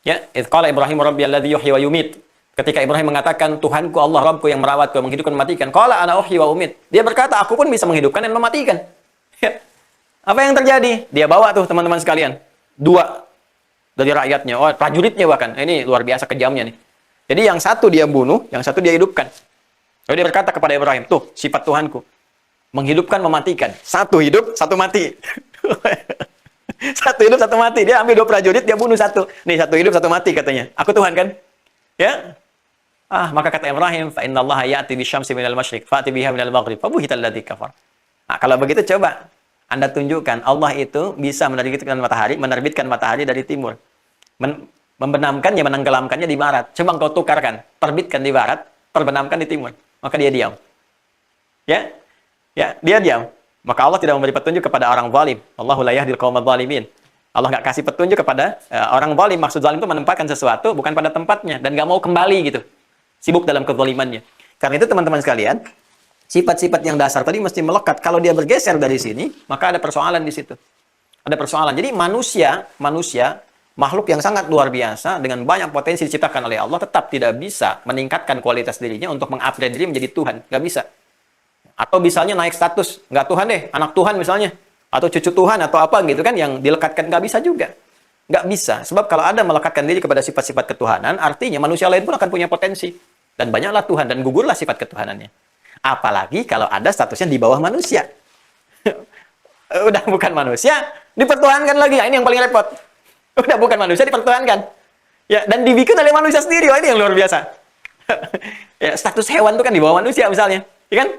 Ya, idh qala Ibrahim rabbi alladhi yuhyi wa yumit. Ketika Ibrahim mengatakan, Tuhanku Allah Rabbku yang merawatku, yang menghidupkan dan mematikan. Qala ana uhyi wa umit. Dia berkata, aku pun bisa menghidupkan dan mematikan. Ya. Apa yang terjadi? Dia bawa tuh teman-teman sekalian. 2 dari rakyatnya, prajuritnya bahkan. Ini luar biasa kejamnya nih. Jadi yang satu dia bunuh, yang satu dia hidupkan. Lalu dia berkata kepada Ibrahim, tuh sifat Tuhanku, menghidupkan, mematikan. Satu hidup, satu mati. Satu hidup, satu mati. Dia ambil 2 prajurit, dia bunuh satu. Nih, satu hidup, satu mati katanya. Aku Tuhan kan? Ya. Maka kata Ibrahim, fa innallaha ya'ti bisyamsi minal masyriq, fa'ti biha minal maghrib, fa buhital ladzi kafar. Kalau begitu coba Anda tunjukkan Allah itu bisa menerbitkan matahari dari timur. Membenamkannya, menenggelamkannya di barat. Coba engkau tukarkan, terbitkan di barat, terbenamkan di timur. Maka dia diam. Ya, dia diam. Maka Allah tidak memberi petunjuk kepada orang zalim. Allahu la yahdil qaumadz zalimin. Allah nggak kasih petunjuk kepada orang zalim. Maksud zalim itu menempatkan sesuatu bukan pada tempatnya dan nggak mau kembali gitu. Sibuk dalam kezalimannya. Karena itu teman-teman sekalian, sifat-sifat yang dasar tadi mesti melekat. Kalau dia bergeser dari sini, maka ada persoalan di situ. Ada persoalan. Jadi manusia makhluk yang sangat luar biasa dengan banyak potensi diciptakan oleh Allah tetap tidak bisa meningkatkan kualitas dirinya untuk mengupgrade diri menjadi Tuhan. Nggak bisa. Atau misalnya naik status, nggak Tuhan deh, anak Tuhan misalnya. Atau cucu Tuhan atau apa gitu kan yang dilekatkan, nggak bisa juga. Nggak bisa. Sebab kalau ada melekatkan diri kepada sifat-sifat ketuhanan, artinya manusia lain pun akan punya potensi. Dan banyaklah Tuhan dan gugurlah sifat ketuhanannya. Apalagi kalau ada statusnya di bawah manusia. Udah bukan manusia, dipertuhankan lagi. Ini yang paling repot. Udah bukan manusia, dipertuhankan. Ya, dan dibikin oleh manusia sendiri. Ini yang luar biasa. Ya, status hewan itu kan di bawah manusia misalnya. Ya kan?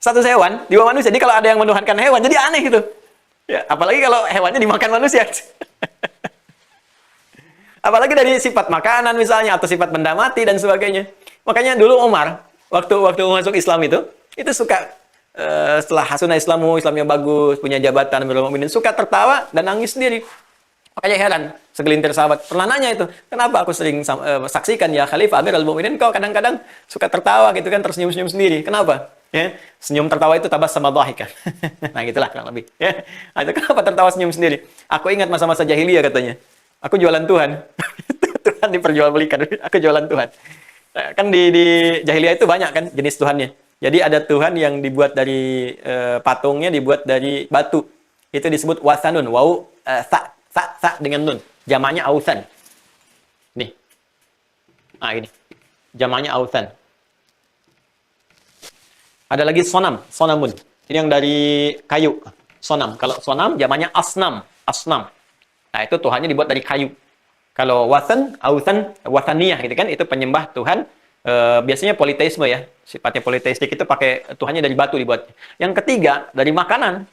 Status hewan di bawah manusia. Jadi kalau ada yang menuhankan hewan, jadi aneh gitu. Ya, apalagi kalau hewannya dimakan manusia. Apalagi dari sifat makanan misalnya, atau sifat benda mati dan sebagainya. Makanya dulu Umar, waktu masuk Islam itu suka setelah hasunah Islamnya bagus, punya jabatan, suka tertawa dan nangis sendiri. Makanya heran, segelintir sahabat pernah nanya itu, kenapa aku sering saksikan ya Khalifah Amirul Mukminin kau kadang-kadang suka tertawa gitu kan, tersenyum-senyum sendiri. Kenapa? Ya, senyum tertawa itu tabassum dhahikan. Nah, gitulah kurang lebih. Ya. Nah, itu kenapa tertawa senyum sendiri? Aku ingat masa-masa jahiliyah katanya. Aku jualan Tuhan. Tuhan diperjualbelikan. Aku jualan Tuhan. Nah, kan di jahiliyah itu banyak kan jenis Tuhannya. Jadi ada Tuhan yang dibuat dari patungnya dibuat dari batu. Itu disebut wasanun. Wau sa dengan nun. Jamaknya ausan. Nih. Ini. Jamaknya ausan. Ada lagi sonamun. Ini yang dari kayu. Sonam. Kalau sonam, zamannya asnam. Nah, itu Tuhannya dibuat dari kayu. Kalau wasan, ausan, wasaniyah gitu kan, itu penyembah Tuhan. Biasanya politeisme ya. Sifatnya politeistik itu pakai Tuhannya dari batu dibuat. Yang ketiga, dari makanan.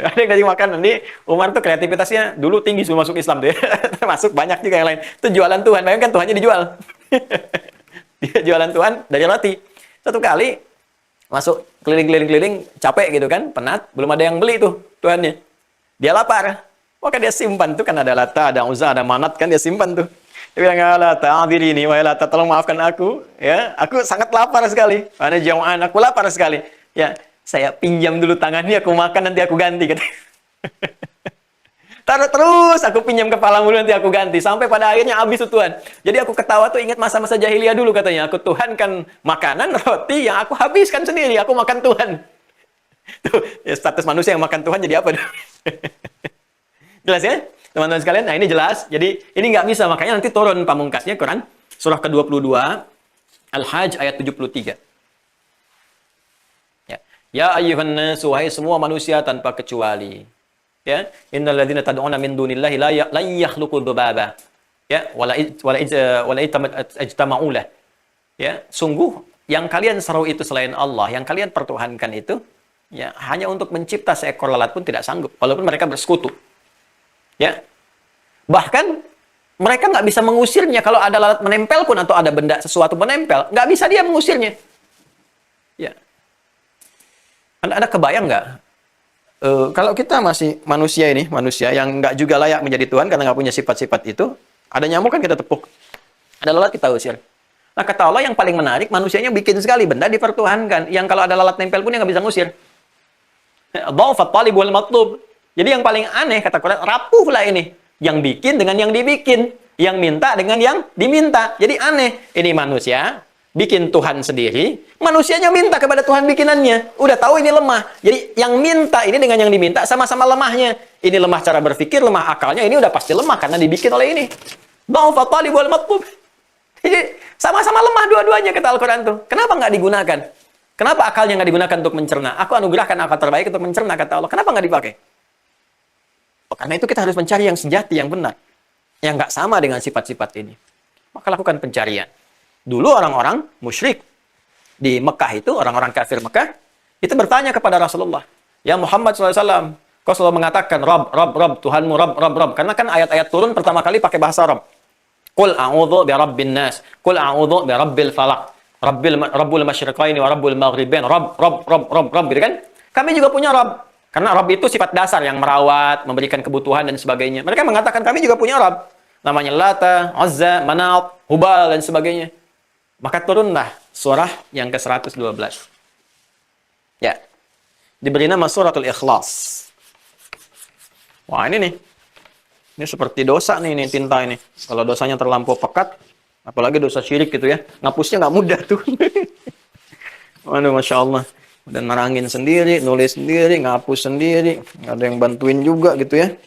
Ada yang dari makanan. Ini Umar tuh kreativitasnya dulu tinggi sebelum masuk Islam tuh ya. Termasuk banyak juga yang lain. Itu jualan Tuhan. Bayangkan Tuhannya dijual. Dia jualan Tuhan dari roti. Satu kali masuk keliling-keliling capek gitu kan, penat, belum ada yang beli tuh Tuhannya. Dia lapar. Maka dia simpan tuh kan ada Lata, ada Uzza, ada Manat kan dia simpan tuh. Dia bilang, "Ya Lata, adiri ini, wahai Lata, tolong maafkan aku, ya. Aku sangat lapar sekali. Ana jauhan, aku lapar sekali. Ya, saya pinjam dulu tangannya, aku makan nanti aku ganti." Gitu. Taruh terus, aku pinjam kepala dulu nanti aku ganti. Sampai pada akhirnya habis tuh Tuhan. Jadi aku ketawa tuh ingat masa-masa jahiliyah dulu katanya. Aku Tuhan kan makanan, roti yang aku habiskan sendiri. Aku makan Tuhan. Tuh, ya status manusia yang makan Tuhan jadi apa? Jelas ya? Teman-teman sekalian, nah ini jelas. Jadi ini nggak bisa. Makanya nanti turun pamungkasnya Quran. Surah ke-22, Al-Hajj ayat 73. Ya ayyuhan nas, wahai semua manusia tanpa kecuali. Ya, innal ladzina tad'una min dunillahi la yakhluqu dzubaba. Ya, wala ijtama'u lah. Ya, sungguh yang kalian seru itu selain Allah, yang kalian pertuhankan itu, ya hanya untuk mencipta seekor lalat pun tidak sanggup, walaupun mereka bersekutu. Ya. Bahkan mereka nggak bisa mengusirnya kalau ada lalat menempel pun atau ada benda sesuatu menempel, nggak bisa dia mengusirnya. Ya. Anda kebayang nggak? Kalau kita masih manusia ini, manusia yang nggak juga layak menjadi Tuhan karena nggak punya sifat-sifat itu, ada nyamuk kan kita tepuk, ada lalat kita usir. Nah, kata Allah yang paling menarik, manusianya bikin sekali benda dipertuhankan, yang kalau ada lalat nempel pun dia nggak bisa ngusir. Dha'fat talib wal matlub. Jadi yang paling aneh, kata Quran, rapuhlah ini. Yang bikin dengan yang dibikin, yang minta dengan yang diminta. Jadi aneh, ini manusia bikin Tuhan sendiri, manusianya minta kepada Tuhan bikinannya. Udah tahu ini lemah. Jadi yang minta ini dengan yang diminta sama-sama lemahnya. Ini lemah cara berpikir, lemah akalnya. Ini udah pasti lemah karena dibikin oleh ini. Dha'fat talib wal matlub. Jadi sama-sama lemah dua-duanya kata Al-Quran tuh. Kenapa nggak digunakan? Kenapa akalnya nggak digunakan untuk mencerna? Aku anugerahkan akal terbaik untuk mencerna kata Allah. Kenapa nggak dipakai? Karena itu kita harus mencari yang sejati, yang benar. Yang nggak sama dengan sifat-sifat ini. Maka lakukan pencarian. Dulu orang-orang musyrik di Mekah itu, orang-orang kafir Mekah, itu bertanya kepada Rasulullah. Ya Muhammad SAW, kau selalu mengatakan, Rob, Tuhanmu, Rob. Karena kan ayat-ayat turun pertama kali pakai bahasa Rob. Qul a'udhu bi rabbin nas. Qul a'udhu bi rabbil falaq. Rabbul masyriqaini wa rabbul maghribain. Rob, gitu kan? Kami juga punya Rob. Karena Rob itu sifat dasar yang merawat, memberikan kebutuhan dan sebagainya. Mereka mengatakan kami juga punya Rob. Namanya Lata, Uzza, Manat, Hubal dan sebagainya. Maka turunlah surah yang ke-112. Ya. Diberi nama suratul Ikhlas. Wah, ini nih. Ini seperti dosa nih, tinta ini. Kalau dosanya terlampau pekat, apalagi dosa syirik gitu ya. Ngapusnya nggak mudah tuh. Waduh, Masya Allah. Dan narangin sendiri, nulis sendiri, ngapus sendiri. Nggak ada yang bantuin juga gitu ya.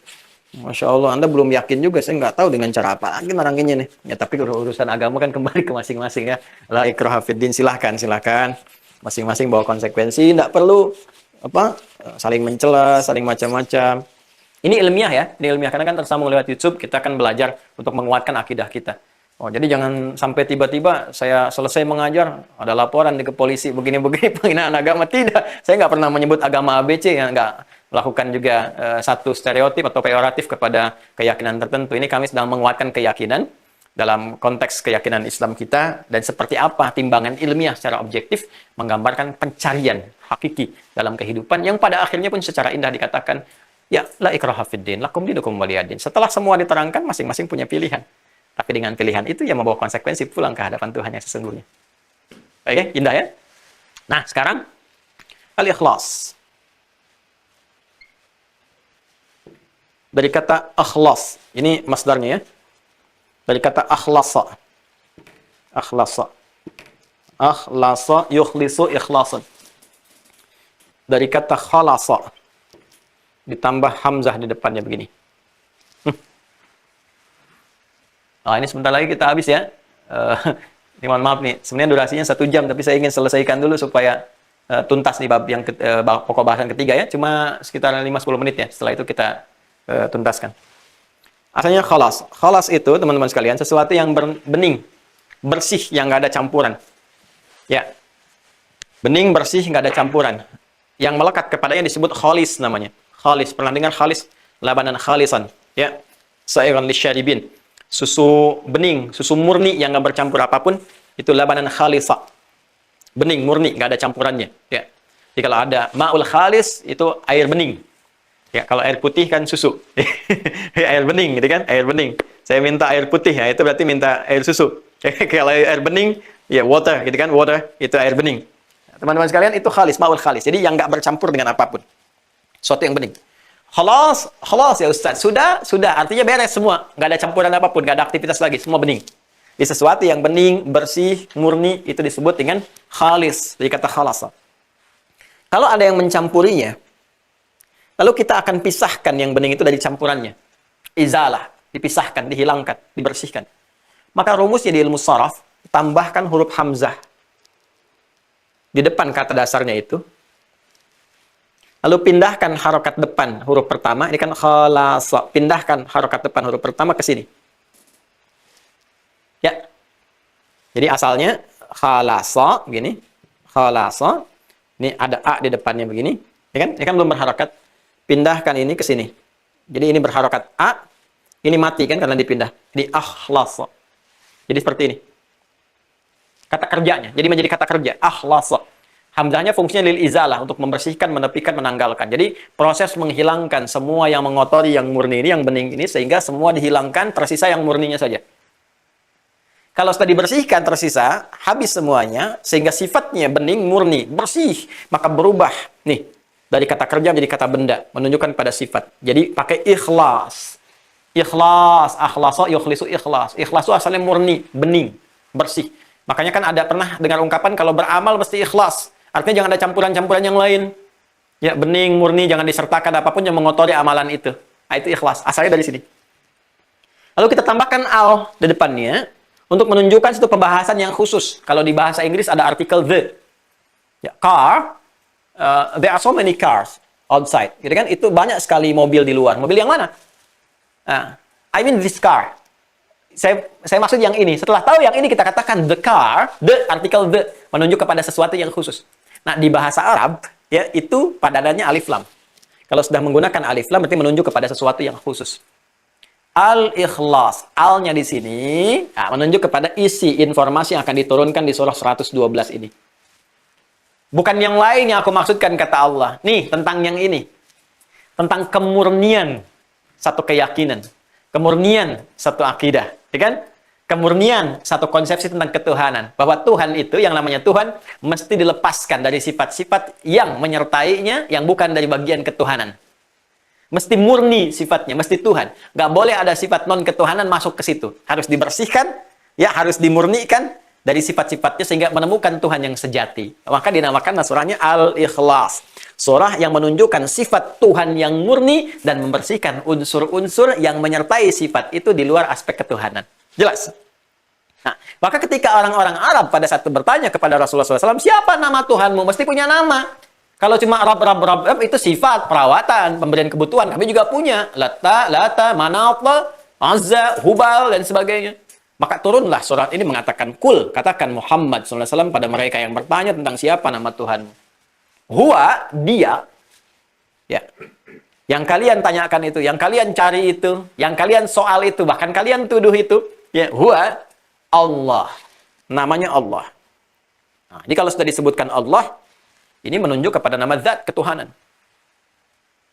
Masya Allah, Anda belum yakin juga. Saya nggak tahu dengan cara apa lagi naranginnya nih. Ya, tapi urusan agama kan kembali ke masing-masing ya. La ikraha fiddin, silahkan. Masing-masing bawa konsekuensi. Nggak perlu saling mencela, saling macam-macam. Ini ilmiah ya, karena kan tersambung lewat YouTube, kita akan belajar untuk menguatkan akidah kita. Oh, jadi jangan sampai tiba-tiba saya selesai mengajar, ada laporan ke polisi, begini-begini, penghinaan agama. Tidak, saya nggak pernah menyebut agama ABC, ya, nggak melakukan juga satu stereotip atau peyoratif kepada keyakinan tertentu. Ini kami sedang menguatkan keyakinan dalam konteks keyakinan Islam kita, dan seperti apa timbangan ilmiah secara objektif menggambarkan pencarian hakiki dalam kehidupan, yang pada akhirnya pun secara indah dikatakan, ya, la ikraha fiddin, lakum dinukum waliyadin. Setelah semua diterangkan, masing-masing punya pilihan. Tapi dengan pilihan itu yang membawa konsekuensi pulang ke hadapan Tuhan yang sesungguhnya. Oke, indah ya? Nah, sekarang al-ikhlas. Dari kata akhlas. Ini masdarnya ya. Dari kata akhlasa. Akhlasa yukhlisu ikhlasan. Dari kata khalasa. Ditambah hamzah di depannya begini. Nah, ini sebentar lagi kita habis ya. Ini mohon maaf nih, sebenarnya durasinya 1 jam, tapi saya ingin selesaikan dulu supaya tuntas di bab yang pokok bahasan ketiga ya. Cuma sekitar 5-10 menit ya, setelah itu kita tuntaskan. Asalnya khalas. Khalas itu, teman-teman sekalian, sesuatu yang bening, bersih, yang nggak ada campuran. Ya, bening, bersih, nggak ada campuran. Yang melekat kepadanya disebut khalis namanya. Khalis, pernah dengar khalis? Labanan khalisan, ya. Sa'iran lisyaribin. Susu bening, susu murni yang nggak bercampur apapun, itu labanan khalisa. Bening, murni, nggak ada campurannya, ya. Jadi kalau ada ma'ul khalis, itu air bening. Ya, kalau air putih kan susu. Air bening, gitu kan? Air bening. Saya minta air putih, ya, itu berarti minta air susu. Kalau air bening, ya water, gitu kan? Water, itu air bening. Teman-teman sekalian, itu khalis, ma'ul khalis. Jadi yang nggak bercampur dengan apapun. Suatu yang bening. Khalas ya Ustaz. Sudah. Artinya beres semua. Nggak ada campuran apapun, nggak ada aktivitas lagi. Semua bening. Di sesuatu yang bening, bersih, murni, itu disebut dengan khalis. Dari kata khalasa. Kalau ada yang mencampurinya, lalu kita akan pisahkan yang bening itu dari campurannya. Izalah. Dipisahkan, dihilangkan, dibersihkan. Maka rumusnya di ilmu sharaf, tambahkan huruf hamzah di depan kata dasarnya itu. Lalu pindahkan harokat depan huruf pertama, ini kan khalasa. Pindahkan harokat depan huruf pertama ke sini. Ya. Jadi asalnya khalasa, begini. Khalasa. Ini ada A di depannya begini. Ya kan? Ini kan belum berharokat. Pindahkan ini ke sini. Jadi ini berharokat A. Ini mati kan karena dipindah. Jadi akhlasa. Jadi seperti ini. Kata kerjanya. Jadi menjadi kata kerja. Akhlasa. Hamzahnya fungsinya lil izalah, untuk membersihkan, menepikan, menanggalkan. Jadi proses menghilangkan semua yang mengotori yang murni ini, yang bening ini, sehingga semua dihilangkan, tersisa yang murninya saja. Kalau sudah dibersihkan, tersisa, habis semuanya, sehingga sifatnya bening, murni, bersih, maka berubah. Nih, dari kata kerja menjadi kata benda, menunjukkan pada sifat. Jadi pakai ikhlas. Ikhlas, akhlasa, yukhlisu ikhlas. Ikhlas itu asalnya murni, bening, bersih. Makanya kan ada pernah dengar ungkapan, kalau beramal mesti ikhlas. Artinya jangan ada campuran-campuran yang lain. Ya, bening, murni, jangan disertakan apapun yang mengotori amalan itu. Nah, itu ikhlas. Asalnya dari sini. Lalu kita tambahkan al di depannya untuk menunjukkan satu pembahasan yang khusus. Kalau di bahasa Inggris ada artikel the. Ya, car, there are so many cars outside. Gitu kan? Itu banyak sekali mobil di luar. Mobil yang mana? I mean this car. Saya maksud yang ini. Setelah tahu yang ini kita katakan the car, the artikel the menunjuk kepada sesuatu yang khusus. Nah, di bahasa Arab ya itu padanannya alif lam. Kalau sudah menggunakan alif lam berarti menunjuk kepada sesuatu yang khusus. Al-Ikhlas, al-nya di sini menunjuk kepada isi informasi yang akan diturunkan di surah 112 ini. Bukan yang lain yang aku maksudkan kata Allah. Nih, tentang yang ini. Tentang kemurnian satu keyakinan, kemurnian satu akidah, ya kan? Kemurnian satu konsepsi tentang ketuhanan, bahwa Tuhan itu yang namanya Tuhan mesti dilepaskan dari sifat-sifat yang menyertainya yang bukan dari bagian ketuhanan. Mesti murni sifatnya, mesti Tuhan. Nggak boleh ada sifat non-ketuhanan masuk ke situ. Harus dibersihkan, ya harus dimurnikan dari sifat-sifatnya sehingga menemukan Tuhan yang sejati. Maka dinamakan surahnya Al-Ikhlas. Surah yang menunjukkan sifat Tuhan yang murni dan membersihkan unsur-unsur yang menyertai sifat itu di luar aspek ketuhanan. Jelas? Nah, maka ketika orang-orang Arab pada saat itu bertanya kepada Rasulullah SAW, siapa nama Tuhanmu? Mesti punya nama. Kalau cuma Rab itu sifat, perawatan, pemberian kebutuhan. Kami juga punya. Lata, Manat, Azza, Hubal, dan sebagainya. Maka turunlah surat ini mengatakan, Kul, katakan Muhammad SAW pada mereka yang bertanya tentang siapa nama Tuhanmu. Huwa, dia. Ya. Yang kalian tanyakan itu, yang kalian cari itu, yang kalian soal itu, bahkan kalian tuduh itu. Ya, huwa, Allah. Namanya Allah. Nah, jadi kalau sudah disebutkan Allah, ini menunjuk kepada nama zat ketuhanan.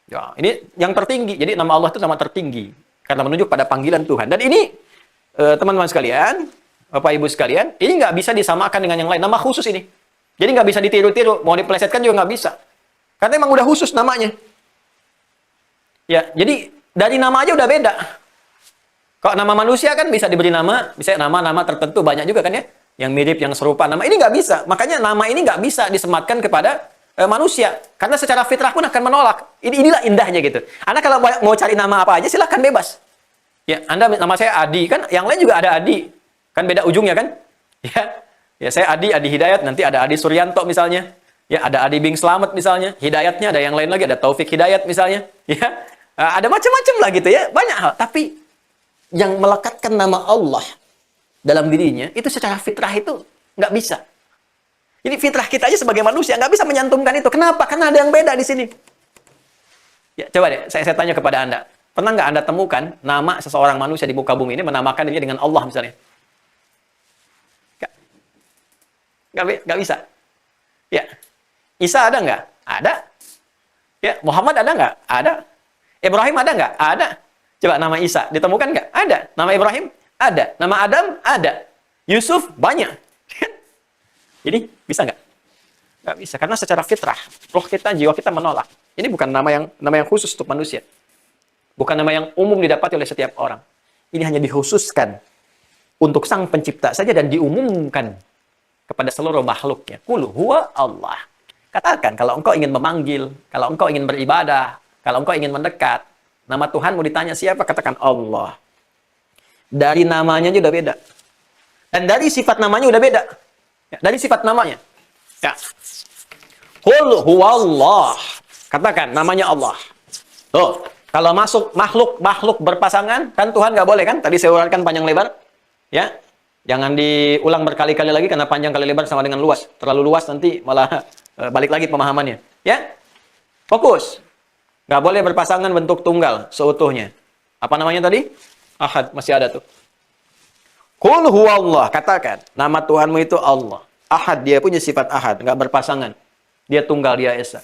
Ya, ini yang tertinggi. Jadi nama Allah itu nama tertinggi karena menunjuk pada panggilan Tuhan. Dan ini teman-teman sekalian, Bapak Ibu sekalian, ini nggak bisa disamakan dengan yang lain. Nama khusus ini. Jadi nggak bisa ditiru-tiru. Mau dipelesetkan juga nggak bisa. Karena emang udah khusus namanya. Ya, jadi dari nama aja udah beda. Kalau nama manusia kan bisa diberi nama, bisa nama-nama tertentu banyak juga kan ya. Yang mirip, yang serupa. Nama ini nggak bisa. Makanya nama ini nggak bisa disematkan kepada manusia. Karena secara fitrah pun akan menolak. Inilah indahnya gitu. Anda kalau mau cari nama apa aja, silahkan bebas. Ya, Anda nama saya Adi. Kan yang lain juga ada Adi. Kan beda ujungnya kan? Ya, saya Adi Hidayat. Nanti ada Adi Suryanto misalnya. Ya, ada Adi Bing Slamet misalnya. Hidayatnya ada yang lain lagi. Ada Taufik Hidayat misalnya. Ya, ada macam-macam lah gitu ya. Banyak hal. Tapi yang melekatkan nama Allah dalam dirinya, itu secara fitrah itu nggak bisa. Jadi fitrah kita aja sebagai manusia nggak bisa menyantumkan itu. Kenapa? Karena ada yang beda di sini. Ya, coba deh, saya tanya kepada Anda. Pernah nggak Anda temukan nama seseorang manusia di muka bumi ini menamakan dirinya dengan Allah misalnya? Nggak bisa. Ya, Isa ada nggak? Ada. Ya, Muhammad ada nggak? Ada. Ibrahim ada nggak? Ada. Coba nama Isa ditemukan nggak? Ada. Nama Ibrahim? Ada. Nama Adam? Ada. Yusuf? Banyak. Ini bisa nggak? Nggak bisa. Karena secara fitrah, roh kita, jiwa kita menolak. Ini bukan nama yang khusus untuk manusia. Bukan nama yang umum didapati oleh setiap orang. Ini hanya dikhususkan untuk Sang Pencipta saja dan diumumkan kepada seluruh makhluknya. Qul huwa Allah. Katakan, kalau engkau ingin memanggil, kalau engkau ingin beribadah, kalau engkau ingin mendekat, nama Tuhanmu ditanya siapa? Katakan Allah. Dari namanya aja udah beda. Dan dari sifat namanya udah beda. Ya, dari sifat namanya. Ya. Qul huwallah. Katakan namanya Allah. Tuh, kalau masuk makhluk berpasangan, kan Tuhan nggak boleh kan? Tadi saya uraikan panjang lebar. Ya. Jangan diulang berkali-kali lagi karena panjang kali lebar sama dengan luas. Terlalu luas nanti malah balik lagi pemahamannya. Ya. Fokus. Nggak boleh berpasangan bentuk tunggal seutuhnya. Apa namanya tadi? Ahad, masih ada tuh. Qul huwallah, katakan, nama Tuhanmu itu Allah. Ahad, dia punya sifat ahad, nggak berpasangan. Dia tunggal, dia esa.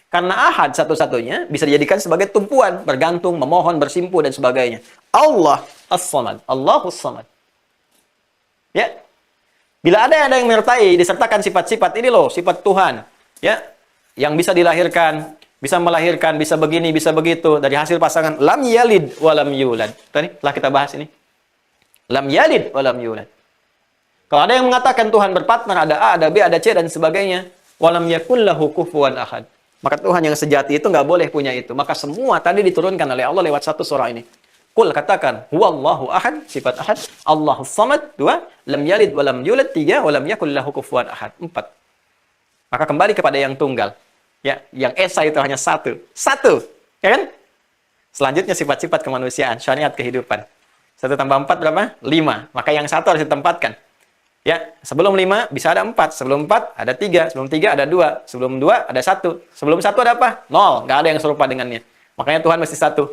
Karena ahad satu-satunya bisa dijadikan sebagai tumpuan, bergantung, memohon, bersimpu, dan sebagainya. Allah as-samad, Allahus samad. Ya. Bila ada yang menyertai, disertakan sifat-sifat ini loh, sifat Tuhan. Ya. Yang bisa dilahirkan, bisa melahirkan, bisa begini, bisa begitu. Dari hasil pasangan. Lam yalid walam yulad. Tadi telah kita bahas ini. Lam yalid walam yulad. Kalau ada yang mengatakan Tuhan berpartner, ada A, ada B, ada C, dan sebagainya. Walam yakullahu kufuwan ahad. Maka Tuhan yang sejati itu nggak boleh punya itu. Maka semua tadi diturunkan oleh Allah lewat satu surah ini. Qul katakan, huwallahu ahad, sifat ahad, Allahus samad, 2, lam yalid wa lam yulad, 3, wa lam yakul lahu kufuwan ahad, 4. Maka kembali kepada yang tunggal. Ya, yang esa itu hanya satu. Satu, ya kan? Selanjutnya sifat-sifat kemanusiaan, syariat kehidupan. 1 tambah 4 berapa? 5. Maka yang satu harus ditempatkan. Ya, sebelum 5 bisa ada 4, sebelum 4 ada 3, sebelum 3 ada 2, sebelum 2 ada 1, sebelum 1 ada apa? 0, nggak ada yang serupa dengannya. Makanya Tuhan mesti satu.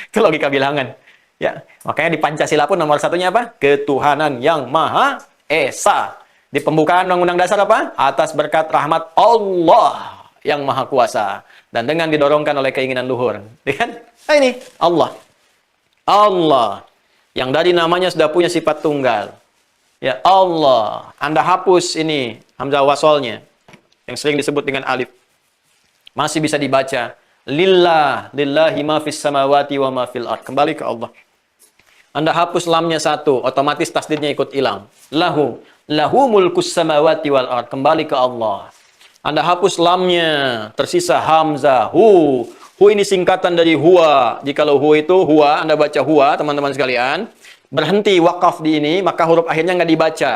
Itu logika bilangan. Ya, makanya di Pancasila pun nomor satunya apa? Ketuhanan yang Maha Esa. Di pembukaan Undang-Undang Dasar apa? Atas berkat rahmat Allah yang Maha Kuasa dan dengan didorongkan oleh keinginan luhur. Ya kan? Nah ini Allah. Allah yang dari namanya sudah punya sifat tunggal. Ya Allah. Anda hapus ini hamzah wasolnya yang sering disebut dengan alif. Masih bisa dibaca lillah, lillahi ma fis samawati wa ma fil ard. Kembali ke Allah. Anda hapus lamnya satu, otomatis tasdidnya ikut hilang. Lahu, lahu mulkus samawati wal ard. Kembali ke Allah. Anda hapus lamnya, tersisa hamzah, hu. Hu ini singkatan dari huwa. Jikalau hu itu huwa, Anda baca huwa, teman-teman sekalian. Berhenti wakaf di ini, maka huruf akhirnya nggak dibaca.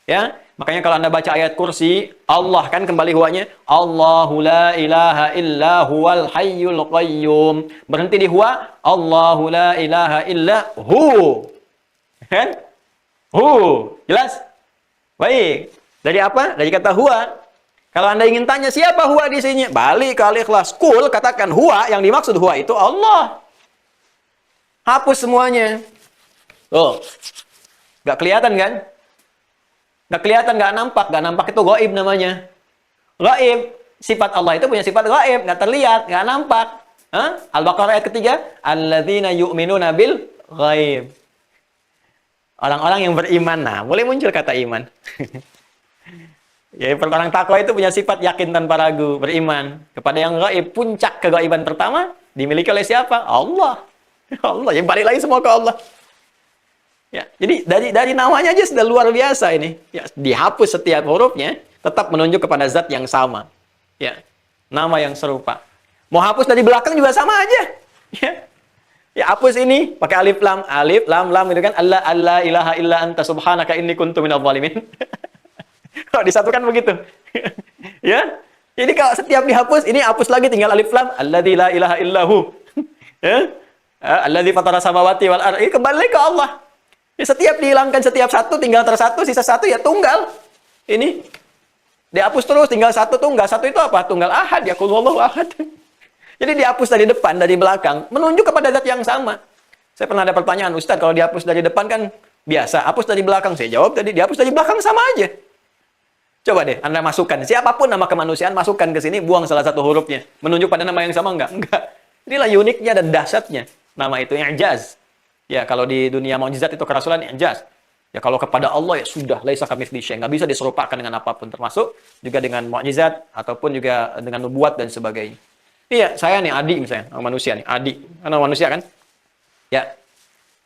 Ya, makanya kalau Anda baca ayat kursi, Allah kan kembali huwanya, Allahu la ilaha illa huwal hayyul qayyum. Berhenti di huwa, Allahu la ilaha illa hu. Kan? Hu. Jelas? Baik. Dari apa? Dari kata huwa. Kalau Anda ingin tanya siapa huwa di sini, balik ke Al-Ikhlas. Qul, katakan huwa, yang dimaksud huwa itu Allah. Hapus semuanya. Tuh. Nggak kelihatan kan? Nggak kelihatan, nggak nampak. Nggak nampak itu gaib namanya. Gaib. Sifat Allah itu punya sifat gaib. Nggak terlihat, nggak nampak. Al-Baqarah ayat ketiga. Alladzina yu'minuna bil ghaib. Orang-orang yang beriman. Nah, mulai muncul kata iman. Ya, orang takwa itu punya sifat yakin tanpa ragu, beriman. Kepada yang gaib, puncak kegaiban pertama dimiliki oleh siapa? Allah. Allah. Yang balik lagi semua ke Allah. Ya, jadi dari namanya aja sudah luar biasa ini. Ya, dihapus setiap hurufnya, tetap menunjuk kepada zat yang sama. Ya, nama yang serupa. Mau hapus dari belakang juga sama aja. Ya, ya hapus ini pakai alif lam itu kan Allah ilaha illa anta subhanaka inni kuntu minadh dhalimin. Kalau disatukan begitu. Ya. Jadi kalau setiap dihapus, ini hapus lagi tinggal alif lam alladzi la ilaha illahu. Ya. Alladzi fatara samawati wal ardh. Ini kembali ke Allah. Ya, setiap dihilangkan setiap satu tinggal tersatu, sisa satu ya tunggal. Ini dihapus terus tinggal satu tunggal. Satu itu apa? Tunggal ahad, ya qulhuwallahu ahad. Jadi dihapus dari depan, dari belakang, menunjuk kepada zat yang sama. Saya pernah ada pertanyaan, Ustaz, kalau dihapus dari depan kan biasa, hapus dari belakang. Saya jawab tadi, dihapus dari belakang sama aja. Coba deh, Anda masukkan. Siapapun nama kemanusiaan, masukkan ke sini, buang salah satu hurufnya. Menunjuk pada nama yang sama enggak? Enggak. Inilah uniknya dan dahsyatnya. Nama itu i'jaz. Ya, kalau di dunia mukjizat itu kerasulan i'jaz. Ya, kalau kepada Allah ya sudah, laisa kamitslihi syai'. Enggak bisa diserupakan dengan apapun, termasuk juga dengan mukjizat ataupun juga dengan nubuat dan sebagainya. Iya, saya nih Adi misalnya, manusia nih, Adi. Karena manusia kan? Ya,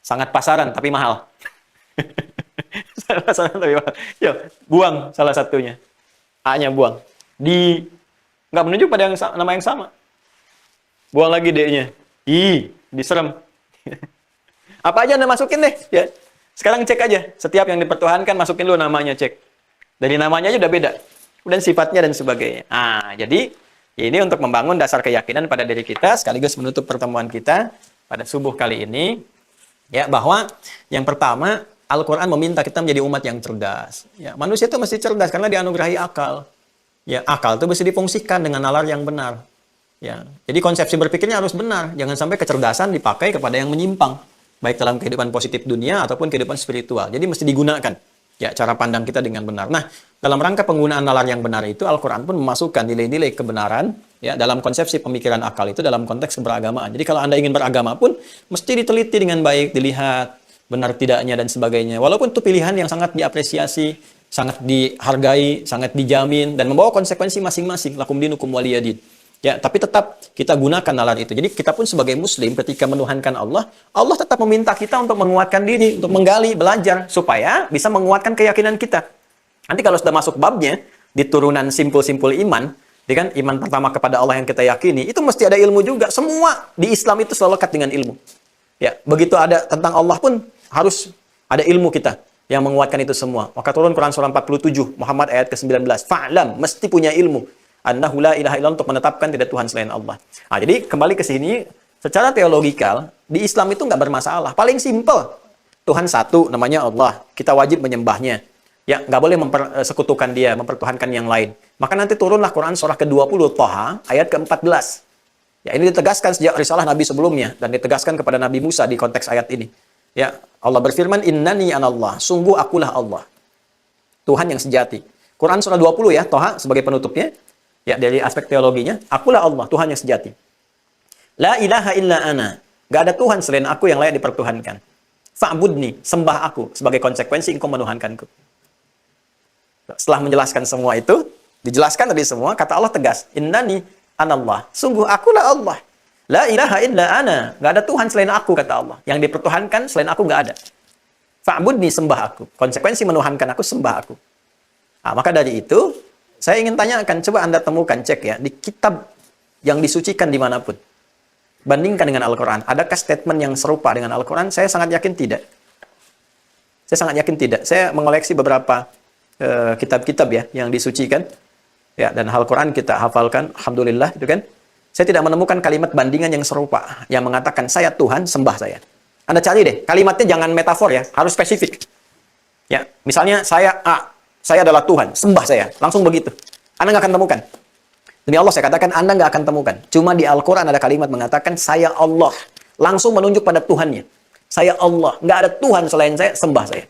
sangat pasaran tapi mahal. Yo, buang salah satunya. A-nya buang. Nggak menunjuk pada nama yang sama. Buang lagi D-nya. Diserem. Apa aja Anda masukin deh. Ya. Sekarang cek aja. Setiap yang dipertuhankan, masukin dulu namanya, cek. Dari namanya aja udah beda. Dan sifatnya dan sebagainya. Jadi ini untuk membangun dasar keyakinan pada diri kita, sekaligus menutup pertemuan kita pada subuh kali ini. Ya, bahwa yang pertama, Al-Quran meminta kita menjadi umat yang cerdas. Ya, manusia itu mesti cerdas karena dianugerahi akal. Ya, akal itu bisa difungsikan dengan nalar yang benar. Ya, jadi konsepsi berpikirnya harus benar. Jangan sampai kecerdasan dipakai kepada yang menyimpang, baik dalam kehidupan positif dunia ataupun kehidupan spiritual. Jadi mesti digunakan. Ya, cara pandang kita dengan benar. Nah, dalam rangka penggunaan nalar yang benar itu, Al-Quran pun memasukkan nilai-nilai kebenaran ya dalam konsepsi pemikiran akal itu dalam konteks beragamaan. Jadi kalau Anda ingin beragama pun mesti diteliti dengan baik, dilihat benar tidaknya dan sebagainya. Walaupun itu pilihan yang sangat diapresiasi, sangat dihargai, sangat dijamin dan membawa konsekuensi masing-masing. Lakum dinukum waliyadin. Ya, tapi tetap kita gunakan nalar itu. Jadi kita pun sebagai muslim ketika menuhankan Allah, Allah tetap meminta kita untuk menguatkan diri, untuk menggali, belajar supaya bisa menguatkan keyakinan kita. Nanti kalau sudah masuk babnya di turunan simpul-simpul iman, Jadi kan iman pertama kepada Allah yang kita yakini, itu mesti ada ilmu juga. Semua di Islam itu selalu lekat dengan ilmu. Ya, begitu ada tentang Allah pun harus ada ilmu kita yang menguatkan itu semua. Maka turun Quran surah 47, Muhammad ayat ke-19. Fa'lam, mesti punya ilmu. Annahu la ilaha illallah, untuk menetapkan tidak Tuhan selain Allah. Nah, jadi kembali ke sini, secara teologikal, di Islam itu nggak bermasalah. Paling simpel. Tuhan satu, namanya Allah. Kita wajib menyembahnya. Ya, nggak boleh mempersekutukan dia, mempertuhankan yang lain. Maka nanti turunlah Quran surah ke-20, Thaha, ayat ke-14. Ya, ini ditegaskan sejak risalah Nabi sebelumnya, dan ditegaskan kepada Nabi Musa di konteks ayat ini. Ya, Allah berfirman, Innani anallah, sungguh akulah Allah. Tuhan yang sejati. Quran surah 20 ya, Thaha sebagai penutupnya. Ya, dari aspek teologinya, akulah Allah, Tuhan yang sejati. La ilaha illa ana, nggak ada Tuhan selain aku yang layak dipertuhankan. Fa'budni, sembah aku, sebagai konsekuensi engkau menuhankanku. Setelah menjelaskan semua itu, dijelaskan tadi semua, kata Allah tegas, Innani anallah, sungguh akulah Allah. La ilaha illa ana, nggak ada Tuhan selain aku, kata Allah. Yang dipertuhankan selain aku nggak ada. Fa'budni, sembah aku. Konsekuensi menuhankan aku, sembah aku. Nah, maka dari itu, saya ingin tanyakan, coba Anda temukan, cek ya, di kitab yang disucikan dimanapun. Bandingkan dengan Al-Quran. Adakah statement yang serupa dengan Al-Quran? Saya sangat yakin tidak. Saya sangat yakin tidak. Saya mengoleksi beberapa kitab-kitab ya yang disucikan, ya, dan Al-Quran kita hafalkan, alhamdulillah, itu kan. Saya tidak menemukan kalimat bandingan yang serupa yang mengatakan saya Tuhan, sembah saya. Anda cari deh, kalimatnya jangan metafor ya, harus spesifik. Ya, misalnya saya A, saya adalah Tuhan, sembah saya, langsung begitu. Anda nggak akan temukan. Demi Allah saya katakan, Anda nggak akan temukan. Cuma di Al-Quran ada kalimat mengatakan saya Allah, langsung menunjuk pada Tuhannya. Saya Allah, nggak ada Tuhan selain saya, sembah saya.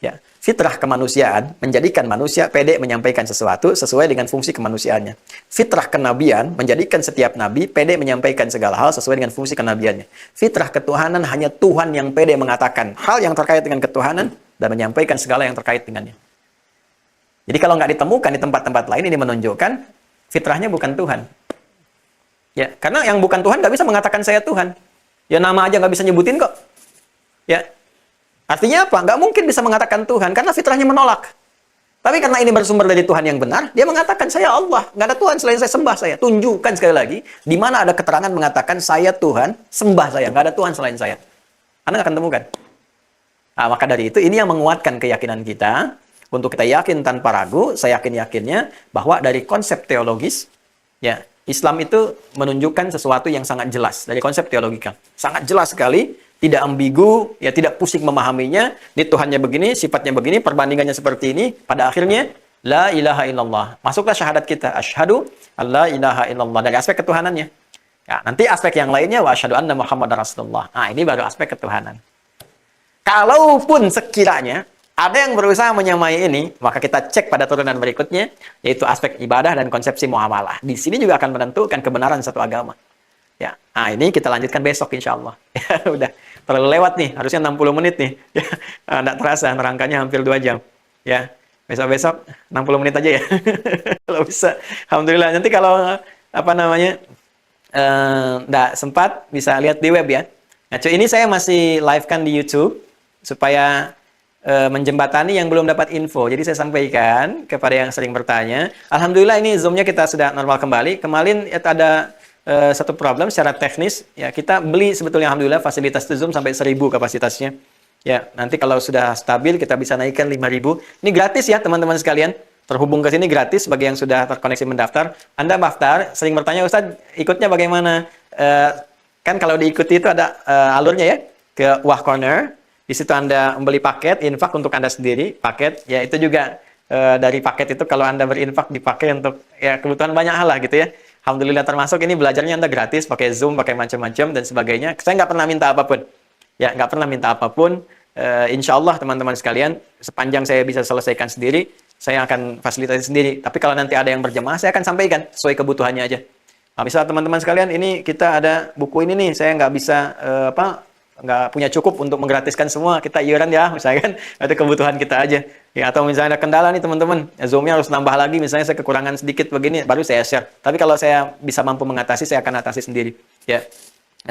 Ya, fitrah kemanusiaan menjadikan manusia pede menyampaikan sesuatu sesuai dengan fungsi kemanusiaannya. Fitrah kenabian menjadikan setiap nabi pede menyampaikan segala hal sesuai dengan fungsi kenabiannya. Fitrah ketuhanan hanya Tuhan yang pede mengatakan hal yang terkait dengan ketuhanan dan menyampaikan segala yang terkait dengannya. Jadi kalau nggak ditemukan di tempat-tempat lain, ini menunjukkan fitrahnya bukan Tuhan. Ya, karena yang bukan Tuhan nggak bisa mengatakan saya Tuhan. Ya, nama aja nggak bisa nyebutin kok. Ya. Artinya apa? Nggak mungkin bisa mengatakan Tuhan, karena fitrahnya menolak. Tapi karena ini bersumber dari Tuhan yang benar, dia mengatakan, saya Allah. Nggak ada Tuhan selain saya, sembah saya. Tunjukkan sekali lagi, di mana ada keterangan mengatakan, saya Tuhan, sembah saya. Nggak ada Tuhan selain saya. Anda nggak akan temukan. Nah, maka dari itu, ini yang menguatkan keyakinan kita. Untuk kita yakin tanpa ragu, saya yakin-yakinnya, bahwa dari konsep teologis, ya, Islam itu menunjukkan sesuatu yang sangat jelas. Dari konsep teologika. Sangat jelas sekali. Tidak ambigu, ya, tidak pusing memahaminya. Ini Tuhannya begini, sifatnya begini, perbandingannya seperti ini. Pada akhirnya, la ilaha illallah. Masuklah syahadat kita. Asyhadu alla ilaha illallah. Dari aspek ketuhanannya. Ya, nanti aspek yang lainnya, wa asyhadu anna Muhammadar Rasulullah. Nah, ini baru aspek ketuhanan. Kalaupun sekiranya ada yang berusaha menyamai ini, maka kita cek pada turunan berikutnya, yaitu aspek ibadah dan konsepsi muamalah. Di sini juga akan menentukan kebenaran satu agama. Ya, nah ini kita lanjutkan besok insya Allah. Ya, udah terlalu lewat nih, harusnya 60 menit nih. Ya, nggak terasa, nerangkanya hampir 2 jam. Ya, besok-besok 60 menit aja ya. Kalau bisa, alhamdulillah. Nanti kalau apa namanya nggak sempat, bisa lihat di web ya. Nah, ini saya masih live kan di YouTube supaya menjembatani yang belum dapat info. Jadi saya sampaikan kepada yang sering bertanya. Alhamdulillah ini Zoom-nya kita sudah normal kembali. Kemarin ada satu problem secara teknis, ya, kita beli sebetulnya alhamdulillah fasilitas Zoom sampai 1000 kapasitasnya. Ya, nanti kalau sudah stabil kita bisa naikkan 5000. Ini gratis ya teman-teman sekalian. Terhubung ke sini gratis bagi yang sudah terkoneksi mendaftar. Anda daftar, sering bertanya, Ustadz, ikutnya bagaimana? Kan kalau diikuti itu ada alurnya ya, ke Wah Corner. Di situ Anda membeli paket, infak untuk Anda sendiri, paket, ya itu juga dari paket itu kalau Anda berinfak dipakai untuk ya kebutuhan banyak hal lah gitu ya. Alhamdulillah termasuk ini belajarnya Anda gratis, pakai Zoom, pakai macam-macam dan sebagainya. Saya nggak pernah minta apapun. Ya, nggak pernah minta apapun. Insya Allah teman-teman sekalian, sepanjang saya bisa selesaikan sendiri, saya akan fasilitasi sendiri. Tapi kalau nanti ada yang berjemaah, saya akan sampaikan sesuai kebutuhannya aja. Nah, bisa teman-teman sekalian, ini kita ada buku ini nih, saya nggak bisa nggak punya cukup untuk menggratiskan semua, kita iuran ya, misalkan itu kebutuhan kita aja. Ya, atau misalnya ada kendala nih teman-teman, Zoom-nya harus nambah lagi, misalnya saya kekurangan sedikit begini, baru saya share. Tapi kalau saya bisa mampu mengatasi, saya akan atasi sendiri. Ya,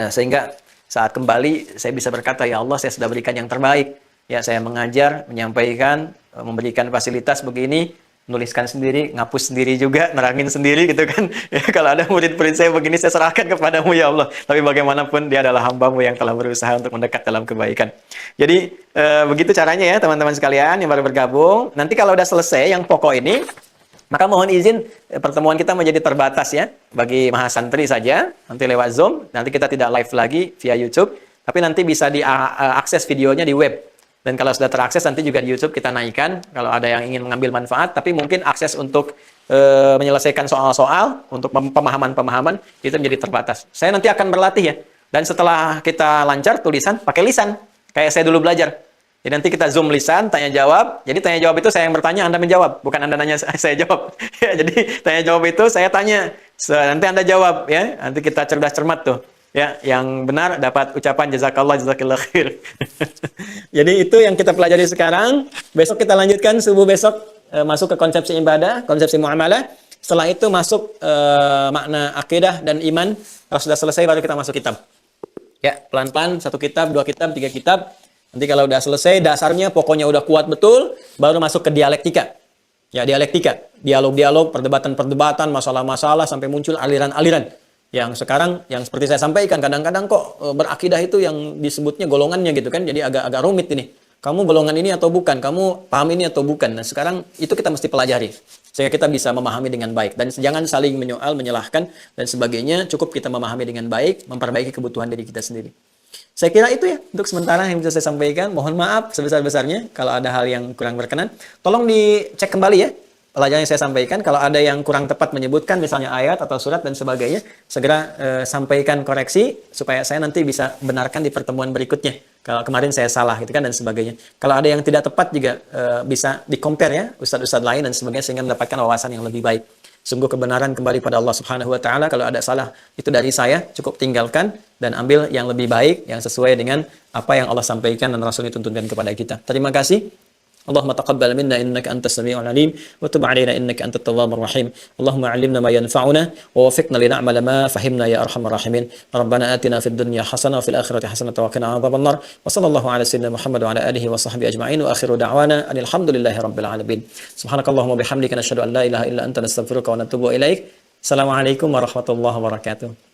sehingga saat kembali saya bisa berkata, ya Allah, saya sudah berikan yang terbaik. Ya, saya mengajar, menyampaikan, memberikan fasilitas begini. nuliskan sendiri, ngapus sendiri juga, nerangin sendiri gitu kan. Ya, kalau ada murid-murid saya begini, saya serahkan kepadamu ya Allah. Tapi bagaimanapun dia adalah hambamu yang telah berusaha untuk mendekat dalam kebaikan. Jadi begitu caranya ya teman-teman sekalian yang baru bergabung. Nanti kalau udah selesai yang pokok ini, maka mohon izin pertemuan kita menjadi terbatas ya bagi mahasantri saja. Nanti lewat Zoom, nanti kita tidak live lagi via YouTube, tapi nanti bisa diakses videonya di web. Dan kalau sudah terakses nanti juga di YouTube kita naikkan kalau ada yang ingin mengambil manfaat, tapi mungkin akses untuk menyelesaikan soal-soal, untuk pemahaman-pemahaman itu menjadi terbatas. Saya nanti akan berlatih ya. Dan setelah kita lancar tulisan, pakai lisan. Kayak saya dulu belajar. Jadi nanti kita zoom lisan, tanya jawab. Jadi tanya jawab itu saya yang bertanya, Anda menjawab, bukan Anda nanya saya jawab. Ya, jadi tanya jawab itu saya tanya, nanti Anda jawab ya. Nanti kita cerdas cermat tuh. Ya, yang benar dapat ucapan jazakallah jazakillah khair. Jadi itu yang kita pelajari sekarang. Besok kita lanjutkan subuh besok masuk ke konsepsi ibadah, konsepsi muamalah. Setelah itu masuk makna akidah dan iman. Kalau sudah selesai baru kita masuk kitab. Ya, pelan-pelan 1 kitab, 2 kitab, 3 kitab. Nanti kalau udah selesai, dasarnya pokoknya udah kuat betul, baru masuk ke dialektika. Ya, dialektika. Dialog-dialog, perdebatan-perdebatan, masalah-masalah, sampai muncul aliran-aliran. Yang sekarang, yang seperti saya sampaikan, kadang-kadang kok berakidah itu yang disebutnya golongannya gitu kan, jadi agak rumit ini. Kamu golongan ini atau bukan? Kamu paham ini atau bukan? Nah, sekarang itu kita mesti pelajari. Sehingga kita bisa memahami dengan baik. Dan jangan saling menyoal, menyalahkan, dan sebagainya. Cukup kita memahami dengan baik, memperbaiki kebutuhan diri kita sendiri. Saya kira itu ya untuk sementara yang bisa saya sampaikan. Mohon maaf sebesar-besarnya kalau ada hal yang kurang berkenan. Tolong dicek kembali ya pelajaran yang saya sampaikan. Kalau ada yang kurang tepat menyebutkan misalnya ayat atau surat dan sebagainya, segera sampaikan koreksi supaya saya nanti bisa benarkan di pertemuan berikutnya. Kalau kemarin saya salah gitu kan dan sebagainya. Kalau ada yang tidak tepat juga bisa di-compare ya ustadz-ustadz lain dan sebagainya sehingga mendapatkan wawasan yang lebih baik. Sungguh kebenaran kembali pada Allah Subhanahu wa taala. Kalau ada salah itu dari saya, cukup tinggalkan dan ambil yang lebih baik yang sesuai dengan apa yang Allah sampaikan dan Rasul tuntunkan kepada kita. Terima kasih. Allahumma taqabbal minna innaka antas samiul alim wa tub 'alaina innaka antat tawwabur rahim. Allahumma 'allimna ma yanfa'una wa waffiqna lin'amala ma fahimna ya arhamar rahimin. Rabbana atina fid dunya hasanah wa fil akhirati hasanah wa qina adzabannar. Wa sallallahu ala sayyidina Muhammad wa ala alihi wa sahbihi ajma'in wa akhiru da'wana alhamdulillahi rabbil alamin. Subhanakallahumma bihamdika nashhadu an la ilaha illa anta nastaghfiruka wa natubu ilaik. Assalamualaikum warahmatullahi wabarakatuh.